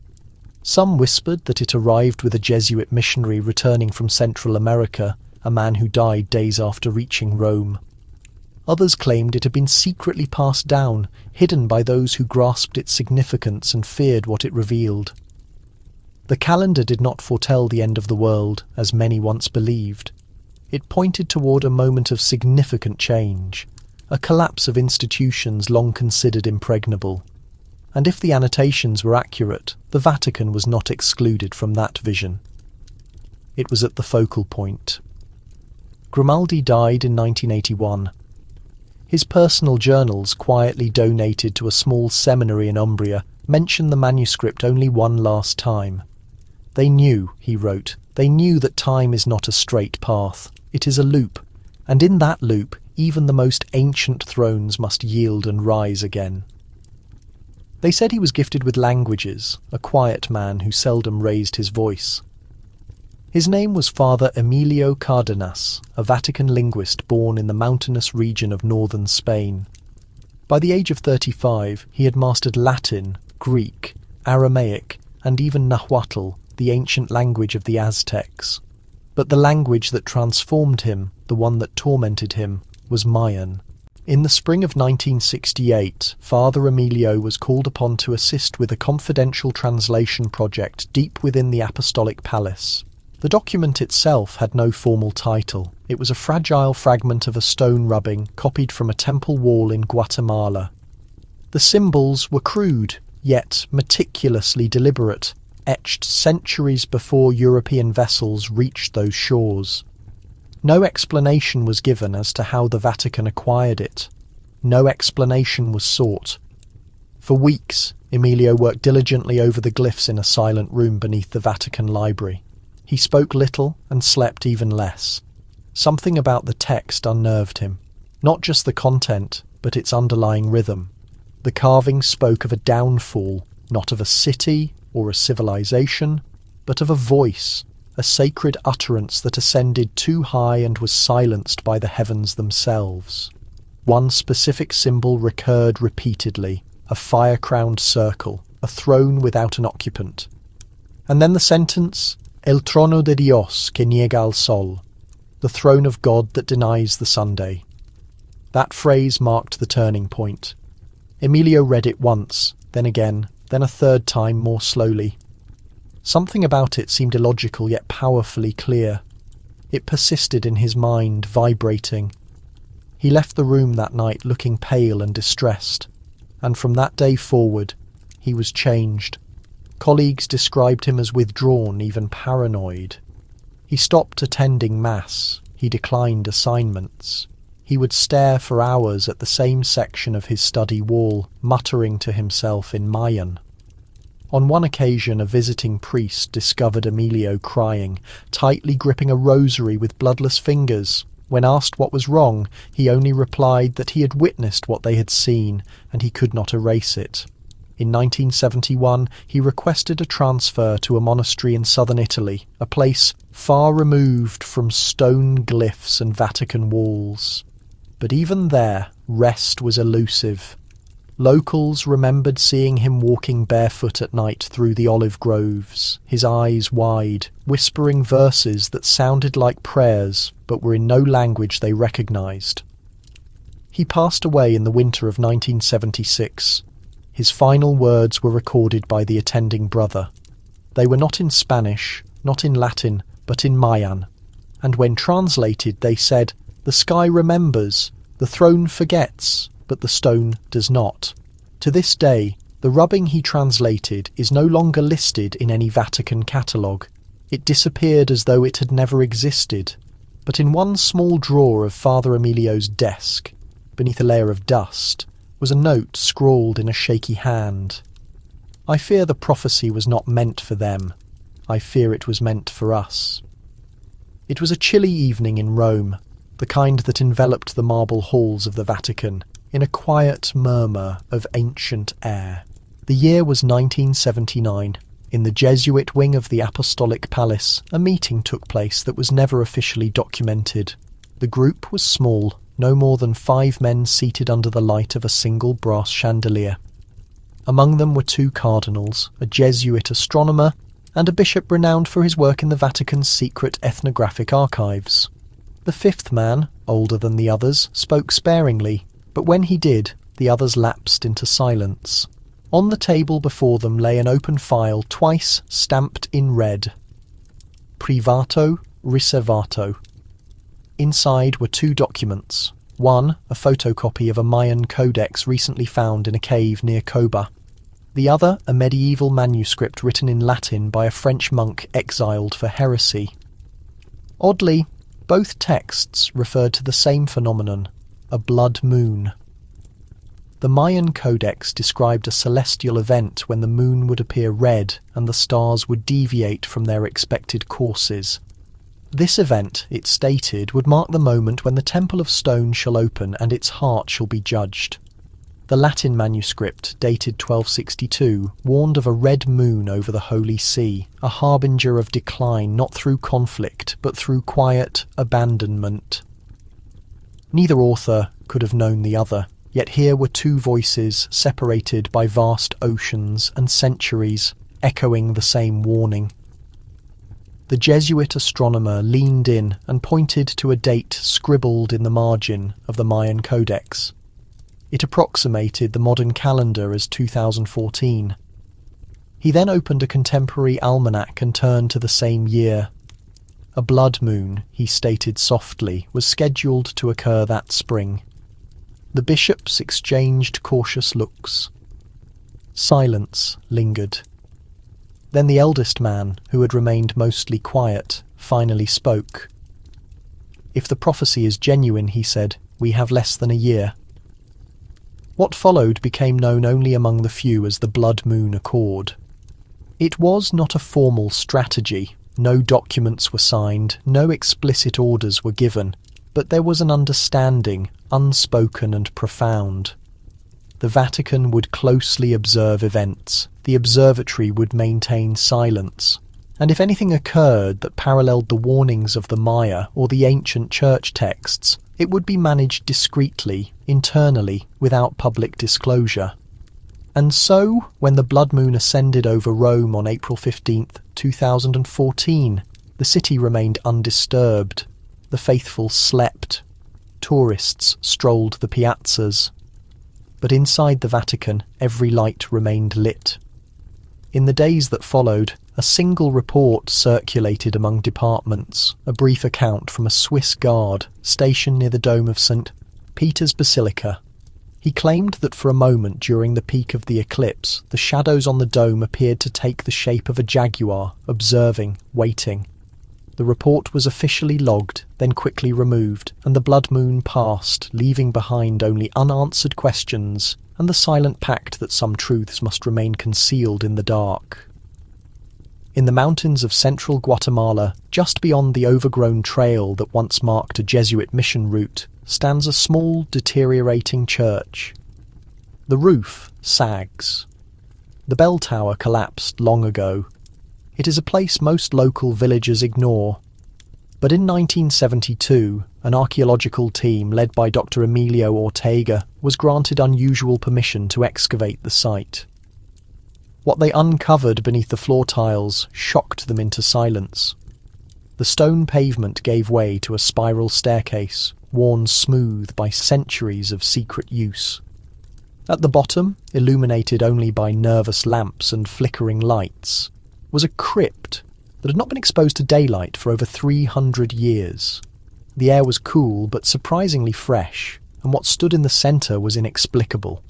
Some whispered that it arrived with a Jesuit missionary returning from Central America, a man who died days after reaching Rome. Others claimed it had been secretly passed down, hidden by those who grasped its significance and feared what it revealed. The calendar did not foretell the end of the world, as many once believed. It pointed toward a moment of significant change, a collapse of institutions long considered impregnable. And if the annotations were accurate, the Vatican was not excluded from that vision. It was at the focal point. Grimaldi died in 1981. His personal journals, quietly donated to a small seminary in Umbria, mention the manuscript only one last time. "They knew," he wrote, "they knew that time is not a straight path. It is a loop, and in that loop even the most ancient thrones must yield and rise again." They said he was gifted with languages, a quiet man who seldom raised his voice. His name was Father Emilio Cardenas, a Vatican linguist born in the mountainous region of northern Spain. By the age of 35, he had mastered Latin, Greek, Aramaic, and even Nahuatl, the ancient language of the Aztecs. But the language that transformed him, the one that tormented him, was Mayan. In the spring of 1968, Father Emilio was called upon to assist with a confidential translation project deep within the Apostolic Palace. The document itself had no formal title. It was a fragile fragment of a stone rubbing copied from a temple wall in Guatemala. The symbols were crude, yet meticulously deliberate, etched centuries before European vessels reached those shores. No explanation was given as to how the Vatican acquired it. No explanation was sought. For weeks, Emilio worked diligently over the glyphs in a silent room beneath the Vatican library. He spoke little and slept even less. Something about the text unnerved him. Not just the content, but its underlying rhythm. The carving spoke of a downfall, not of a city or a civilization, but of a voice, a sacred utterance that ascended too high and was silenced by the heavens themselves. One specific symbol recurred repeatedly, a fire-crowned circle, a throne without an occupant. And then the sentence, El trono de Dios que niega al sol, the throne of God that denies the Sunday. That phrase marked the turning point. Emilio read it once, then again, then a third time more slowly. Something about it seemed illogical yet powerfully clear. It persisted in his mind, vibrating. He left the room that night looking pale and distressed, and from that day forward, he was changed. Colleagues described him as withdrawn, even paranoid. He stopped attending Mass. He declined assignments. He would stare for hours at the same section of his study wall, muttering to himself in Mayan. On one occasion, a visiting priest discovered Emilio crying, tightly gripping a rosary with bloodless fingers. When asked what was wrong, he only replied that he had witnessed what they had seen, and he could not erase it. In 1971, he requested a transfer to a monastery in southern Italy, a place far removed from stone glyphs and Vatican walls. But even there, rest was elusive. Locals remembered seeing him walking barefoot at night through the olive groves, his eyes wide, whispering verses that sounded like prayers but were in no language they recognized. He passed away in the winter of 1976. His final words were recorded by the attending brother. They were not in Spanish, not in Latin, but in Mayan, and when translated they said, "The sky remembers, the throne forgets, but the stone does not." To this day, the rubbing he translated is no longer listed in any Vatican catalogue. It disappeared as though it had never existed. But in one small drawer of Father Emilio's desk, beneath a layer of dust, was a note scrawled in a shaky hand. I fear the prophecy was not meant for them. I fear it was meant for us. It was a chilly evening in Rome, the kind that enveloped the marble halls of the Vatican, in a quiet murmur of ancient air. The year was 1979. In the Jesuit wing of the Apostolic Palace, a meeting took place that was never officially documented. The group was small, no more than 5 men seated under the light of a single brass chandelier. Among them were 2 cardinals, a Jesuit astronomer, and a bishop renowned for his work in the Vatican's secret ethnographic archives. The 5th man, older than the others, spoke sparingly, but when he did, the others lapsed into silence. On the table before them lay an open file twice stamped in red. Privato, riservato. Inside were 2 documents. One, a photocopy of a Mayan codex recently found in a cave near Koba. The other, a medieval manuscript written in Latin by a French monk exiled for heresy. Oddly, both texts referred to the same phenomenon, a blood moon. The Mayan codex described a celestial event when the moon would appear red and the stars would deviate from their expected courses. This event, it stated, would mark the moment when the Temple of Stone shall open and its heart shall be judged. The Latin manuscript, dated 1262, warned of a red moon over the Holy See, a harbinger of decline not through conflict, but through quiet abandonment. Neither author could have known the other, yet here were 2 voices separated by vast oceans and centuries, echoing the same warning. The Jesuit astronomer leaned in and pointed to a date scribbled in the margin of the Mayan codex. It approximated the modern calendar as 2014. He then opened a contemporary almanac and turned to the same year. A blood moon, he stated softly, was scheduled to occur that spring. The bishops exchanged cautious looks. Silence lingered. Then the eldest man, who had remained mostly quiet, finally spoke. "If the prophecy is genuine," he said, "we have less than a year." What followed became known only among the few as the Blood Moon Accord. It was not a formal strategy. No documents were signed, no explicit orders were given, but there was an understanding, unspoken and profound. The Vatican would closely observe events, the observatory would maintain silence, and if anything occurred that paralleled the warnings of the Maya or the ancient church texts, it would be managed discreetly, internally, without public disclosure. And so, when the blood moon ascended over Rome on April 15th, 2014, the city remained undisturbed. The faithful slept. Tourists strolled the piazzas. But inside the Vatican, every light remained lit. In the days that followed, a single report circulated among departments, a brief account from a Swiss guard stationed near the dome of St. Peter's Basilica. He claimed that for a moment during the peak of the eclipse, the shadows on the dome appeared to take the shape of a jaguar, observing, waiting. The report was officially logged, then quickly removed, and the blood moon passed, leaving behind only unanswered questions and the silent pact that some truths must remain concealed in the dark. In the mountains of central Guatemala, just beyond the overgrown trail that once marked a Jesuit mission route, stands a small, deteriorating church. The roof sags. The bell tower collapsed long ago. It is a place most local villagers ignore. But in 1972, an archaeological team led by Dr. Emilio Ortega was granted unusual permission to excavate the site. What they uncovered beneath the floor tiles shocked them into silence. The stone pavement gave way to a spiral staircase, worn smooth by centuries of secret use. At the bottom, illuminated only by nervous lamps and flickering lights, was a crypt that had not been exposed to daylight for over 300 years. The air was cool but surprisingly fresh, and what stood in the centre was inexplicable.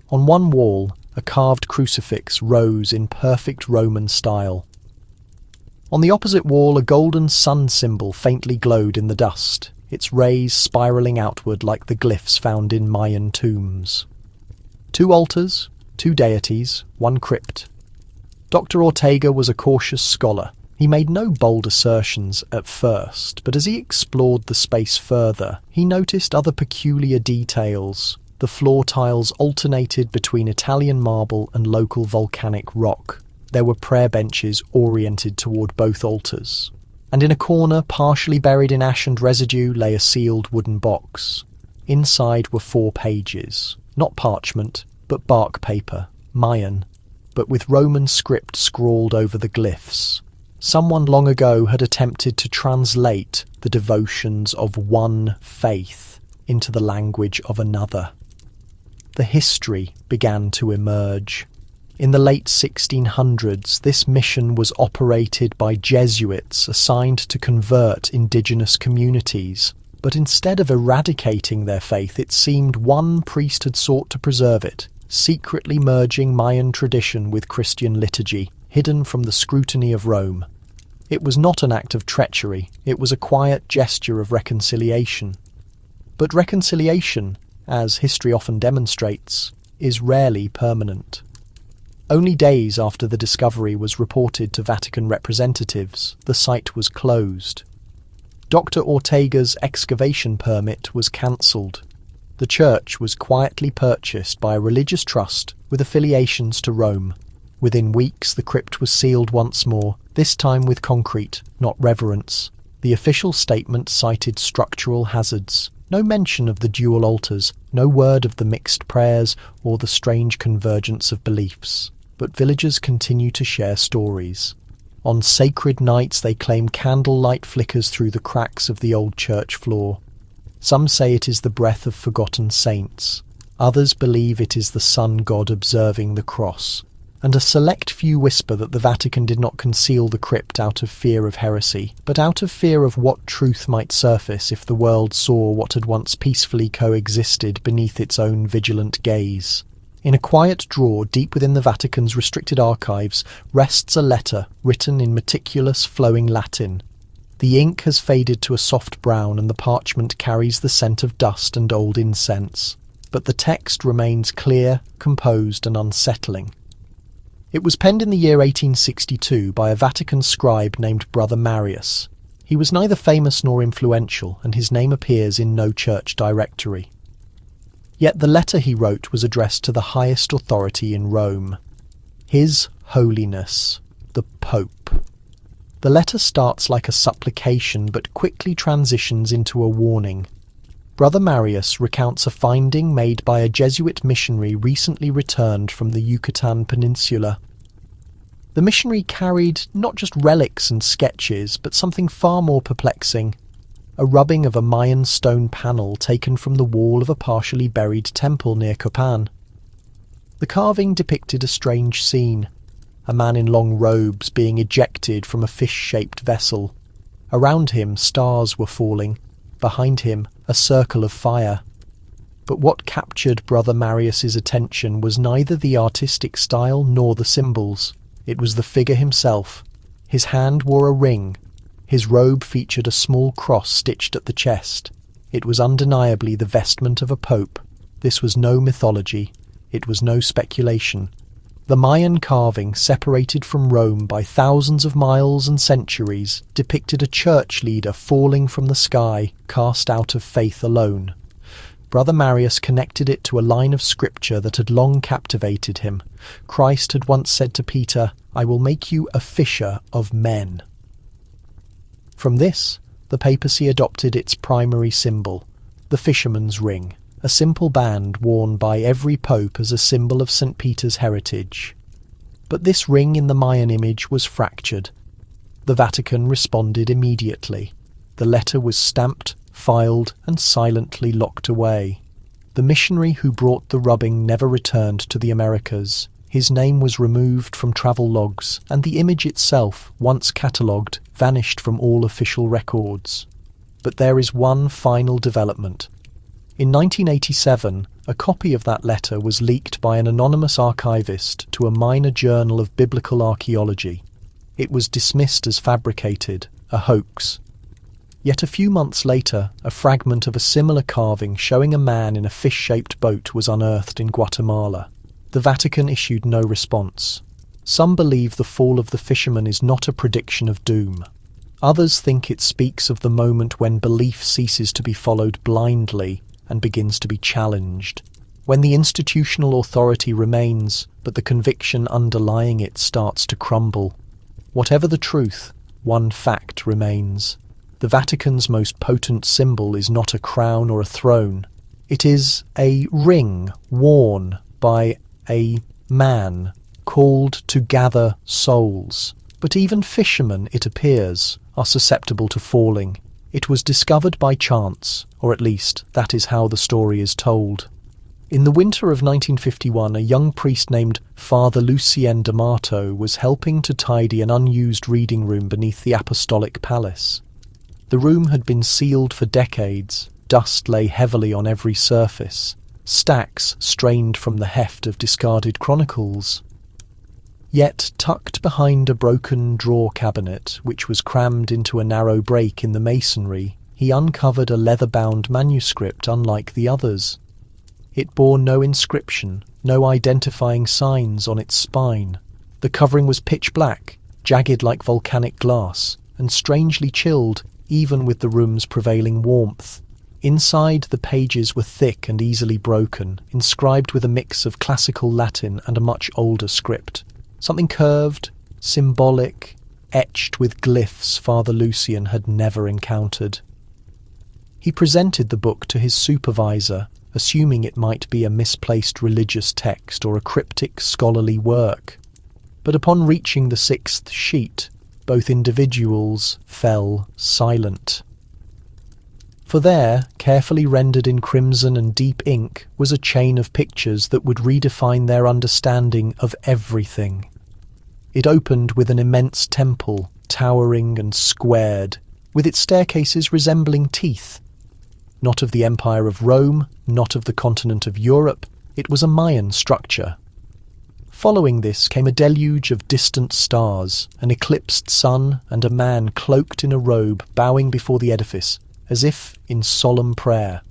On one wall, a carved crucifix rose in perfect Roman style. On the opposite wall, a golden sun symbol faintly glowed in the dust, its rays spiralling outward like the glyphs found in Mayan tombs. 2 altars, 2 deities, 1 crypt. Dr. Ortega was a cautious scholar. He made no bold assertions at first, but as he explored the space further, he noticed other peculiar details. The floor tiles alternated between Italian marble and local volcanic rock. There were prayer benches oriented toward both altars. And in a corner, partially buried in ash and residue, lay a sealed wooden box. Inside were 4 pages, not parchment, but bark paper, Mayan, but with Roman script scrawled over the glyphs. Someone long ago had attempted to translate the devotions of one faith into the language of another. The history began to emerge. In the late 1600s, this mission was operated by Jesuits assigned to convert indigenous communities. But instead of eradicating their faith, it seemed one priest had sought to preserve it, secretly merging Mayan tradition with Christian liturgy, hidden from the scrutiny of Rome. It was not an act of treachery, it was a quiet gesture of reconciliation. But reconciliation, as history often demonstrates, is rarely permanent. Only days after the discovery was reported to Vatican representatives, the site was closed. Dr. Ortega's excavation permit was cancelled. The church was quietly purchased by a religious trust with affiliations to Rome. Within weeks, the crypt was sealed once more, this time with concrete, not reverence. The official statement cited structural hazards. No mention of the dual altars, no word of the mixed prayers or the strange convergence of beliefs. But villagers continue to share stories. On sacred nights they claim candlelight flickers through the cracks of the old church floor. Some say it is the breath of forgotten saints. Others believe it is the sun god observing the cross. And a select few whisper that the Vatican did not conceal the crypt out of fear of heresy, but out of fear of what truth might surface if the world saw what had once peacefully coexisted beneath its own vigilant gaze. In a quiet drawer deep within the Vatican's restricted archives rests a letter written in meticulous flowing Latin. The ink has faded to a soft brown and the parchment carries the scent of dust and old incense. But the text remains clear, composed and unsettling. It was penned in the year 1862 by a Vatican scribe named Brother Marius. He was neither famous nor influential, and his name appears in no church directory. Yet the letter he wrote was addressed to the highest authority in Rome, His Holiness, the Pope. The letter starts like a supplication but quickly transitions into a warning. Brother Marius recounts a finding made by a Jesuit missionary recently returned from the Yucatan Peninsula. The missionary carried not just relics and sketches, but something far more perplexing: a rubbing of a Mayan stone panel taken from the wall of a partially buried temple near Copan. The carving depicted a strange scene: a man in long robes being ejected from a fish-shaped vessel. Around him, stars were falling. Behind him, a circle of fire. But what captured Brother Marius's attention was neither the artistic style nor the symbols. It was the figure himself. His hand wore a ring. His robe featured a small cross stitched at the chest. It was undeniably the vestment of a pope. This was no mythology. It was no speculation. The Mayan carving, separated from Rome by thousands of miles and centuries, depicted a church leader falling from the sky, cast out of faith alone. Brother Marius connected it to a line of scripture that had long captivated him. Christ had once said to Peter, "I will make you a fisher of men." From this, the papacy adopted its primary symbol, the fisherman's ring, a simple band worn by every pope as a symbol of St. Peter's heritage. But this ring in the Mayan image was fractured. The Vatican responded immediately. The letter was stamped, filed, and silently locked away. The missionary who brought the rubbing never returned to the Americas. His name was removed from travel logs, and the image itself, once catalogued, vanished from all official records. But there is one final development. In 1987, a copy of that letter was leaked by an anonymous archivist to a minor journal of biblical archaeology. It was dismissed as fabricated, a hoax. Yet a few months later, a fragment of a similar carving showing a man in a fish-shaped boat was unearthed in Guatemala. The Vatican issued no response. Some believe the fall of the fisherman is not a prediction of doom. Others think it speaks of the moment when belief ceases to be followed blindly and begins to be challenged, when the institutional authority remains, but the conviction underlying it starts to crumble. Whatever the truth, one fact remains. The Vatican's most potent symbol is not a crown or a throne. It is a ring worn by a man called to gather souls. But even fishermen, it appears, are susceptible to falling. It was discovered by chance, or at least that is how the story is told. In the winter of 1951, a young priest named Father Lucien D'Amato was helping to tidy an unused reading room beneath the Apostolic Palace. The room had been sealed for decades. Dust lay heavily on every surface. Stacks strained from the heft of discarded chronicles. Yet, tucked behind a broken drawer cabinet, which was crammed into a narrow break in the masonry, he uncovered a leather-bound manuscript unlike the others. It bore no inscription, no identifying signs on its spine. The covering was pitch black, jagged like volcanic glass, and strangely chilled, even with the room's prevailing warmth. Inside, the pages were thick and easily broken, inscribed with a mix of classical Latin and a much older script. Something curved, symbolic, etched with glyphs Father Lucien had never encountered. He presented the book to his supervisor, assuming it might be a misplaced religious text or a cryptic scholarly work. But upon reaching the 6th sheet, both individuals fell silent. For there, carefully rendered in crimson and deep ink, was a chain of pictures that would redefine their understanding of everything. It opened with an immense temple, towering and squared, with its staircases resembling teeth. Not of the Empire of Rome, not of the continent of Europe, it was a Mayan structure. Following this came a deluge of distant stars, an eclipsed sun, and a man cloaked in a robe bowing before the edifice, as if in solemn prayer.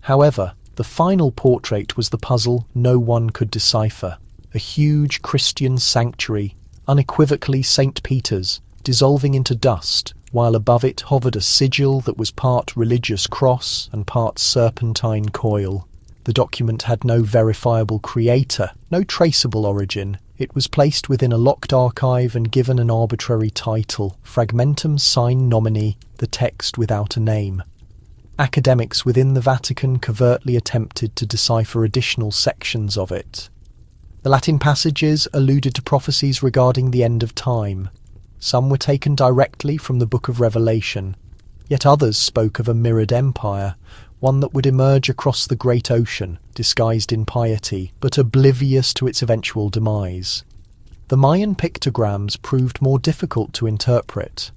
However, the final portrait was the puzzle no one could decipher. a huge Christian sanctuary, unequivocally St. Peter's, dissolving into dust, while above it hovered a sigil that was part religious cross and part serpentine coil. The document had no verifiable creator, no traceable origin. It was placed within a locked archive and given an arbitrary title, Fragmentum Sine Nomini, the text without a name. Academics within the Vatican covertly attempted to decipher additional sections of it. The Latin passages alluded to prophecies regarding the end of time. Some were taken directly from the Book of Revelation, yet others spoke of a mirrored empire, one that would emerge across the great ocean, disguised in piety, but oblivious to its eventual demise. The Mayan pictograms proved more difficult to interpret.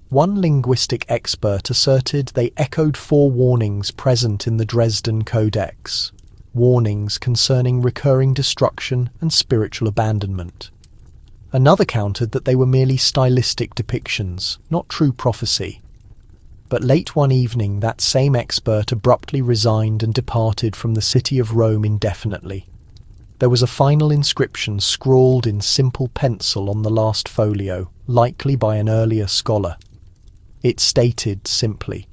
One linguistic expert asserted they echoed 4 warnings present in the Dresden Codex, warnings concerning recurring destruction and spiritual abandonment. Another countered that they were merely stylistic depictions, not true prophecy. But late one evening that same expert abruptly resigned and departed from the city of Rome indefinitely. There was a final inscription scrawled in simple pencil on the last folio, likely by an earlier scholar. It stated simply,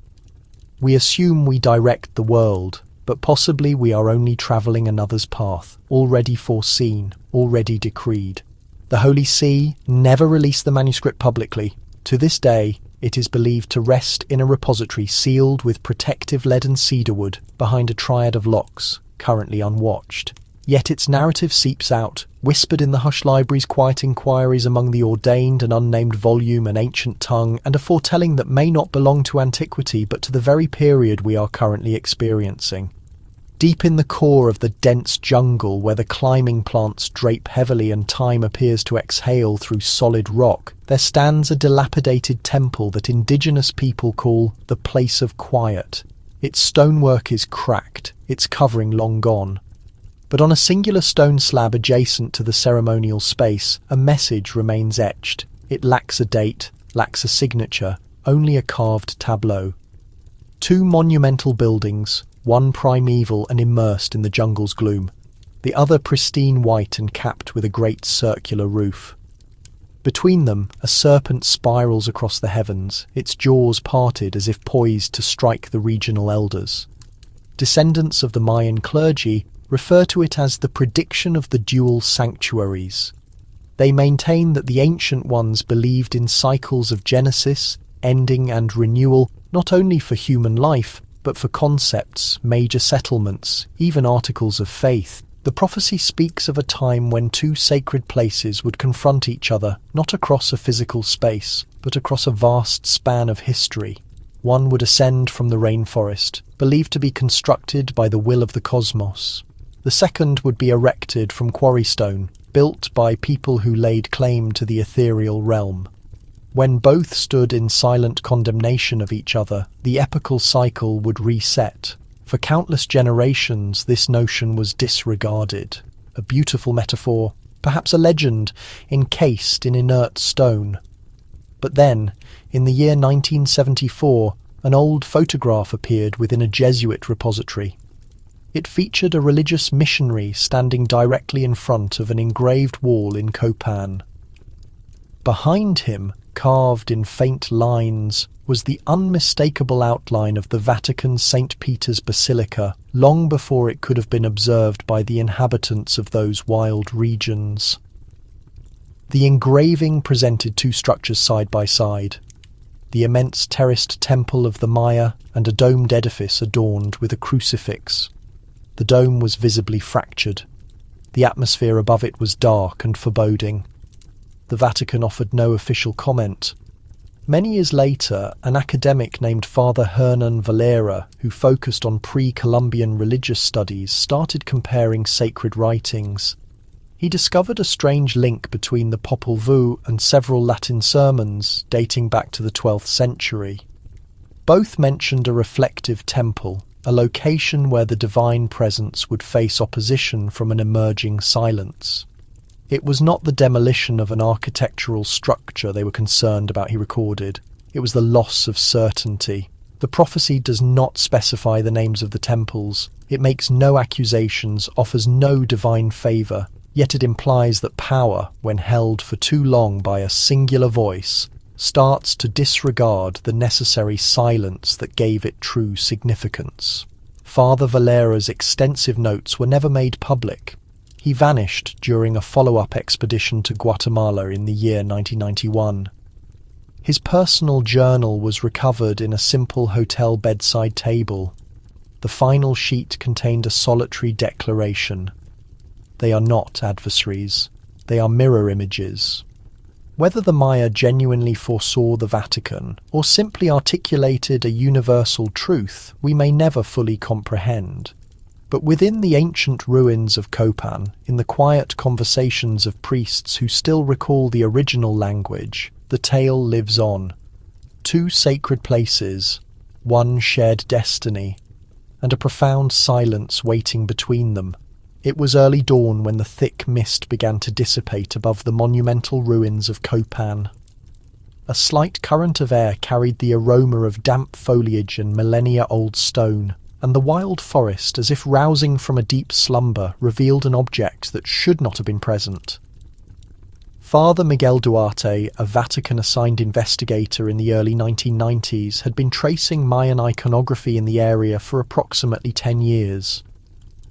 "We assume we direct the world, but possibly we are only travelling another's path, already foreseen, already decreed." The Holy See never released the manuscript publicly. To this day, it is believed to rest in a repository sealed with protective lead and cedarwood behind a triad of locks, currently unwatched. Yet its narrative seeps out, whispered in the hushed library's quiet inquiries among the ordained and unnamed volume and ancient tongue, and a foretelling that may not belong to antiquity but to the very period we are currently experiencing. Deep in the core of the dense jungle where the climbing plants drape heavily and time appears to exhale through solid rock, there stands a dilapidated temple that indigenous people call the Place of Quiet. Its stonework is cracked, its covering long gone. But on a singular stone slab adjacent to the ceremonial space, a message remains etched. It lacks a date, lacks a signature, only a carved tableau. 2 monumental buildings, one primeval and immersed in the jungle's gloom, the other pristine white and capped with a great circular roof. Between them, a serpent spirals across the heavens, its jaws parted as if poised to strike the regional elders. Descendants of the Mayan clergy refer to it as the prediction of the dual sanctuaries. They maintain that the ancient ones believed in cycles of genesis, ending and renewal, not only for human life, but for concepts, major settlements, even articles of faith. The prophecy speaks of a time when 2 sacred places would confront each other, not across a physical space, but across a vast span of history. One would ascend from the rainforest, believed to be constructed by the will of the cosmos. The second would be erected from quarry stone, built by people who laid claim to the ethereal realm. When both stood in silent condemnation of each other, the epical cycle would reset. For countless generations, this notion was disregarded. A beautiful metaphor, perhaps a legend, encased in inert stone. But then, in the year 1974, an old photograph appeared within a Jesuit repository. It featured a religious missionary standing directly in front of an engraved wall in Copan. Behind him, carved in faint lines, was the unmistakable outline of the Vatican St. Peter's Basilica, long before it could have been observed by the inhabitants of those wild regions. The engraving presented 2 structures side by side, the immense terraced temple of the Maya and a domed edifice adorned with a crucifix. The dome was visibly fractured. The atmosphere above it was dark and foreboding. The Vatican offered no official comment. Many years later, an academic named Father Hernan Valera, who focused on pre-Columbian religious studies, started comparing sacred writings. He discovered a strange link between the Popol Vuh and several Latin sermons dating back to the 12th century. Both mentioned a reflective temple, a location where the divine presence would face opposition from an emerging silence. It was not the demolition of an architectural structure they were concerned about, he recorded. It was the loss of certainty. The prophecy does not specify the names of the temples. It makes no accusations, offers no divine favour. yet it implies that power, when held for too long by a singular voice, starts to disregard the necessary silence that gave it true significance. Father Valera's extensive notes were never made public. He vanished during a follow-up expedition to Guatemala in the year 1991. His personal journal was recovered in a simple hotel bedside table. The final sheet contained a solitary declaration. They are not adversaries. They are mirror images. Whether the Maya genuinely foresaw the Vatican or simply articulated a universal truth, we may never fully comprehend. But within the ancient ruins of Copan, in the quiet conversations of priests who still recall the original language, the tale lives on. Two sacred places, one shared destiny, and a profound silence waiting between them. It was early dawn when the thick mist began to dissipate above the monumental ruins of Copan. A slight current of air carried the aroma of damp foliage and millennia-old stone, and the wild forest, as if rousing from a deep slumber, revealed an object that should not have been present. Father Miguel Duarte, a Vatican-assigned investigator in the early 1990s, had been tracing Mayan iconography in the area for approximately 10 years.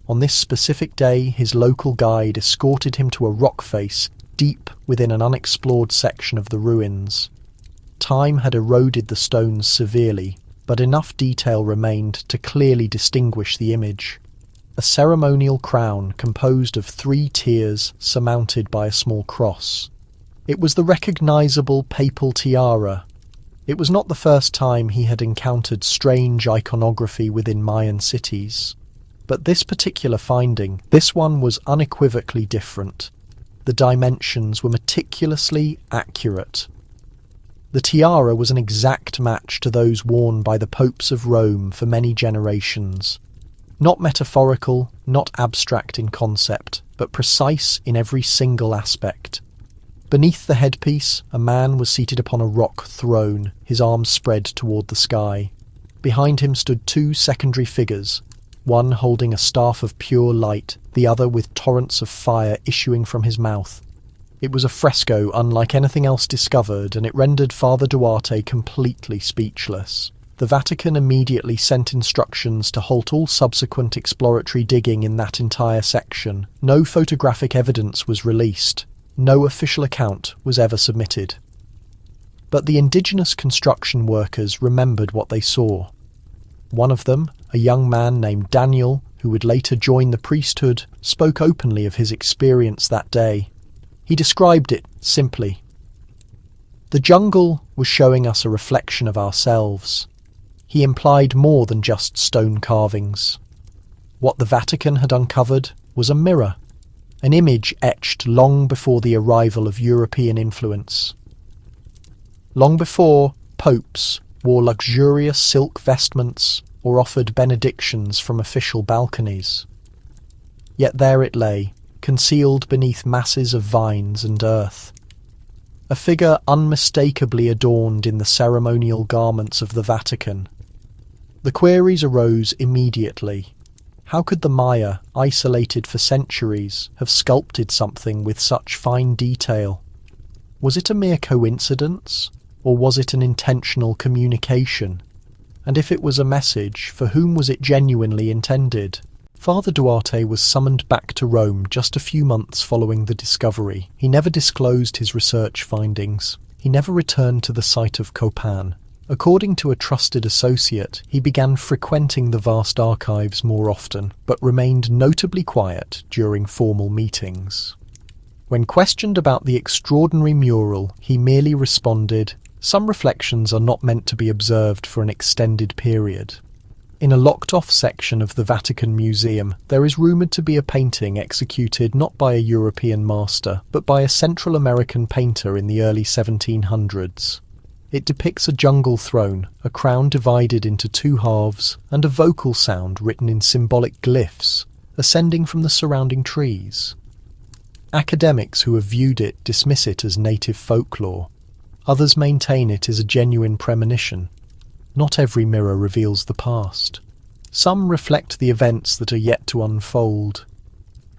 On this specific day, his local guide escorted him to a rock face deep within an unexplored section of the ruins. Time had eroded the stones severely, but enough detail remained to clearly distinguish the image. A ceremonial crown composed of 3 tiers surmounted by a small cross. It was the recognizable papal tiara. It was not the first time he had encountered strange iconography within Mayan cities. But this particular finding, this one was unequivocally different. The dimensions were meticulously accurate. The tiara was an exact match to those worn by the popes of Rome for many generations. Not metaphorical, not abstract in concept, but precise in every single aspect. Beneath the headpiece, a man was seated upon a rock throne, his arms spread toward the sky. Behind him stood 2 secondary figures, one holding a staff of pure light, the other with torrents of fire issuing from his mouth. It was a fresco unlike anything else discovered, and it rendered Father Duarte completely speechless. The Vatican immediately sent instructions to halt all subsequent exploratory digging in that entire section. No photographic evidence was released. No official account was ever submitted. But the indigenous construction workers remembered what they saw. One of them, a young man named Daniel, who would later join the priesthood, spoke openly of his experience that day. He described it simply. The jungle was showing us a reflection of ourselves. He implied more than just stone carvings. What the Vatican had uncovered was a mirror, an image etched long before the arrival of European influence. Long before popes wore luxurious silk vestments or offered benedictions from official balconies. Yet there it lay, concealed beneath masses of vines and earth. A figure unmistakably adorned in the ceremonial garments of the Vatican. The queries arose immediately. How could the Maya, isolated for centuries, have sculpted something with such fine detail? Was it a mere coincidence, or was it an intentional communication? And if it was a message, for whom was it genuinely intended? Father Duarte was summoned back to Rome just a few months following the discovery. He never disclosed his research findings. He never returned to the site of Copan. According to a trusted associate, he began frequenting the vast archives more often, but remained notably quiet during formal meetings. When questioned about the extraordinary mural, he merely responded, "Some reflections are not meant to be observed for an extended period." In a locked-off section of the Vatican Museum, there is rumoured to be a painting executed not by a European master, but by a Central American painter in the early 1700s. It depicts a jungle throne, a crown divided into 2 halves, and a vocal sound written in symbolic glyphs, ascending from the surrounding trees. Academics who have viewed it dismiss it as native folklore. Others maintain it is a genuine premonition. Not every mirror reveals the past. Some reflect the events that are yet to unfold.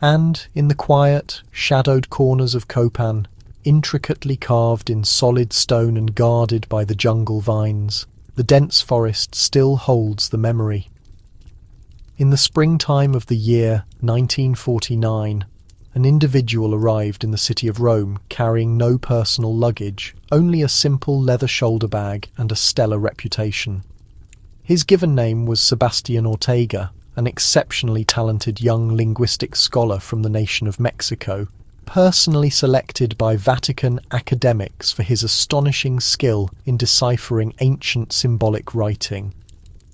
And, in the quiet, shadowed corners of Copan, intricately carved in solid stone and guarded by the jungle vines, the dense forest still holds the memory. In the springtime of the year 1949, an individual arrived in the city of Rome carrying no personal luggage, only a simple leather shoulder bag and a stellar reputation. His given name was Sebastian Ortega, an exceptionally talented young linguistic scholar from the nation of Mexico, personally selected by Vatican academics for his astonishing skill in deciphering ancient symbolic writing.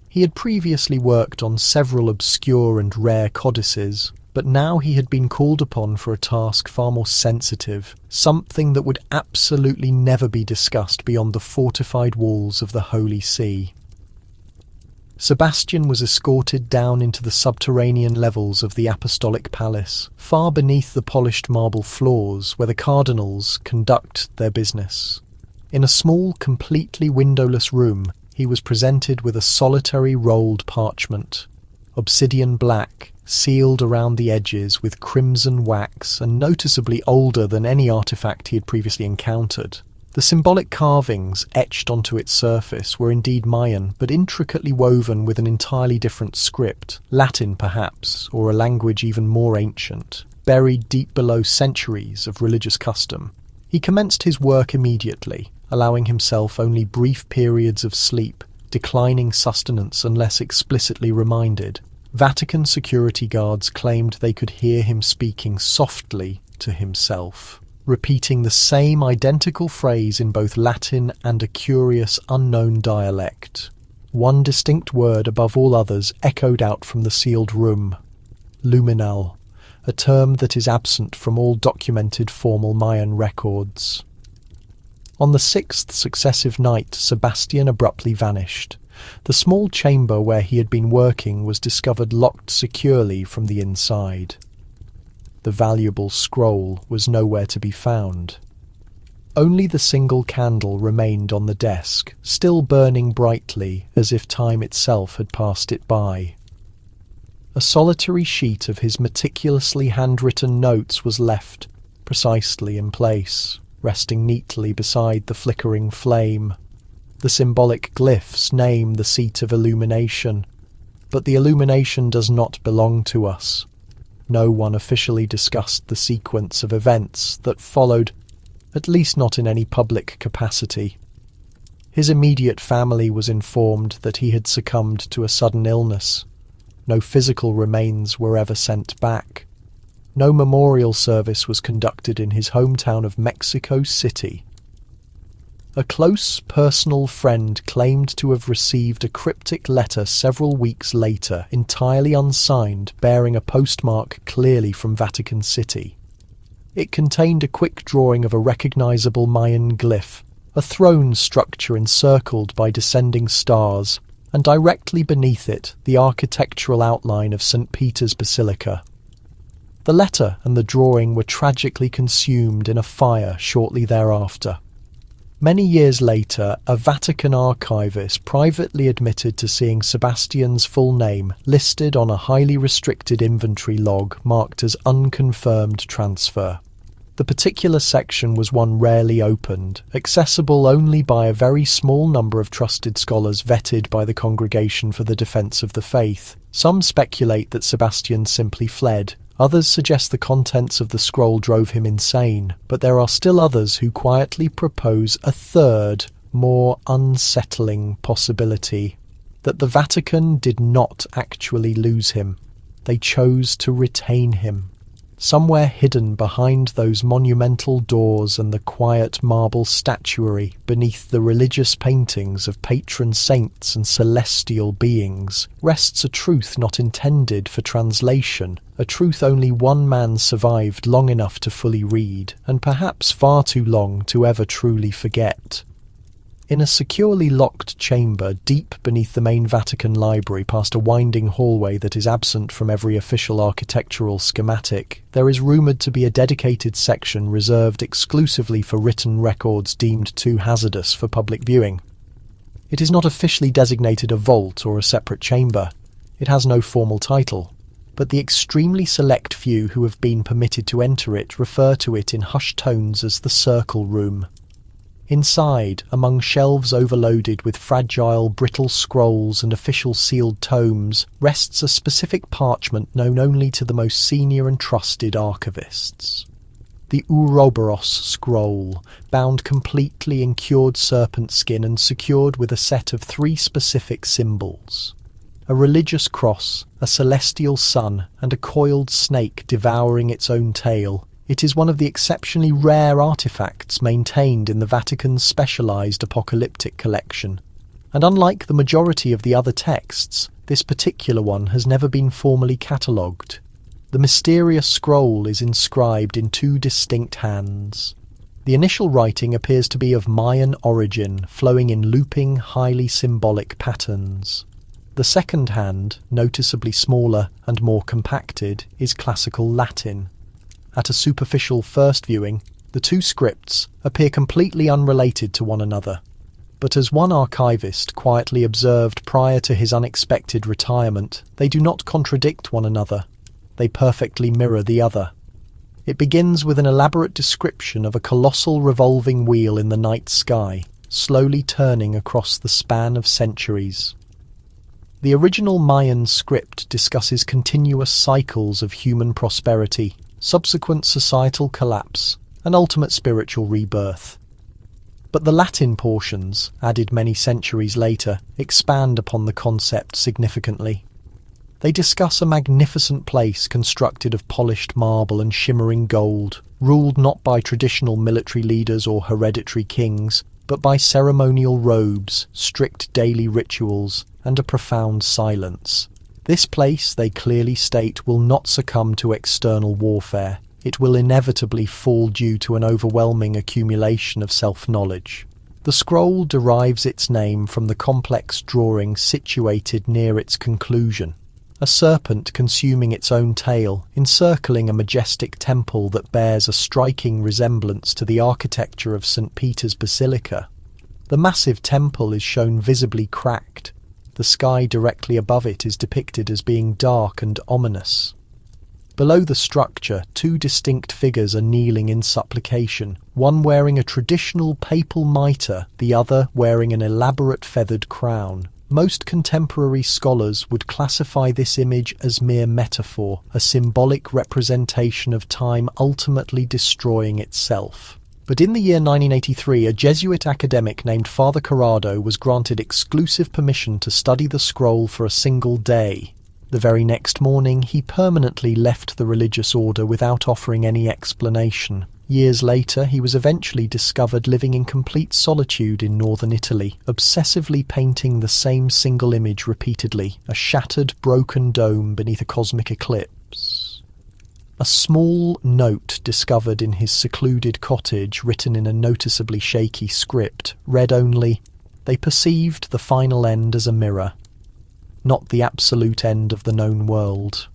He had previously worked on several obscure and rare codices, but now he had been called upon for a task far more sensitive, something that would absolutely never be discussed beyond the fortified walls of the Holy See. Sebastian was escorted down into the subterranean levels of the Apostolic Palace, far beneath the polished marble floors where the cardinals conduct their business. In a small, completely windowless room, he was presented with a solitary rolled parchment, obsidian black, sealed around the edges with crimson wax and noticeably older than any artifact he had previously encountered. The symbolic carvings etched onto its surface were indeed Mayan, but intricately woven with an entirely different script, Latin perhaps, or a language even more ancient, buried deep below centuries of religious custom. He commenced his work immediately, allowing himself only brief periods of sleep, declining sustenance unless explicitly reminded. Vatican security guards claimed they could hear him speaking softly to himself, repeating the same identical phrase in both Latin and a curious unknown dialect. One distinct word above all others echoed out from the sealed room: luminal, a term that is absent from all documented formal Mayan records. On the sixth successive night, Sebastian abruptly vanished. The small chamber where he had been working was discovered locked securely from the inside. The valuable scroll was nowhere to be found. Only the single candle remained on the desk, still burning brightly as if time itself had passed it by. A solitary sheet of his meticulously handwritten notes was left, precisely in place, resting neatly beside the flickering flame. The symbolic glyphs name the seat of illumination, but the illumination does not belong to us. No one officially discussed the sequence of events that followed, at least not in any public capacity. His immediate family was informed that he had succumbed to a sudden illness. No physical remains were ever sent back. No memorial service was conducted in his hometown of Mexico City. A close personal friend claimed to have received a cryptic letter several weeks later, entirely unsigned, bearing a postmark clearly from Vatican City. It contained a quick drawing of a recognizable Mayan glyph, a throne structure encircled by descending stars, and directly beneath it the architectural outline of St. Peter's Basilica. The letter and the drawing were tragically consumed in a fire shortly thereafter. Many years later, a Vatican archivist privately admitted to seeing Sebastian's full name listed on a highly restricted inventory log marked as unconfirmed transfer. The particular section was one rarely opened, accessible only by a very small number of trusted scholars vetted by the Congregation for the Defense of the Faith. Some speculate that Sebastian simply fled. Others suggest the contents of the scroll drove him insane, but there are still others who quietly propose a third, more unsettling possibility: that the Vatican did not actually lose him. They chose to retain him. Somewhere hidden behind those monumental doors and the quiet marble statuary, beneath the religious paintings of patron saints and celestial beings, rests a truth not intended for translation, a truth only one man survived long enough to fully read, and perhaps far too long to ever truly forget. In a securely locked chamber deep beneath the main Vatican library, past a winding hallway that is absent from every official architectural schematic, there is rumoured to be a dedicated section reserved exclusively for written records deemed too hazardous for public viewing. It is not officially designated a vault or a separate chamber. It has no formal title. but the extremely select few who have been permitted to enter it refer to it in hushed tones as the Circle Room. Inside, among shelves overloaded with fragile, brittle scrolls and official sealed tomes, rests a specific parchment known only to the most senior and trusted archivists. The Ouroboros scroll, bound completely in cured serpent skin and secured with a set of 3 specific symbols. A religious cross, a celestial sun, and a coiled snake devouring its own tail. It is one of the exceptionally rare artifacts maintained in the Vatican's specialized apocalyptic collection. And unlike the majority of the other texts, this particular one has never been formally catalogued. The mysterious scroll is inscribed in 2 distinct hands. The initial writing appears to be of Mayan origin, flowing in looping, highly symbolic patterns. The second hand, noticeably smaller and more compacted, is classical Latin. At a superficial first viewing, the 2 scripts appear completely unrelated to one another. But as one archivist quietly observed prior to his unexpected retirement, they do not contradict one another. They perfectly mirror the other. It begins with an elaborate description of a colossal revolving wheel in the night sky, slowly turning across the span of centuries. The original Mayan script discusses continuous cycles of human prosperity, subsequent societal collapse, and ultimate spiritual rebirth. But the Latin portions, added many centuries later, expand upon the concept significantly. They discuss a magnificent place constructed of polished marble and shimmering gold, ruled not by traditional military leaders or hereditary kings, but by ceremonial robes, strict daily rituals, and a profound silence. This place, they clearly state, will not succumb to external warfare. It will inevitably fall due to an overwhelming accumulation of self-knowledge. The scroll derives its name from the complex drawing situated near its conclusion. A serpent consuming its own tail, encircling a majestic temple that bears a striking resemblance to the architecture of St. Peter's Basilica. The massive temple is shown visibly cracked. The sky directly above it is depicted as being dark and ominous. Below the structure, 2 distinct figures are kneeling in supplication, one wearing a traditional papal mitre, the other wearing an elaborate feathered crown. Most contemporary scholars would classify this image as mere metaphor, a symbolic representation of time ultimately destroying itself. But in the year 1983, a Jesuit academic named Father Corrado was granted exclusive permission to study the scroll for a single day. The very next morning, he permanently left the religious order without offering any explanation. Years later, he was eventually discovered living in complete solitude in northern Italy, obsessively painting the same single image repeatedly, a shattered, broken dome beneath a cosmic eclipse. A small note discovered in his secluded cottage, written in a noticeably shaky script, read only, "They perceived the final end as a mirror, not the absolute end of the known world.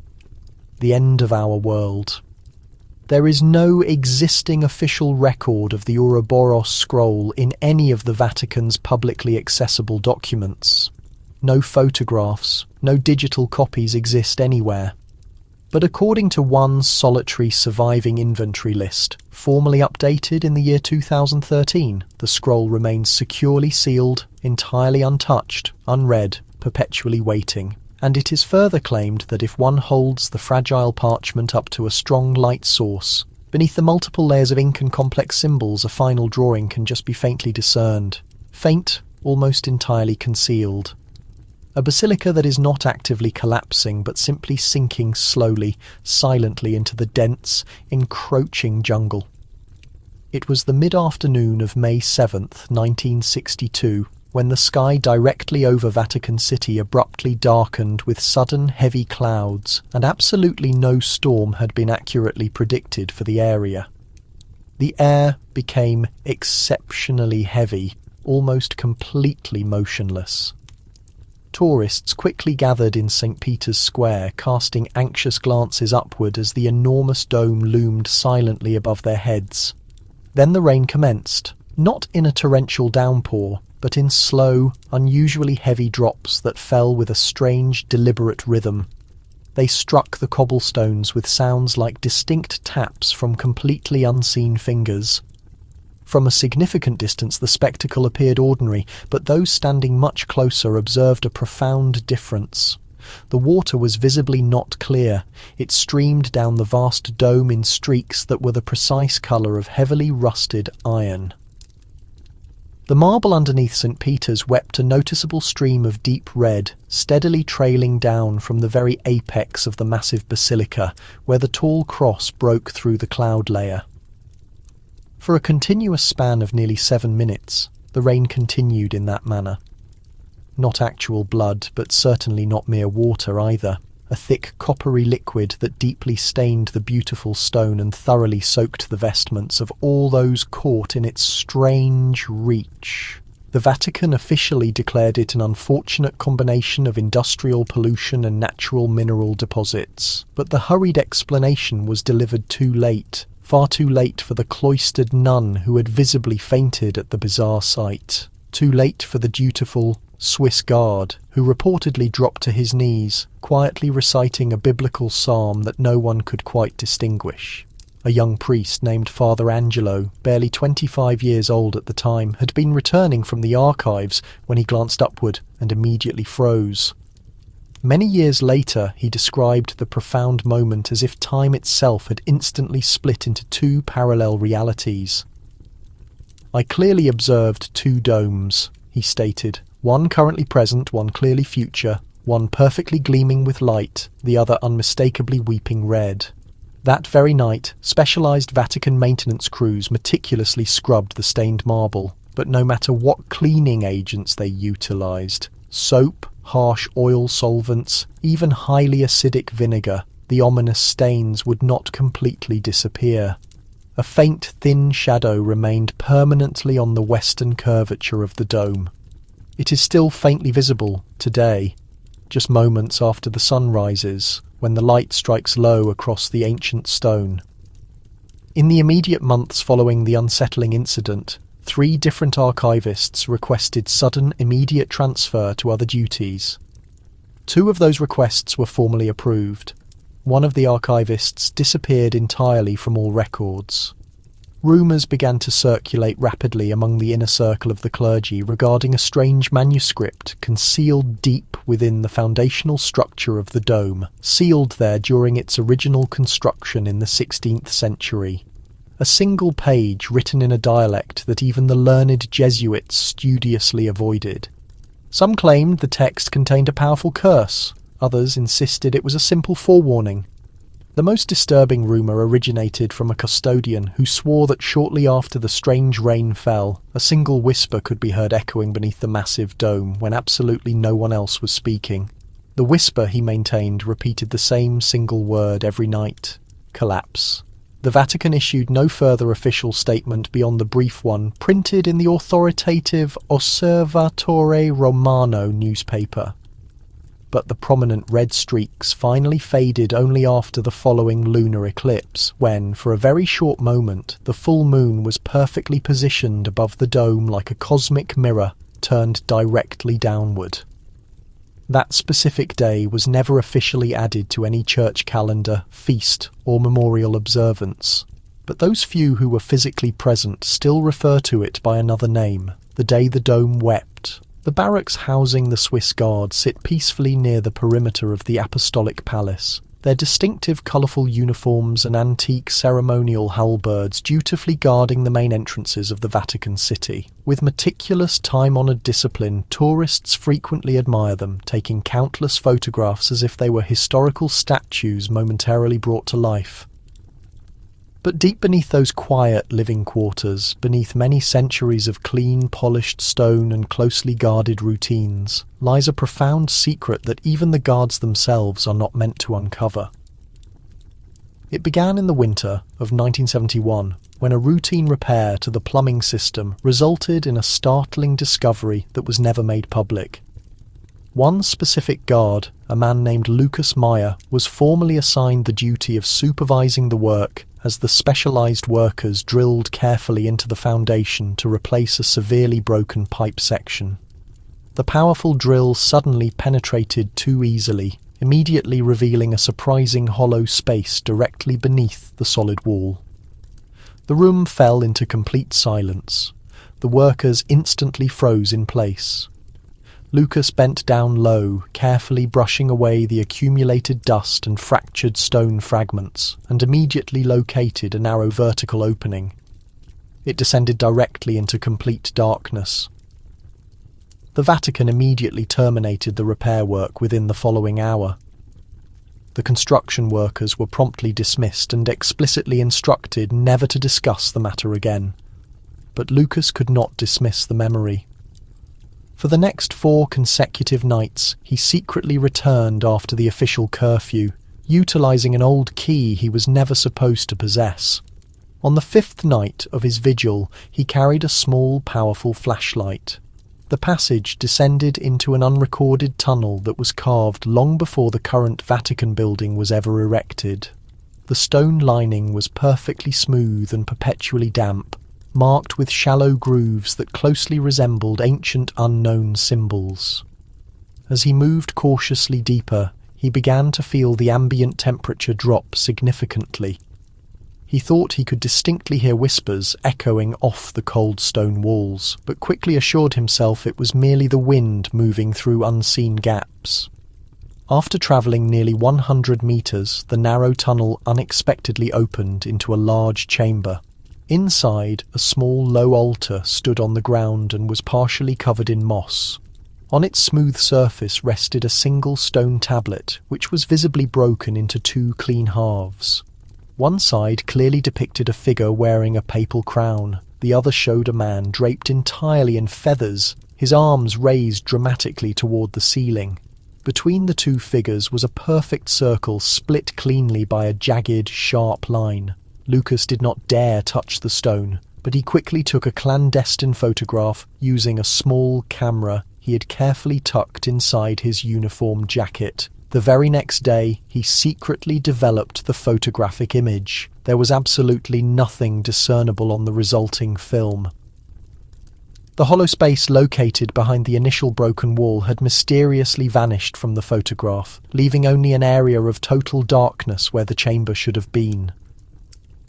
The end of our world." There is no existing official record of the Ouroboros scroll in any of the Vatican's publicly accessible documents. No photographs, no digital copies exist anywhere. But according to one solitary surviving inventory list, formally updated in the year 2013, the scroll remains securely sealed, entirely untouched, unread, perpetually waiting. And it is further claimed that if one holds the fragile parchment up to a strong light source, beneath the multiple layers of ink and complex symbols, a final drawing can just be faintly discerned. Faint, almost entirely concealed. A basilica that is not actively collapsing, but simply sinking slowly, silently into the dense, encroaching jungle. It was the mid-afternoon of May 7th, 1962, when the sky directly over Vatican City abruptly darkened with sudden heavy clouds, and absolutely no storm had been accurately predicted for the area. The air became exceptionally heavy, almost completely motionless. Tourists quickly gathered in St. Peter's Square, casting anxious glances upward as the enormous dome loomed silently above their heads. Then the rain commenced, not in a torrential downpour, but in slow, unusually heavy drops that fell with a strange, deliberate rhythm. They struck the cobblestones with sounds like distinct taps from completely unseen fingers. From a significant distance the spectacle appeared ordinary, but those standing much closer observed a profound difference. The water was visibly not clear. It streamed down the vast dome in streaks that were the precise colour of heavily rusted iron. The marble underneath St. Peter's wept a noticeable stream of deep red, steadily trailing down from the very apex of the massive basilica, where the tall cross broke through the cloud layer. For a continuous span of nearly 7 minutes, the rain continued in that manner. Not actual blood, but certainly not mere water either, a thick coppery liquid that deeply stained the beautiful stone and thoroughly soaked the vestments of all those caught in its strange reach. The Vatican officially declared it an unfortunate combination of industrial pollution and natural mineral deposits, but the hurried explanation was delivered too late. Far too late for the cloistered nun who had visibly fainted at the bizarre sight. Too late for the dutiful Swiss guard who reportedly dropped to his knees, quietly reciting a biblical psalm that no one could quite distinguish. A young priest named Father Angelo, barely 25 years old at the time, had been returning from the archives when he glanced upward and immediately froze. Many years later, he described the profound moment as if time itself had instantly split into 2 parallel realities. "I clearly observed 2 domes," he stated, "one currently present, one clearly future, one perfectly gleaming with light, the other unmistakably weeping red." That very night, specialised Vatican maintenance crews meticulously scrubbed the stained marble, but no matter what cleaning agents they utilised, soap, harsh oil solvents, even highly acidic vinegar, the ominous stains would not completely disappear. A faint, thin shadow remained permanently on the western curvature of the dome. It is still faintly visible today, just moments after the sun rises, when the light strikes low across the ancient stone. In the immediate months following the unsettling incident, 3 different archivists requested sudden, immediate transfer to other duties. 2 of those requests were formally approved. One of the archivists disappeared entirely from all records. Rumours began to circulate rapidly among the inner circle of the clergy regarding a strange manuscript concealed deep within the foundational structure of the dome, sealed there during its original construction in the 16th century. A single page written in a dialect that even the learned Jesuits studiously avoided. Some claimed the text contained a powerful curse, others insisted it was a simple forewarning. The most disturbing rumour originated from a custodian who swore that shortly after the strange rain fell, a single whisper could be heard echoing beneath the massive dome when absolutely no one else was speaking. The whisper, he maintained, repeated the same single word every night: collapse. The Vatican issued no further official statement beyond the brief one printed in the authoritative Osservatore Romano newspaper. But the prominent red streaks finally faded only after the following lunar eclipse, when, for a very short moment, the full moon was perfectly positioned above the dome like a cosmic mirror turned directly downward. That specific day was never officially added to any church calendar, feast, or memorial observance, but those few who were physically present still refer to it by another name: the day the dome wept. The barracks housing the Swiss Guard sit peacefully near the perimeter of the Apostolic Palace, their distinctive colourful uniforms and antique ceremonial halberds dutifully guarding the main entrances of the Vatican City. With meticulous, time-honoured discipline, tourists frequently admire them, taking countless photographs as if they were historical statues momentarily brought to life. But deep beneath those quiet living quarters, beneath many centuries of clean, polished stone and closely guarded routines, lies a profound secret that even the guards themselves are not meant to uncover. It began in the winter of 1971, when a routine repair to the plumbing system resulted in a startling discovery that was never made public. One specific guard, a man named Lucas Meyer, was formally assigned the duty of supervising the work as the specialised workers drilled carefully into the foundation to replace a severely broken pipe section. The powerful drill suddenly penetrated too easily, immediately revealing a surprising hollow space directly beneath the solid wall. The room fell into complete silence. The workers instantly froze in place. Lucas bent down low, carefully brushing away the accumulated dust and fractured stone fragments, and immediately located a narrow vertical opening. It descended directly into complete darkness. The Vatican immediately terminated the repair work within the following hour. The construction workers were promptly dismissed and explicitly instructed never to discuss the matter again. But Lucas could not dismiss the memory. For the next 4 consecutive nights, he secretly returned after the official curfew, utilising an old key he was never supposed to possess. On the 5th night of his vigil, he carried a small, powerful flashlight. The passage descended into an unrecorded tunnel that was carved long before the current Vatican building was ever erected. The stone lining was perfectly smooth and perpetually damp, marked with shallow grooves that closely resembled ancient unknown symbols. As he moved cautiously deeper, he began to feel the ambient temperature drop significantly. He thought he could distinctly hear whispers echoing off the cold stone walls, but quickly assured himself it was merely the wind moving through unseen gaps. After travelling nearly 100 metres, the narrow tunnel unexpectedly opened into a large chamber. Inside, a small low altar stood on the ground and was partially covered in moss. On its smooth surface rested a single stone tablet, which was visibly broken into 2 clean halves. One side clearly depicted a figure wearing a papal crown. The other showed a man draped entirely in feathers, his arms raised dramatically toward the ceiling. Between the 2 figures was a perfect circle split cleanly by a jagged, sharp line. Lucas did not dare touch the stone, but he quickly took a clandestine photograph using a small camera he had carefully tucked inside his uniform jacket. The very next day, he secretly developed the photographic image. There was absolutely nothing discernible on the resulting film. The hollow space located behind the initial broken wall had mysteriously vanished from the photograph, leaving only an area of total darkness where the chamber should have been.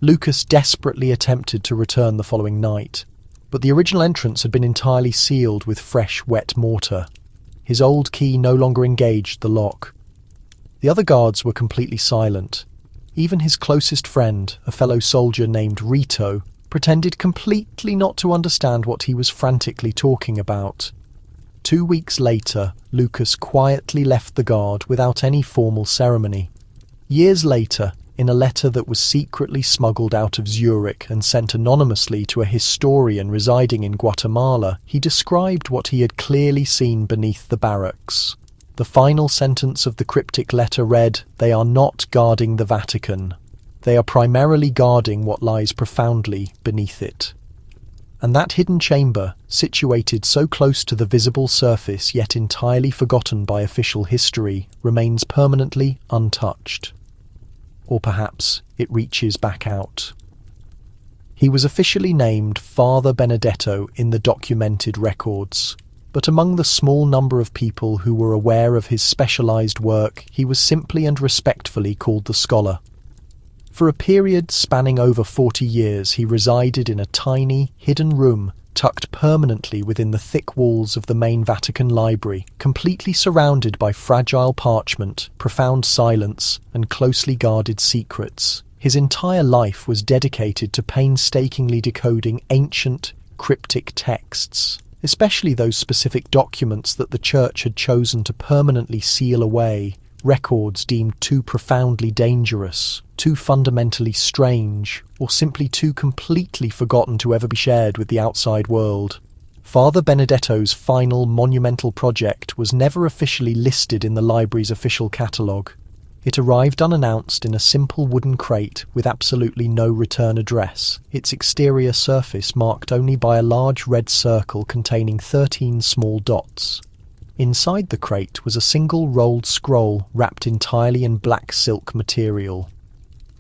Lucas desperately attempted to return the following night, but the original entrance had been entirely sealed with fresh, wet mortar. His old key no longer engaged the lock. The other guards were completely silent. Even his closest friend, a fellow soldier named Rito, pretended completely not to understand what he was frantically talking about. 2 weeks later, Lucas quietly left the guard without any formal ceremony. Years later, in a letter that was secretly smuggled out of Zurich and sent anonymously to a historian residing in Guatemala, he described what he had clearly seen beneath the barracks. The final sentence of the cryptic letter read, "They are not guarding the Vatican. They are primarily guarding what lies profoundly beneath it." And that hidden chamber, situated so close to the visible surface yet entirely forgotten by official history, remains permanently untouched. Or perhaps it reaches back out. He was officially named Father Benedetto in the documented records, but among the small number of people who were aware of his specialized work, he was simply and respectfully called the Scholar. For a period spanning over 40 years, he resided in a tiny, hidden room tucked permanently within the thick walls of the main Vatican library, completely surrounded by fragile parchment, profound silence, and closely guarded secrets. His entire life was dedicated to painstakingly decoding ancient, cryptic texts, especially those specific documents that the Church had chosen to permanently seal away, records deemed too profoundly dangerous, too fundamentally strange, or simply too completely forgotten to ever be shared with the outside world. Father Benedetto's final monumental project was never officially listed in the library's official catalogue. It arrived unannounced in a simple wooden crate with absolutely no return address, its exterior surface marked only by a large red circle containing 13 small dots. Inside the crate was a single rolled scroll wrapped entirely in black silk material.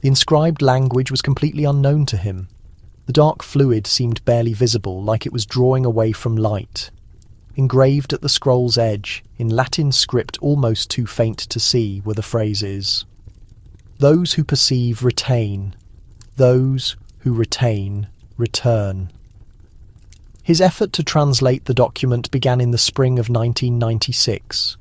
The inscribed language was completely unknown to him. The dark fluid seemed barely visible, like it was drawing away from light. Engraved at the scroll's edge, in Latin script almost too faint to see, were the phrases, "Those who perceive retain. Those who retain return." His effort to translate the document began in the spring of 1996.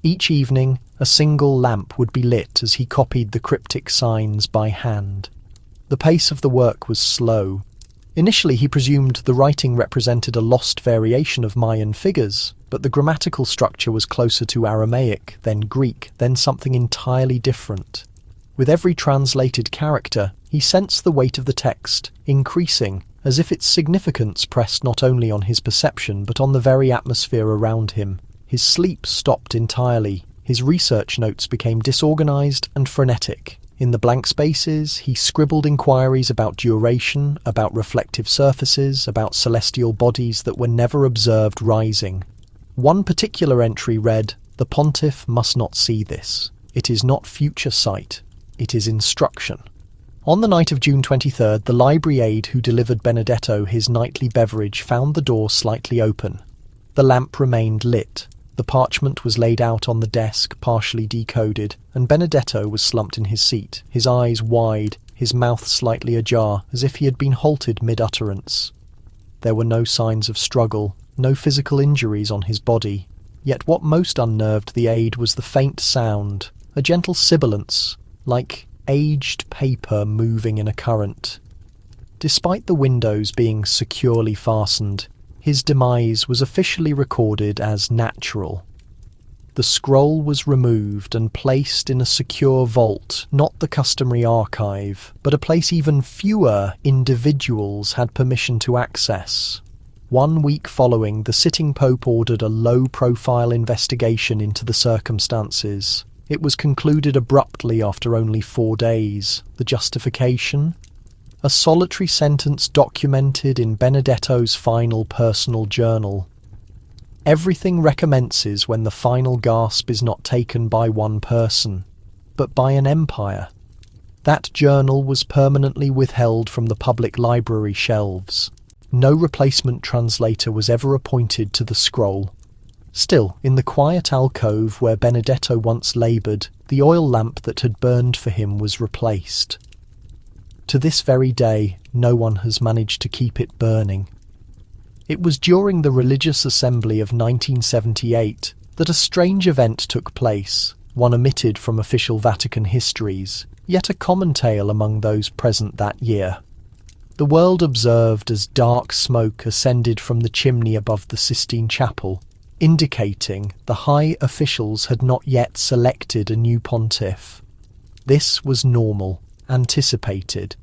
Each evening, a single lamp would be lit as he copied the cryptic signs by hand. The pace of the work was slow. Initially, he presumed the writing represented a lost variation of Mayan figures, but the grammatical structure was closer to Aramaic, then Greek, then something entirely different. With every translated character, he sensed the weight of the text increasing, as if its significance pressed not only on his perception but on the very atmosphere around him. His sleep stopped entirely. His research notes became disorganized and frenetic. In the blank spaces, he scribbled inquiries about duration, about reflective surfaces, about celestial bodies that were never observed rising. One particular entry read, "The pontiff must not see this. It is not future sight. It is instruction." On the night of June 23rd, the library aide who delivered Benedetto his nightly beverage found the door slightly open. The lamp remained lit. The parchment was laid out on the desk, partially decoded, and Benedetto was slumped in his seat, his eyes wide, his mouth slightly ajar, as if he had been halted mid-utterance. There were no signs of struggle, no physical injuries on his body. Yet what most unnerved the aide was the faint sound, a gentle sibilance, like aged paper moving in a current. Despite the windows being securely fastened, his demise was officially recorded as natural. The scroll was removed and placed in a secure vault, not the customary archive, but a place even fewer individuals had permission to access. 1 week following, the sitting pope ordered a low-profile investigation into the circumstances. It was concluded abruptly after only 4 days. The justification? A solitary sentence documented in Benedetto's final personal journal. Everything recommences when the final gasp is not taken by one person, but by an empire. That journal was permanently withheld from the public library shelves. No replacement translator was ever appointed to the scroll. Still, in the quiet alcove where Benedetto once laboured, the oil lamp that had burned for him was replaced. To this very day, no one has managed to keep it burning. It was during the religious assembly of 1978 that a strange event took place, one omitted from official Vatican histories, yet a common tale among those present that year. The world observed as dark smoke ascended from the chimney above the Sistine Chapel, indicating the high officials had not yet selected a new pontiff. This was normal, anticipated.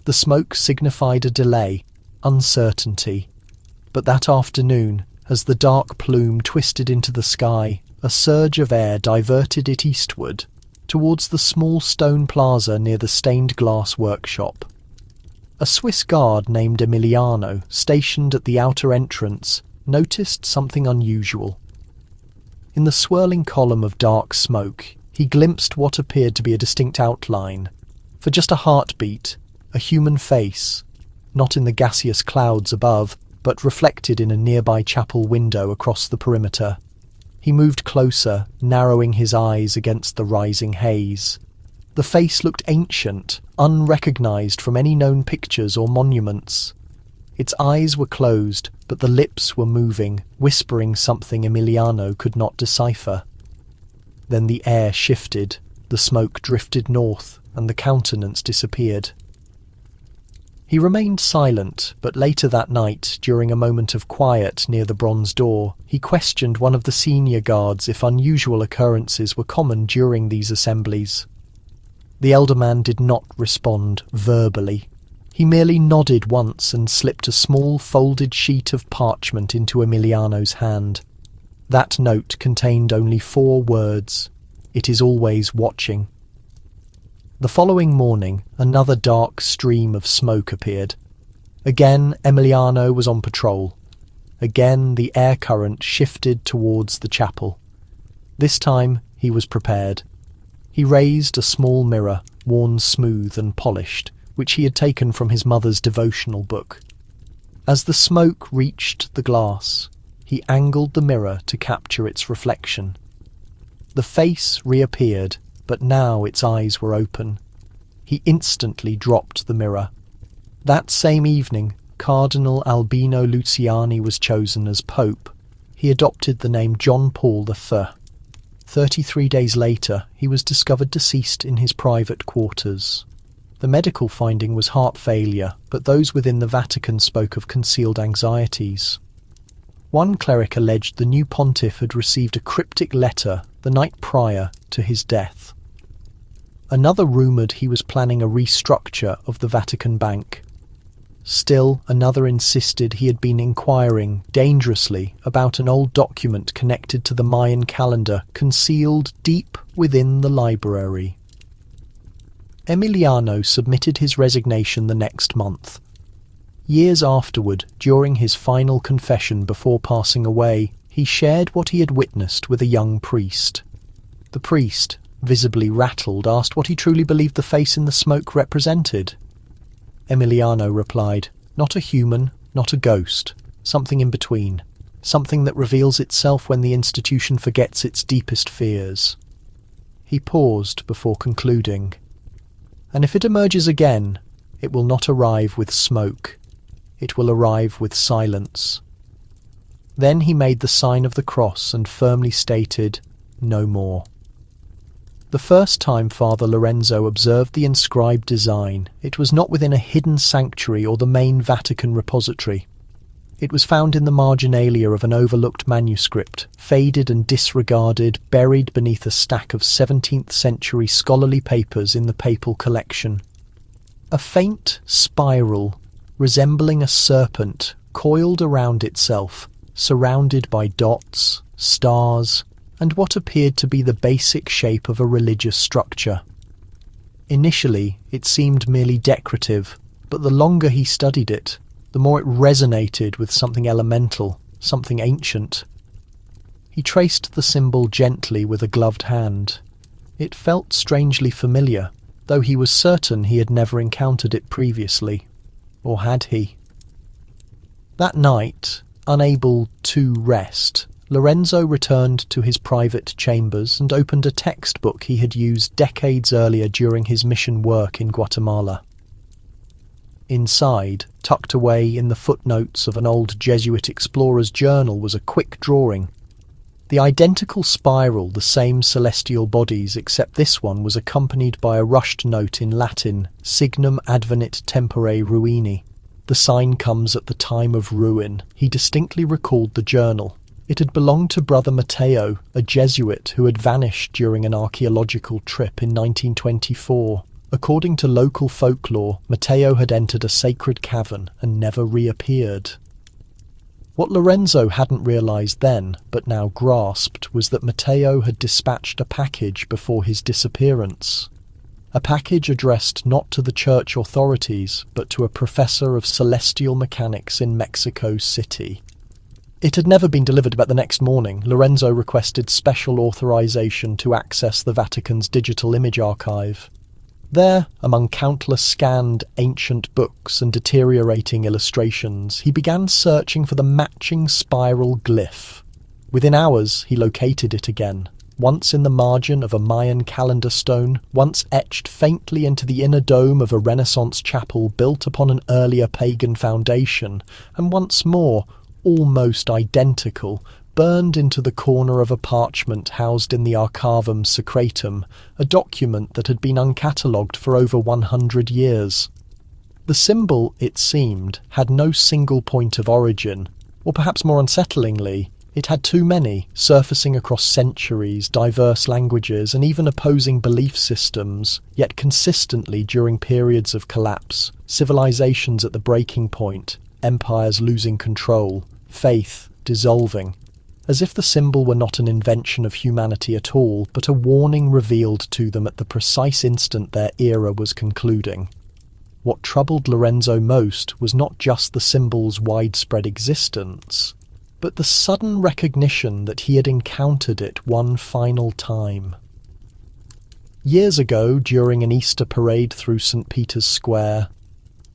The smoke signified a delay, uncertainty. But that afternoon, as the dark plume twisted into the sky, a surge of air diverted it eastward, towards the small stone plaza near the stained glass workshop. A Swiss guard named Emiliano, stationed at the outer entrance, noticed something unusual. In the swirling column of dark smoke, he glimpsed what appeared to be a distinct outline. For just a heartbeat, a human face, not in the gaseous clouds above, but reflected in a nearby chapel window across the perimeter. He moved closer, narrowing his eyes against the rising haze. The face looked ancient, unrecognised from any known pictures or monuments. Its eyes were closed, but the lips were moving, whispering something Emiliano could not decipher. Then the air shifted, the smoke drifted north, and the countenance disappeared. He remained silent, but later that night, during a moment of quiet near the bronze door, he questioned one of the senior guards if unusual occurrences were common during these assemblies. The elder man did not respond verbally. He merely nodded once and slipped a small folded sheet of parchment into Emiliano's hand. That note contained only 4 words: "It is always watching." The following morning, another dark stream of smoke appeared. Again, Emiliano was on patrol. Again, the air current shifted towards the chapel. This time, he was prepared. He raised a small mirror, worn smooth and polished, which he had taken from his mother's devotional book. As the smoke reached the glass, He angled the mirror to capture its reflection. The face reappeared, but now its eyes were open. He instantly dropped the mirror. That same evening, Cardinal Albino Luciani was chosen as Pope. He adopted the name John Paul III. 33 days later, he was discovered deceased in his private quarters. The medical finding was heart failure, but those within the Vatican spoke of concealed anxieties. One cleric alleged the new pontiff had received a cryptic letter the night prior to his death. Another rumoured he was planning a restructure of the Vatican Bank. Still another insisted he had been inquiring dangerously about an old document connected to the Mayan calendar concealed deep within the library. Emiliano submitted his resignation the next month. Years afterward, during his final confession before passing away, he shared what he had witnessed with a young priest. The priest, visibly rattled, asked what he truly believed the face in the smoke represented. Emiliano replied, "Not a human, not a ghost, something in between, something that reveals itself when the institution forgets its deepest fears." He paused before concluding, "And if it emerges again, it will not arrive with smoke. It will arrive with silence." Then he made the sign of the cross and firmly stated, "No more." The first time Father Lorenzo observed the inscribed design, it was not within a hidden sanctuary or the main Vatican repository. It was found in the marginalia of an overlooked manuscript, faded and disregarded, buried beneath a stack of 17th century scholarly papers in the papal collection. A faint spiral, resembling a serpent, coiled around itself, surrounded by dots, stars, and what appeared to be the basic shape of a religious structure. Initially, it seemed merely decorative, but the longer he studied it, the more it resonated with something elemental, something ancient. He traced the symbol gently with a gloved hand. It felt strangely familiar, though he was certain he had never encountered it previously. Or had he? That night, unable to rest, Lorenzo returned to his private chambers and opened a textbook he had used decades earlier during his mission work in Guatemala. Inside, tucked away in the footnotes of an old Jesuit explorer's journal, was a quick drawing. The identical spiral, the same celestial bodies, except this one was accompanied by a rushed note in Latin, Signum advenit tempore ruini. The sign comes at the time of ruin. He distinctly recalled the journal. It had belonged to Brother Matteo, a Jesuit who had vanished during an archaeological trip in 1924. According to local folklore, Matteo had entered a sacred cavern and never reappeared. What Lorenzo hadn't realized then, but now grasped, was that Matteo had dispatched a package before his disappearance. A package addressed not to the church authorities, but to a professor of celestial mechanics in Mexico City. It had never been delivered, but the next morning, Lorenzo requested special authorization to access the Vatican's digital image archive. There, among countless scanned ancient books and deteriorating illustrations, he began searching for the matching spiral glyph. Within hours, he located it again, once in the margin of a Mayan calendar stone, once etched faintly into the inner dome of a Renaissance chapel built upon an earlier pagan foundation, and once more, almost identical, burned into the corner of a parchment housed in the Archavum Secretum, a document that had been uncatalogued for over 100 years. The symbol, it seemed, had no single point of origin, or perhaps more unsettlingly, it had too many, surfacing across centuries, diverse languages, and even opposing belief systems, yet consistently during periods of collapse, civilizations at the breaking point, empires losing control, faith dissolving, as if the symbol were not an invention of humanity at all, but a warning revealed to them at the precise instant their era was concluding. What troubled Lorenzo most was not just the symbol's widespread existence, but the sudden recognition that he had encountered it one final time. Years ago, during an Easter parade through St. Peter's Square,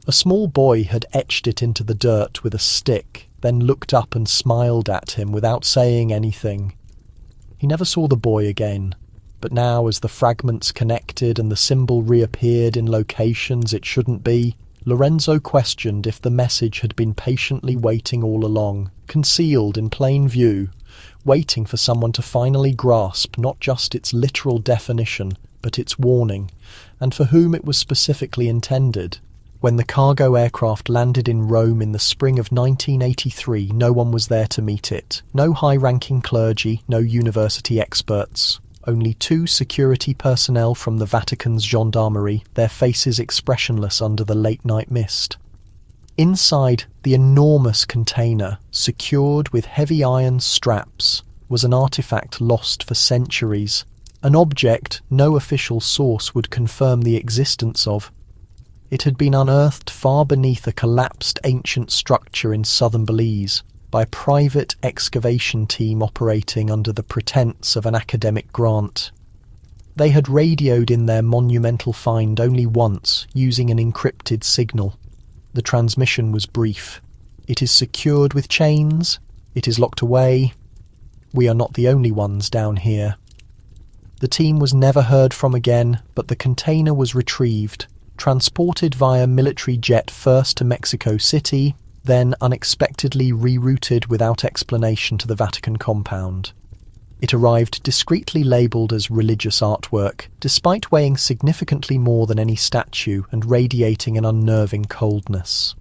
a small boy had etched it into the dirt with a stick, then looked up and smiled at him without saying anything. He never saw the boy again, but now as the fragments connected and the symbol reappeared in locations it shouldn't be, Lorenzo questioned if the message had been patiently waiting all along, concealed in plain view, waiting for someone to finally grasp not just its literal definition, but its warning, and for whom it was specifically intended. When the cargo aircraft landed in Rome in the spring of 1983, no one was there to meet it. No high-ranking clergy, no university experts. Only 2 security personnel from the Vatican's gendarmerie, their faces expressionless under the late-night mist. Inside the enormous container, secured with heavy iron straps, was an artifact lost for centuries, an object no official source would confirm the existence of. It had been unearthed far beneath a collapsed ancient structure in southern Belize by a private excavation team operating under the pretense of an academic grant. They had radioed in their monumental find only once, using an encrypted signal. The transmission was brief. "It is secured with chains. It is locked away. We are not the only ones down here." The team was never heard from again, but the container was retrieved, transported via military jet first to Mexico City, then unexpectedly rerouted without explanation to the Vatican compound. It arrived discreetly labelled as religious artwork, despite weighing significantly more than any statue and radiating an unnerving coldness.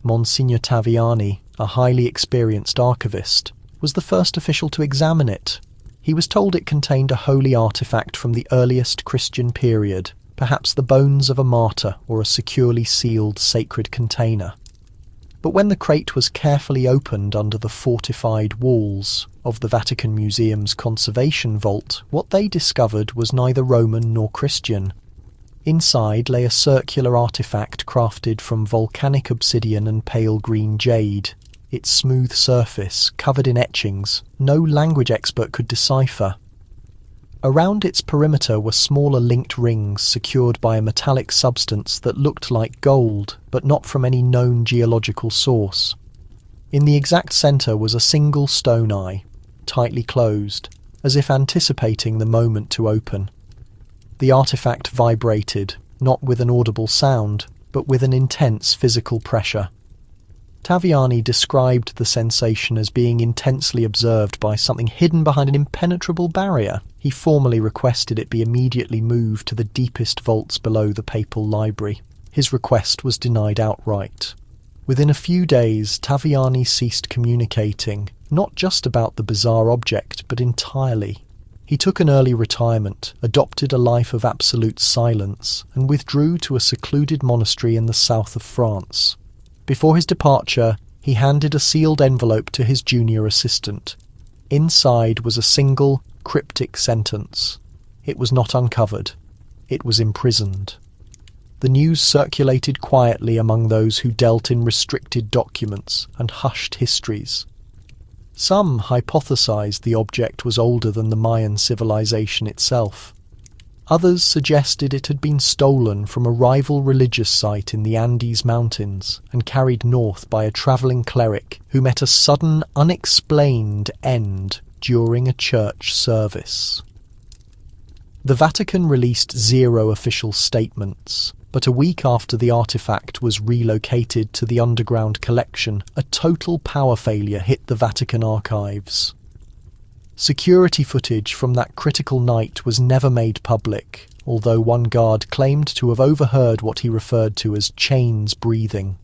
Monsignor Taviani, a highly experienced archivist, was the first official to examine it. He was told it contained a holy artifact from the earliest Christian period, perhaps the bones of a martyr or a securely sealed sacred container. But when the crate was carefully opened under the fortified walls of the Vatican Museum's conservation vault, what they discovered was neither Roman nor Christian. Inside lay a circular artifact crafted from volcanic obsidian and pale green jade. Its smooth surface, covered in etchings, no language expert could decipher. Around its perimeter were smaller linked rings secured by a metallic substance that looked like gold, but not from any known geological source. In the exact centre was a single stone eye, tightly closed, as if anticipating the moment to open. The artifact vibrated, not with an audible sound, but with an intense physical pressure. Taviani described the sensation as being intensely observed by something hidden behind an impenetrable barrier. He formally requested it be immediately moved to the deepest vaults below the papal library. His request was denied outright. Within a few days, Taviani ceased communicating, not just about the bizarre object, but entirely. He took an early retirement, adopted a life of absolute silence, and withdrew to a secluded monastery in the south of France. Before his departure, he handed a sealed envelope to his junior assistant. Inside was a single, cryptic sentence. It was not uncovered. It was imprisoned. The news circulated quietly among those who dealt in restricted documents and hushed histories. Some hypothesized the object was older than the Mayan civilization itself. Others suggested it had been stolen from a rival religious site in the Andes Mountains and carried north by a travelling cleric who met a sudden, unexplained end during a church service. The Vatican released 0 official statements, but a week after the artifact was relocated to the underground collection, a total power failure hit the Vatican archives. Security footage from that critical night was never made public, although one guard claimed to have overheard what he referred to as chains breathing.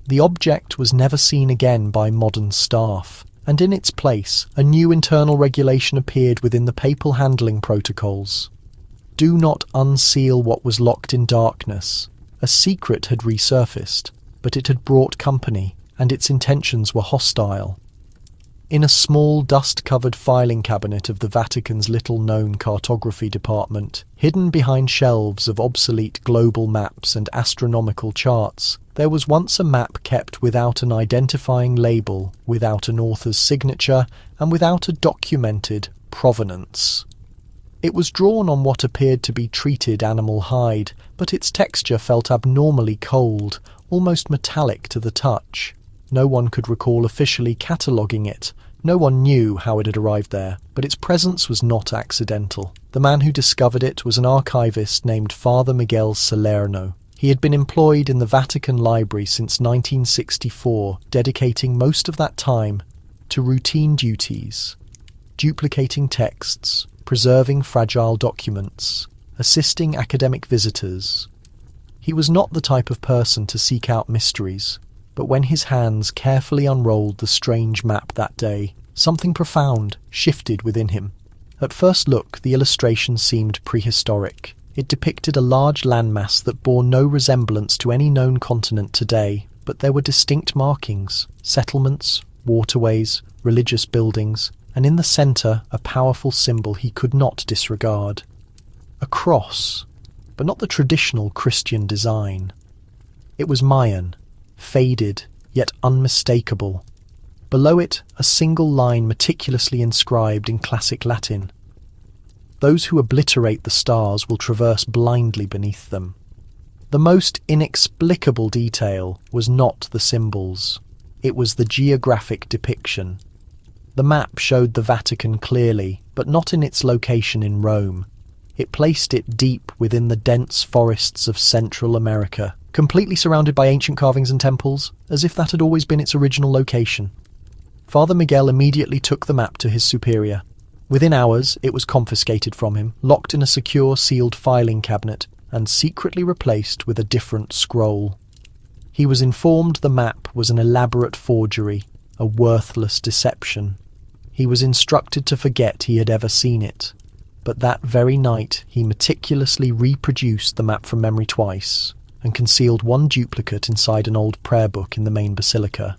The object was never seen again by modern staff, and in its place, a new internal regulation appeared within the papal handling protocols. Do not unseal what was locked in darkness. A secret had resurfaced, but it had brought company, and its intentions were hostile. In a small, dust-covered filing cabinet of the Vatican's little-known cartography department, hidden behind shelves of obsolete global maps and astronomical charts, there was once a map kept without an identifying label, without an author's signature, and without a documented provenance. It was drawn on what appeared to be treated animal hide, but its texture felt abnormally cold, almost metallic to the touch. No one could recall officially cataloguing it. No one knew how it had arrived there, but its presence was not accidental. The man who discovered it was an archivist named Father Miguel Salerno. He had been employed in the Vatican Library since 1964, dedicating most of that time to routine duties, duplicating texts, preserving fragile documents, assisting academic visitors. He was not the type of person to seek out mysteries, but when his hands carefully unrolled the strange map that day, something profound shifted within him. At first look, the illustration seemed prehistoric. It depicted a large landmass that bore no resemblance to any known continent today, but there were distinct markings, settlements, waterways, religious buildings, and in the centre a powerful symbol he could not disregard. A cross, but not the traditional Christian design. It was Mayan, faded yet unmistakable. Below it, a single line meticulously inscribed in classic Latin. Those who obliterate the stars will traverse blindly beneath them. The most inexplicable detail was not the symbols. It was the geographic depiction. The map showed the Vatican clearly, but not in its location in Rome. It placed it deep within the dense forests of Central America, completely surrounded by ancient carvings and temples, as if that had always been its original location. Father Miguel immediately took the map to his superior. Within hours, it was confiscated from him, locked in a secure sealed filing cabinet, and secretly replaced with a different scroll. He was informed the map was an elaborate forgery, a worthless deception. He was instructed to forget he had ever seen it. But that very night, he meticulously reproduced the map from memory twice, and concealed one duplicate inside an old prayer book in the main basilica.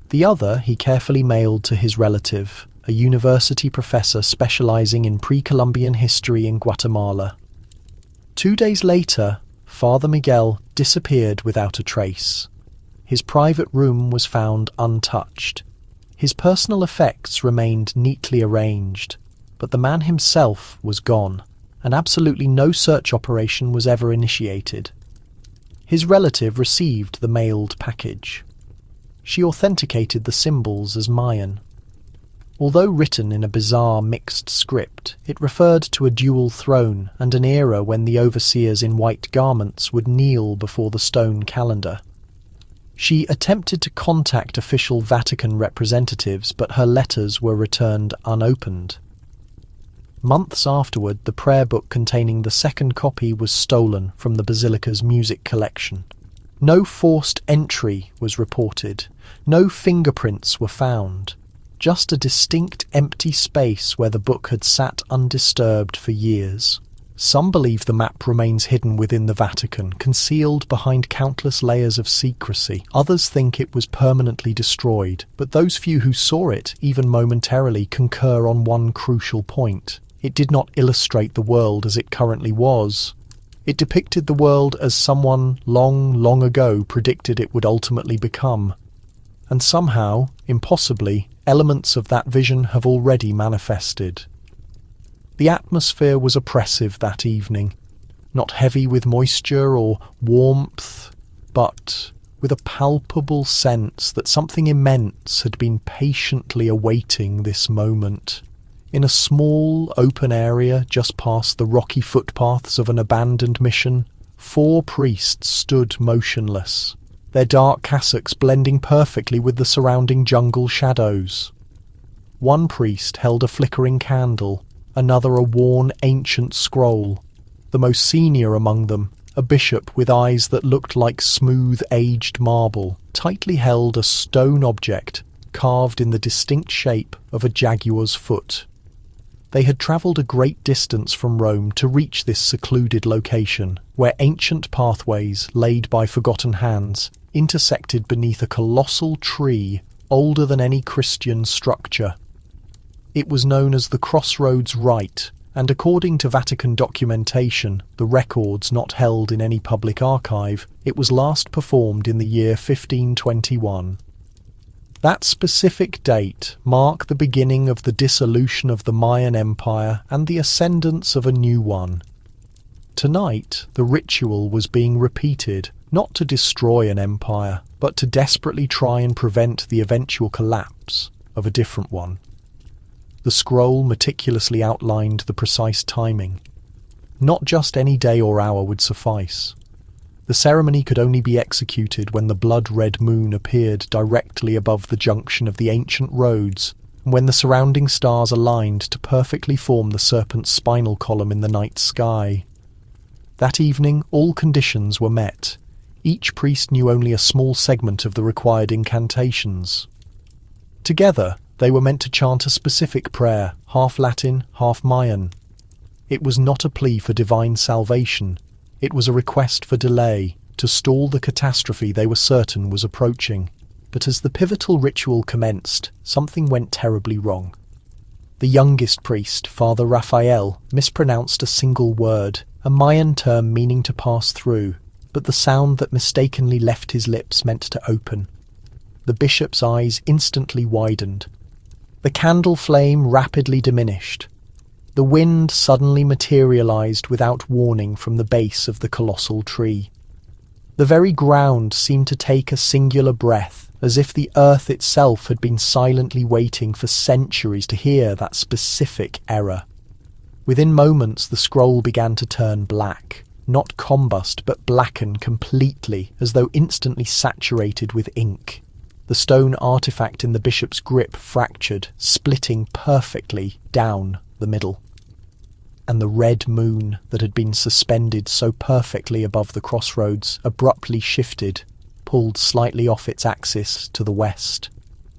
The other he carefully mailed to his relative, a university professor specializing in pre-Columbian history in Guatemala. 2 days later, Father Miguel disappeared without a trace. His private room was found untouched. His personal effects remained neatly arranged, but the man himself was gone, and absolutely no search operation was ever initiated. His relative received the mailed package. She authenticated the symbols as Mayan. Although written in a bizarre mixed script, it referred to a dual throne and an era when the overseers in white garments would kneel before the stone calendar. She attempted to contact official Vatican representatives, but her letters were returned unopened. Months afterward, the prayer book containing the second copy was stolen from the basilica's music collection. No forced entry was reported. No fingerprints were found. Just a distinct empty space where the book had sat undisturbed for years. Some believe the map remains hidden within the Vatican, concealed behind countless layers of secrecy. Others think it was permanently destroyed, but those few who saw it, even momentarily, concur on one crucial point. It did not illustrate the world as it currently was. It depicted the world as someone long ago predicted it would ultimately become. And somehow, impossibly, elements of that vision have already manifested. The atmosphere was oppressive that evening, not heavy with moisture or warmth, but with a palpable sense that something immense had been patiently awaiting this moment. In a small, open area just past the rocky footpaths of an abandoned mission, 4 priests stood motionless, their dark cassocks blending perfectly with the surrounding jungle shadows. One priest held a flickering candle, another a worn ancient scroll. The most senior among them, a bishop with eyes that looked like smooth aged marble, tightly held a stone object carved in the distinct shape of a jaguar's foot. They had travelled a great distance from Rome to reach this secluded location, where ancient pathways laid by forgotten hands intersected beneath a colossal tree older than any Christian structure. It was known as the Crossroads Rite, and according to Vatican documentation, the records not held in any public archive, it was last performed in the year 1521. That specific date marked the beginning of the dissolution of the Mayan Empire and the ascendance of a new one. Tonight, the ritual was being repeated, not to destroy an empire, but to desperately try and prevent the eventual collapse of a different one. The scroll meticulously outlined the precise timing. Not just any day or hour would suffice. The ceremony could only be executed when the blood-red moon appeared directly above the junction of the ancient roads, and when the surrounding stars aligned to perfectly form the serpent's spinal column in the night sky. That evening, all conditions were met. Each priest knew only a small segment of the required incantations. Together, they were meant to chant a specific prayer, half Latin, half Mayan. It was not a plea for divine salvation. It was a request for delay, to stall the catastrophe they were certain was approaching. But as the pivotal ritual commenced, something went terribly wrong. The youngest priest, Father Raphael, mispronounced a single word, a Mayan term meaning to pass through, but the sound that mistakenly left his lips meant to open. The bishop's eyes instantly widened. The candle flame rapidly diminished. The wind suddenly materialized without warning from the base of the colossal tree. The very ground seemed to take a singular breath, as if the earth itself had been silently waiting for centuries to hear that specific error. Within moments the scroll began to turn black, not combust but blacken completely, as though instantly saturated with ink. The stone artifact in the bishop's grip fractured, splitting perfectly down the middle. And the red moon that had been suspended so perfectly above the crossroads abruptly shifted, pulled slightly off its axis to the west.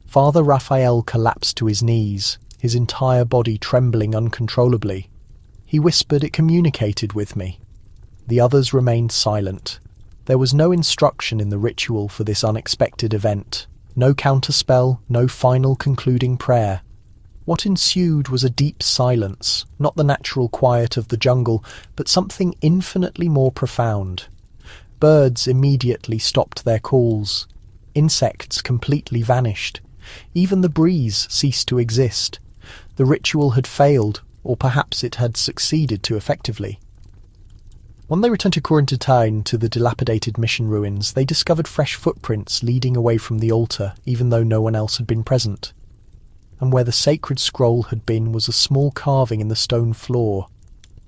Father Raphael collapsed to his knees, his entire body trembling uncontrollably. He whispered it communicated with me. The others remained silent. There was no instruction in the ritual for this unexpected event, no counterspell, no final concluding prayer. What ensued was a deep silence, not the natural quiet of the jungle, but something infinitely more profound. Birds immediately stopped their calls. Insects completely vanished. Even the breeze ceased to exist. The ritual had failed, or perhaps it had succeeded too effectively. When they returned to Corinthine to the dilapidated mission ruins, they discovered fresh footprints leading away from the altar, even though no one else had been present. And where the sacred scroll had been was a small carving in the stone floor.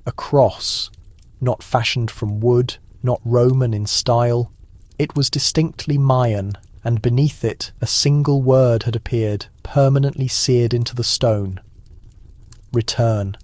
A cross, not fashioned from wood, not Roman in style. It was distinctly Mayan, and beneath it a single word had appeared, permanently seared into the stone. Return.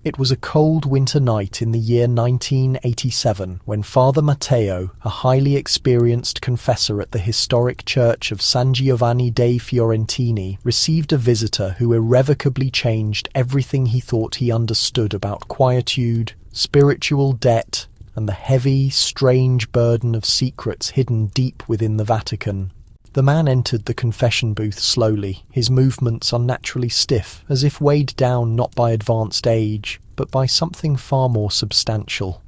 It was a cold winter night in the year 1987 when Father Matteo, a highly experienced confessor at the historic church of San Giovanni dei Fiorentini, received a visitor who irrevocably changed everything he thought he understood about quietude, spiritual debt, and the heavy, strange burden of secrets hidden deep within the Vatican. The man entered the confession booth slowly, his movements unnaturally stiff, as if weighed down not by advanced age, but by something far more substantial.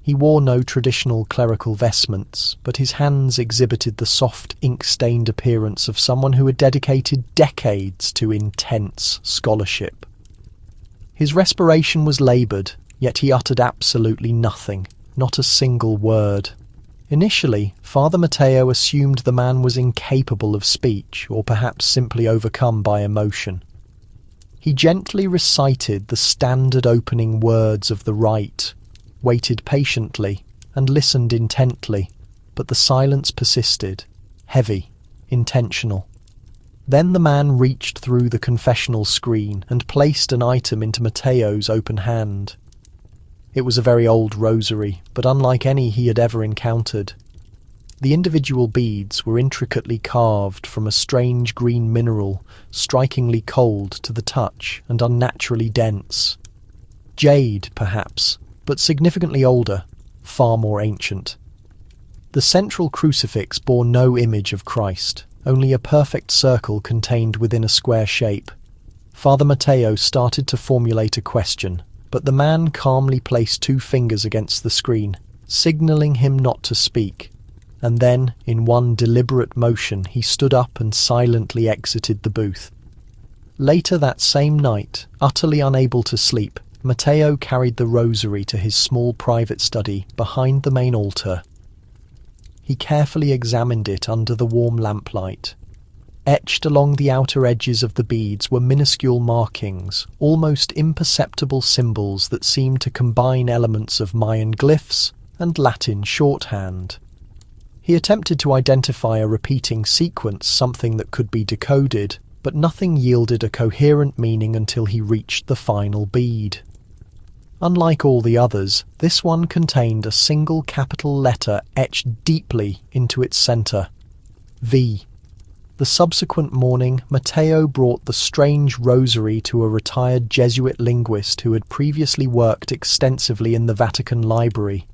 He wore no traditional clerical vestments, but his hands exhibited the soft, ink-stained appearance of someone who had dedicated decades to intense scholarship. His respiration was laboured, yet he uttered absolutely nothing, not a single word. Initially, Father Matteo assumed the man was incapable of speech, or perhaps simply overcome by emotion. He gently recited the standard opening words of the rite, waited patiently, and listened intently, but the silence persisted, heavy, intentional. Then the man reached through the confessional screen and placed an item into Matteo's open hand. It was a very old rosary, but unlike any he had ever encountered. The individual beads were intricately carved from a strange green mineral, strikingly cold to the touch and unnaturally dense. Jade, perhaps, but significantly older, far more ancient. The central crucifix bore no image of Christ, only a perfect circle contained within a square shape. Father Matteo started to formulate a question, but the man calmly placed 2 fingers against the screen, signalling him not to speak, and then, in one deliberate motion, he stood up and silently exited the booth. Later that same night, utterly unable to sleep, Matteo carried the rosary to his small private study behind the main altar. he carefully examined it under the warm lamplight. Etched along the outer edges of the beads were minuscule markings, almost imperceptible symbols that seemed to combine elements of Mayan glyphs and Latin shorthand. He attempted to identify a repeating sequence, something that could be decoded, but nothing yielded a coherent meaning until he reached the final bead. Unlike all the others, this one contained a single capital letter etched deeply into its centre: V. The subsequent morning, Matteo brought the strange rosary to a retired Jesuit linguist who had previously worked extensively in the Vatican library.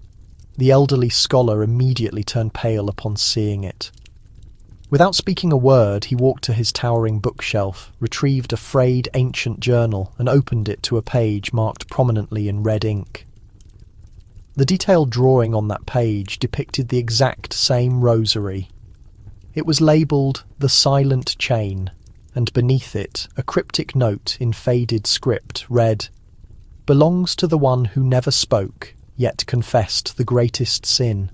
The elderly scholar immediately turned pale upon seeing it. Without speaking a word, he walked to his towering bookshelf, retrieved a frayed ancient journal, and opened it to a page marked prominently in red ink. The detailed drawing on that page depicted the exact same rosary. It was labelled "The Silent Chain," and beneath it, a cryptic note in faded script read, "Belongs to the one who never spoke, yet confessed the greatest sin."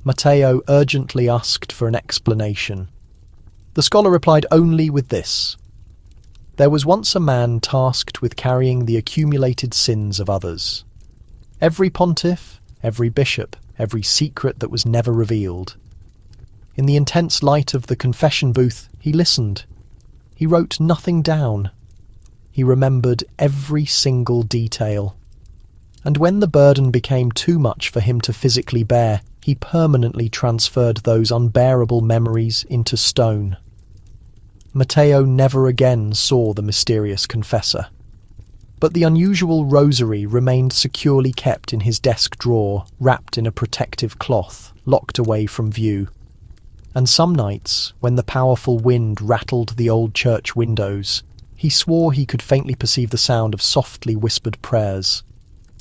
Matteo urgently asked for an explanation. The scholar replied only with this: "There was once a man tasked with carrying the accumulated sins of others. Every pontiff, every bishop, every secret that was never revealed. In the intense light of the confession booth, he listened. He wrote nothing down. He remembered every single detail. And when the burden became too much for him to physically bear, he permanently transferred those unbearable memories into stone." Matteo never again saw the mysterious confessor. But the unusual rosary remained securely kept in his desk drawer, wrapped in a protective cloth, locked away from view. And some nights, when the powerful wind rattled the old church windows, he swore he could faintly perceive the sound of softly whispered prayers.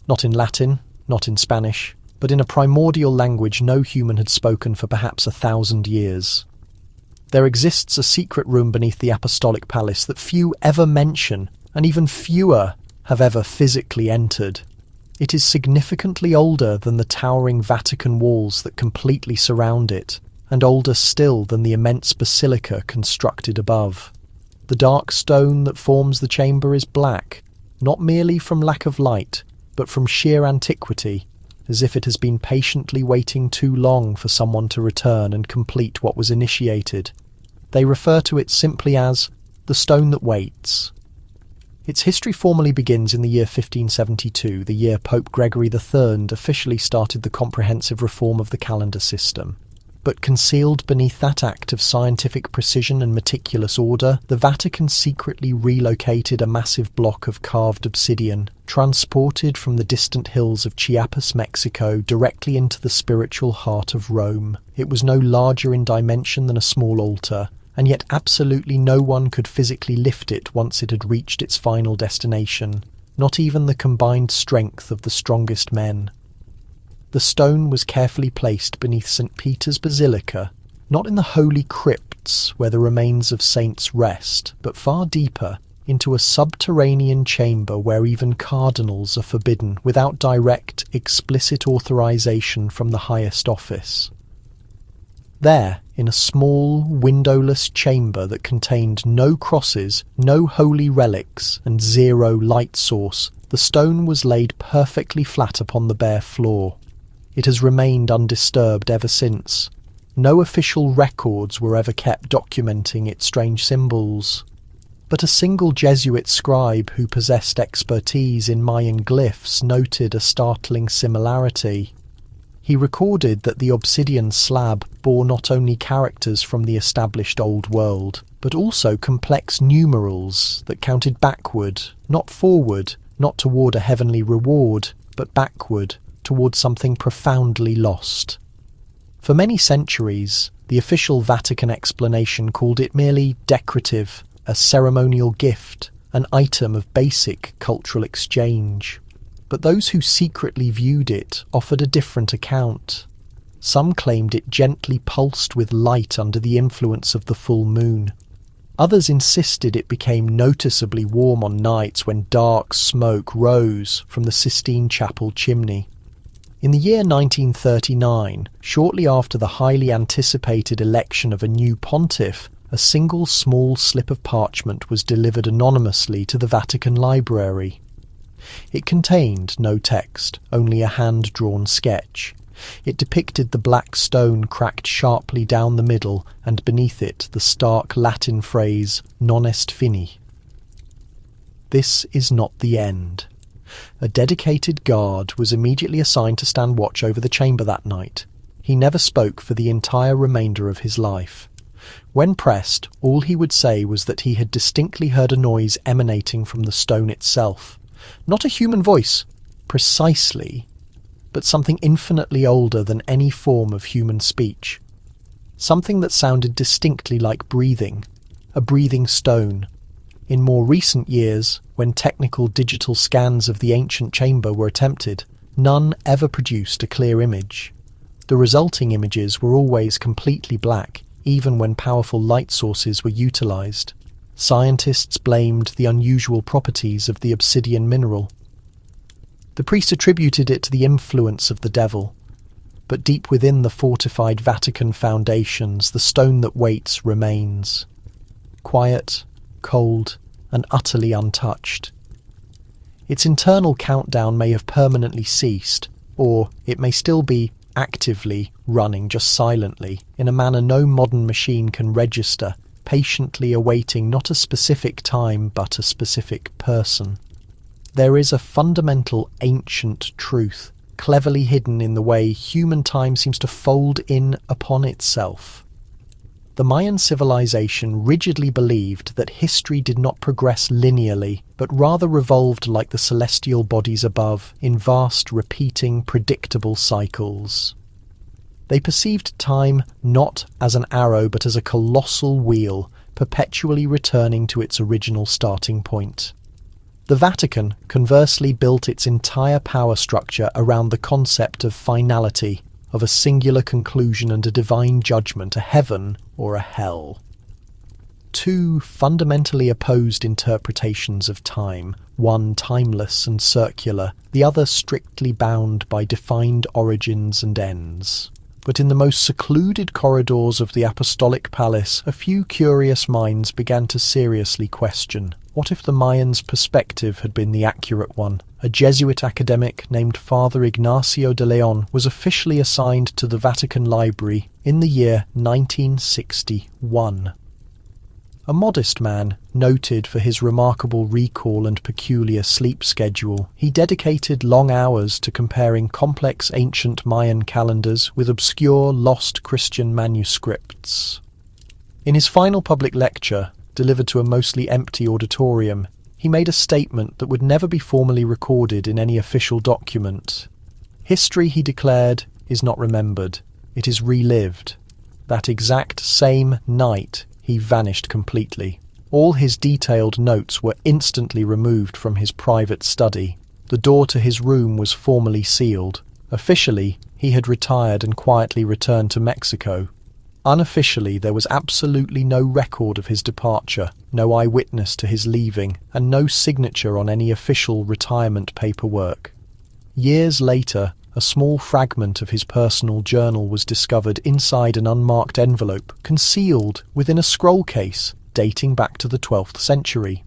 Not in Latin, not in Spanish, but in a primordial language no human had spoken for perhaps 1,000 years. There exists a secret room beneath the Apostolic Palace that few ever mention, and even fewer have ever physically entered. It is significantly older than the towering Vatican walls that completely surround it, and older still than the immense basilica constructed above. The dark stone that forms the chamber is black, not merely from lack of light, but from sheer antiquity, as if it has been patiently waiting too long for someone to return and complete what was initiated. They refer to it simply as the stone that waits. Its history formally begins in the year 1572, the year Pope Gregory III officially started the comprehensive reform of the calendar system. But concealed beneath that act of scientific precision and meticulous order, the Vatican secretly relocated a massive block of carved obsidian, transported from the distant hills of Chiapas, Mexico, directly into the spiritual heart of Rome. It was no larger in dimension than a small altar, and yet absolutely no one could physically lift it once it had reached its final destination, not even the combined strength of the strongest men. The stone was carefully placed beneath St. Peter's Basilica, not in the holy crypts where the remains of saints rest, but far deeper, into a subterranean chamber where even cardinals are forbidden without direct, explicit authorization from the highest office. There, in a small, windowless chamber that contained no crosses, no holy relics, and zero light source, the stone was laid perfectly flat upon the bare floor. It has remained undisturbed ever since. No official records were ever kept documenting its strange symbols. But a single Jesuit scribe who possessed expertise in Mayan glyphs noted a startling similarity. He recorded that the obsidian slab bore not only characters from the established Old World, but also complex numerals that counted backward, not forward, not toward a heavenly reward, but backward, towards something profoundly lost. For many centuries, the official Vatican explanation called it merely decorative, a ceremonial gift, an item of basic cultural exchange. But those who secretly viewed it offered a different account. Some claimed it gently pulsed with light under the influence of the full moon. Others insisted it became noticeably warm on nights when dark smoke rose from the Sistine Chapel chimney. In the year 1939, shortly after the highly anticipated election of a new pontiff, a single small slip of parchment was delivered anonymously to the Vatican library. It contained no text, only a hand-drawn sketch. It depicted the black stone cracked sharply down the middle, and beneath it the stark Latin phrase, non est fini. This is not the end. A dedicated guard was immediately assigned to stand watch over the chamber that night. He never spoke for the entire remainder of his life. When pressed, all he would say was that he had distinctly heard a noise emanating from the stone itself. Not a human voice, precisely, but something infinitely older than any form of human speech. Something that sounded distinctly like breathing, a breathing stone. In more recent years, when technical digital scans of the ancient chamber were attempted, none ever produced a clear image. The resulting images were always completely black, even when powerful light sources were utilized. Scientists blamed the unusual properties of the obsidian mineral. The priests attributed it to the influence of the devil. But deep within the fortified Vatican foundations, the stone that waits remains. Quiet, cold, and utterly untouched. Its internal countdown may have permanently ceased, or it may still be actively running just silently, in a manner no modern machine can register, patiently awaiting not a specific time but a specific person. There is a fundamental ancient truth, cleverly hidden in the way human time seems to fold in upon itself. The Mayan civilization rigidly believed that history did not progress linearly, but rather revolved like the celestial bodies above, in vast, repeating, predictable cycles. They perceived time not as an arrow but as a colossal wheel, perpetually returning to its original starting point. The Vatican, conversely, built its entire power structure around the concept of finality, of a singular conclusion and a divine judgment, a heaven or a hell. Two fundamentally opposed interpretations of time, one timeless and circular, the other strictly bound by defined origins and ends. But in the most secluded corridors of the Apostolic Palace, a few curious minds began to seriously question, what if the Mayans' perspective had been the accurate one? A Jesuit academic named Father Ignacio de Leon was officially assigned to the Vatican Library in the year 1961. A modest man, noted for his remarkable recall and peculiar sleep schedule, he dedicated long hours to comparing complex ancient Mayan calendars with obscure lost Christian manuscripts. In his final public lecture, delivered to a mostly empty auditorium, he made a statement that would never be formally recorded in any official document. History, he declared, is not remembered, it is relived. That exact same night, he vanished completely. All his detailed notes were instantly removed from his private study. The door to his room was formally sealed. Officially, he had retired and quietly returned to Mexico. Unofficially, there was absolutely no record of his departure, no eyewitness to his leaving, and no signature on any official retirement paperwork. Years later, a small fragment of his personal journal was discovered inside an unmarked envelope, concealed within a scroll case dating back to the 12th century.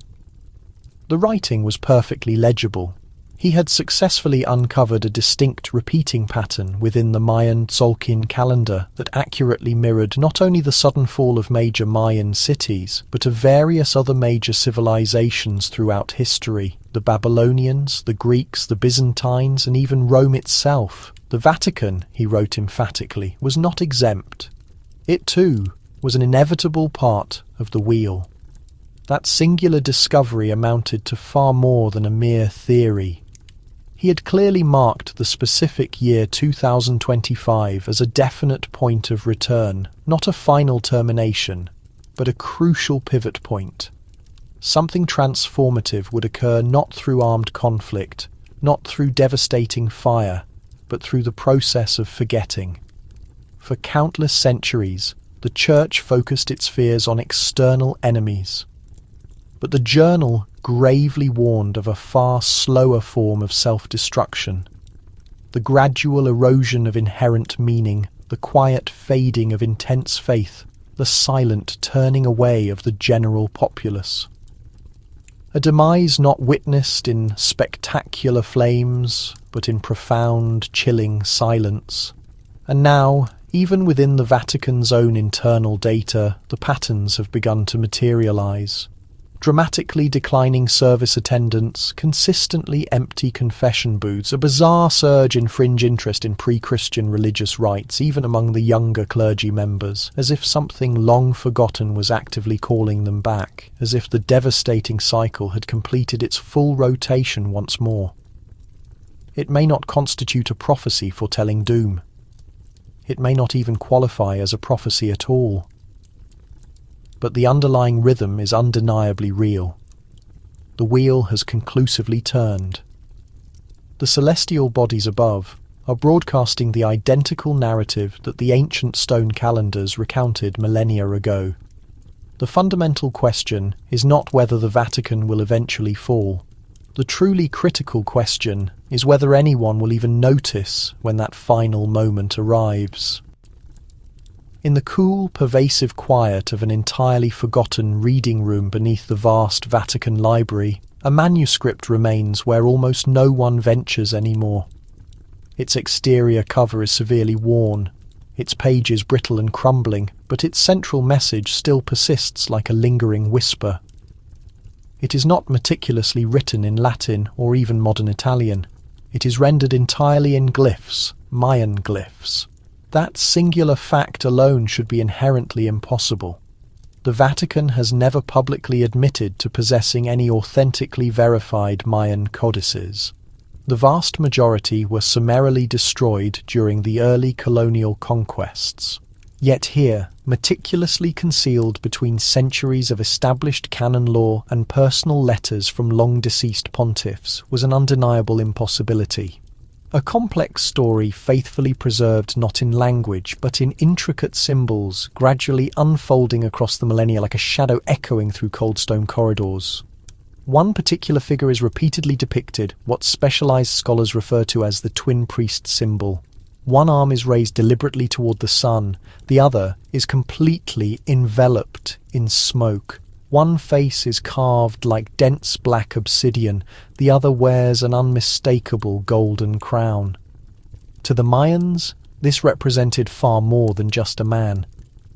The writing was perfectly legible. He had successfully uncovered a distinct repeating pattern within the Mayan Tzolk'in calendar that accurately mirrored not only the sudden fall of major Mayan cities, but of various other major civilizations throughout history. The Babylonians, the Greeks, the Byzantines, and even Rome itself. The Vatican, he wrote emphatically, was not exempt. It too was an inevitable part of the wheel. That singular discovery amounted to far more than a mere theory. He had clearly marked the specific year 2025 as a definite point of return, not a final termination, but a crucial pivot point. Something transformative would occur not through armed conflict, not through devastating fire, but through the process of forgetting. For countless centuries, the Church focused its fears on external enemies. But the journal gravely warned of a far slower form of self-destruction. the gradual erosion of inherent meaning, the quiet fading of intense faith, the silent turning away of the general populace. A demise not witnessed in spectacular flames, but in profound, chilling silence. And now, even within the Vatican's own internal data, the patterns have begun to materialize. Dramatically declining service attendance, consistently empty confession booths, a bizarre surge in fringe interest in pre-Christian religious rites, even among the younger clergy members, as if something long forgotten was actively calling them back, as if the devastating cycle had completed its full rotation once more. It may not constitute a prophecy foretelling doom. It may not even qualify as a prophecy at all. But the underlying rhythm is undeniably real. The wheel has conclusively turned. The celestial bodies above are broadcasting the identical narrative that the ancient stone calendars recounted millennia ago. The fundamental question is not whether the Vatican will eventually fall. The truly critical question is whether anyone will even notice when that final moment arrives. In the cool, pervasive quiet of an entirely forgotten reading room beneath the vast Vatican library, a manuscript remains where almost no one ventures anymore. Its exterior cover is severely worn, its pages brittle and crumbling, but its central message still persists like a lingering whisper. It is not meticulously written in Latin or even modern Italian. It is rendered entirely in glyphs, Mayan glyphs. That singular fact alone should be inherently impossible. The Vatican has never publicly admitted to possessing any authentically verified Mayan codices. The vast majority were summarily destroyed during the early colonial conquests. Yet here, meticulously concealed between centuries of established canon law and personal letters from long-deceased pontiffs, was an undeniable impossibility. A complex story faithfully preserved not in language but in intricate symbols, gradually unfolding across the millennia like a shadow echoing through cold stone corridors. One particular figure is repeatedly depicted, what specialized scholars refer to as the twin priest symbol. One arm is raised deliberately toward the sun, the other is completely enveloped in smoke. One face is carved like dense black obsidian, the other wears an unmistakable golden crown. To the Mayans, this represented far more than just a man.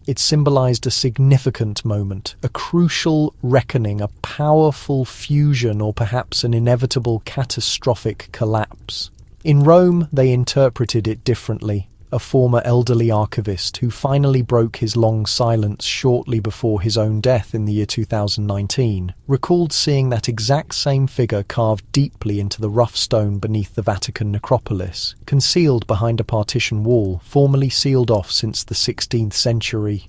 It symbolized a significant moment, a crucial reckoning, a powerful fusion, or perhaps an inevitable catastrophic collapse. In Rome, they interpreted it differently. A former elderly archivist who finally broke his long silence shortly before his own death in the year 2019 recalled seeing that exact same figure carved deeply into the rough stone beneath the Vatican necropolis, concealed behind a partition wall formerly sealed off since the 16th century.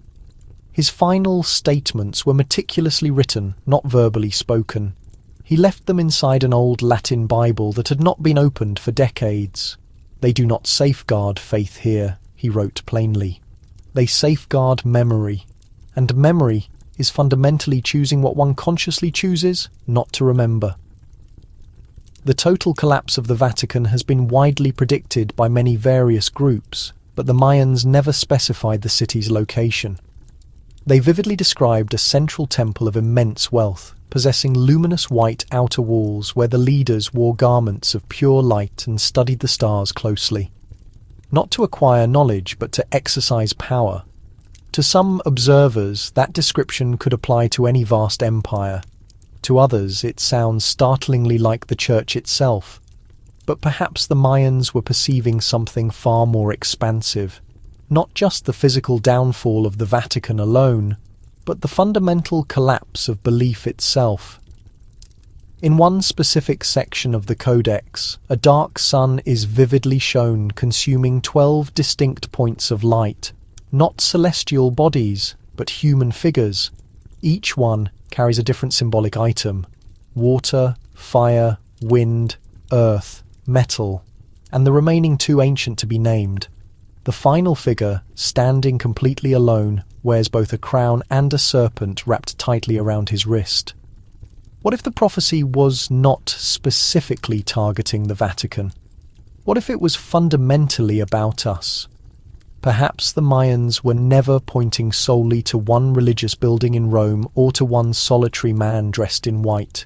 His final statements were meticulously written, not verbally spoken. He left them inside an old Latin Bible that had not been opened for decades. "They do not safeguard faith here," he wrote plainly. "They safeguard memory. And memory is fundamentally choosing what one consciously chooses not to remember." The total collapse of the Vatican has been widely predicted by many various groups, but the Mayans never specified the city's location. They vividly described a central temple of immense wealth, possessing luminous white outer walls where the leaders wore garments of pure light and studied the stars closely. Not to acquire knowledge, but to exercise power. To some observers, that description could apply to any vast empire. To others, it sounds startlingly like the church itself. But perhaps the Mayans were perceiving something far more expansive. Not just the physical downfall of the Vatican alone, but the fundamental collapse of belief itself. In one specific section of the Codex, a dark sun is vividly shown consuming 12 distinct points of light, not celestial bodies, but human figures. Each one carries a different symbolic item: water, fire, wind, earth, metal, and the remaining two ancient to be named. The final figure, standing completely alone, wears both a crown and a serpent wrapped tightly around his wrist. What if the prophecy was not specifically targeting the Vatican? What if it was fundamentally about us? Perhaps the Mayans were never pointing solely to one religious building in Rome or to one solitary man dressed in white.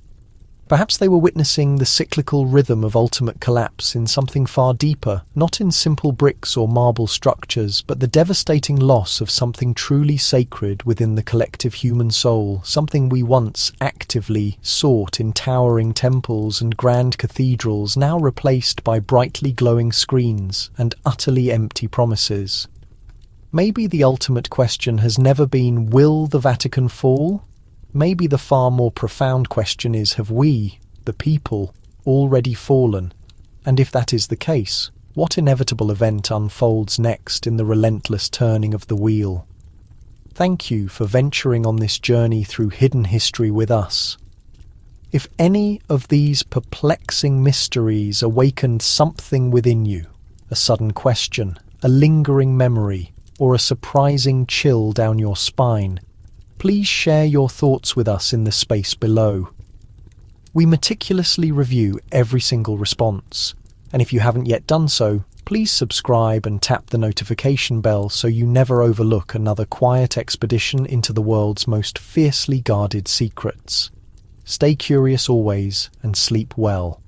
Perhaps they were witnessing the cyclical rhythm of ultimate collapse in something far deeper, not in simple bricks or marble structures, but the devastating loss of something truly sacred within the collective human soul, something we once actively sought in towering temples and grand cathedrals, now replaced by brightly glowing screens and utterly empty promises. Maybe the ultimate question has never been, will the Vatican fall? Maybe the far more profound question is, have we, the people, already fallen? And if that is the case, what inevitable event unfolds next in the relentless turning of the wheel? Thank you for venturing on this journey through hidden history with us. If any of these perplexing mysteries awakened something within you, a sudden question, a lingering memory, or a surprising chill down your spine, please share your thoughts with us in the space below. We meticulously review every single response, and if you haven't yet done so, please subscribe and tap the notification bell so you never overlook another quiet expedition into the world's most fiercely guarded secrets. Stay curious always and sleep well.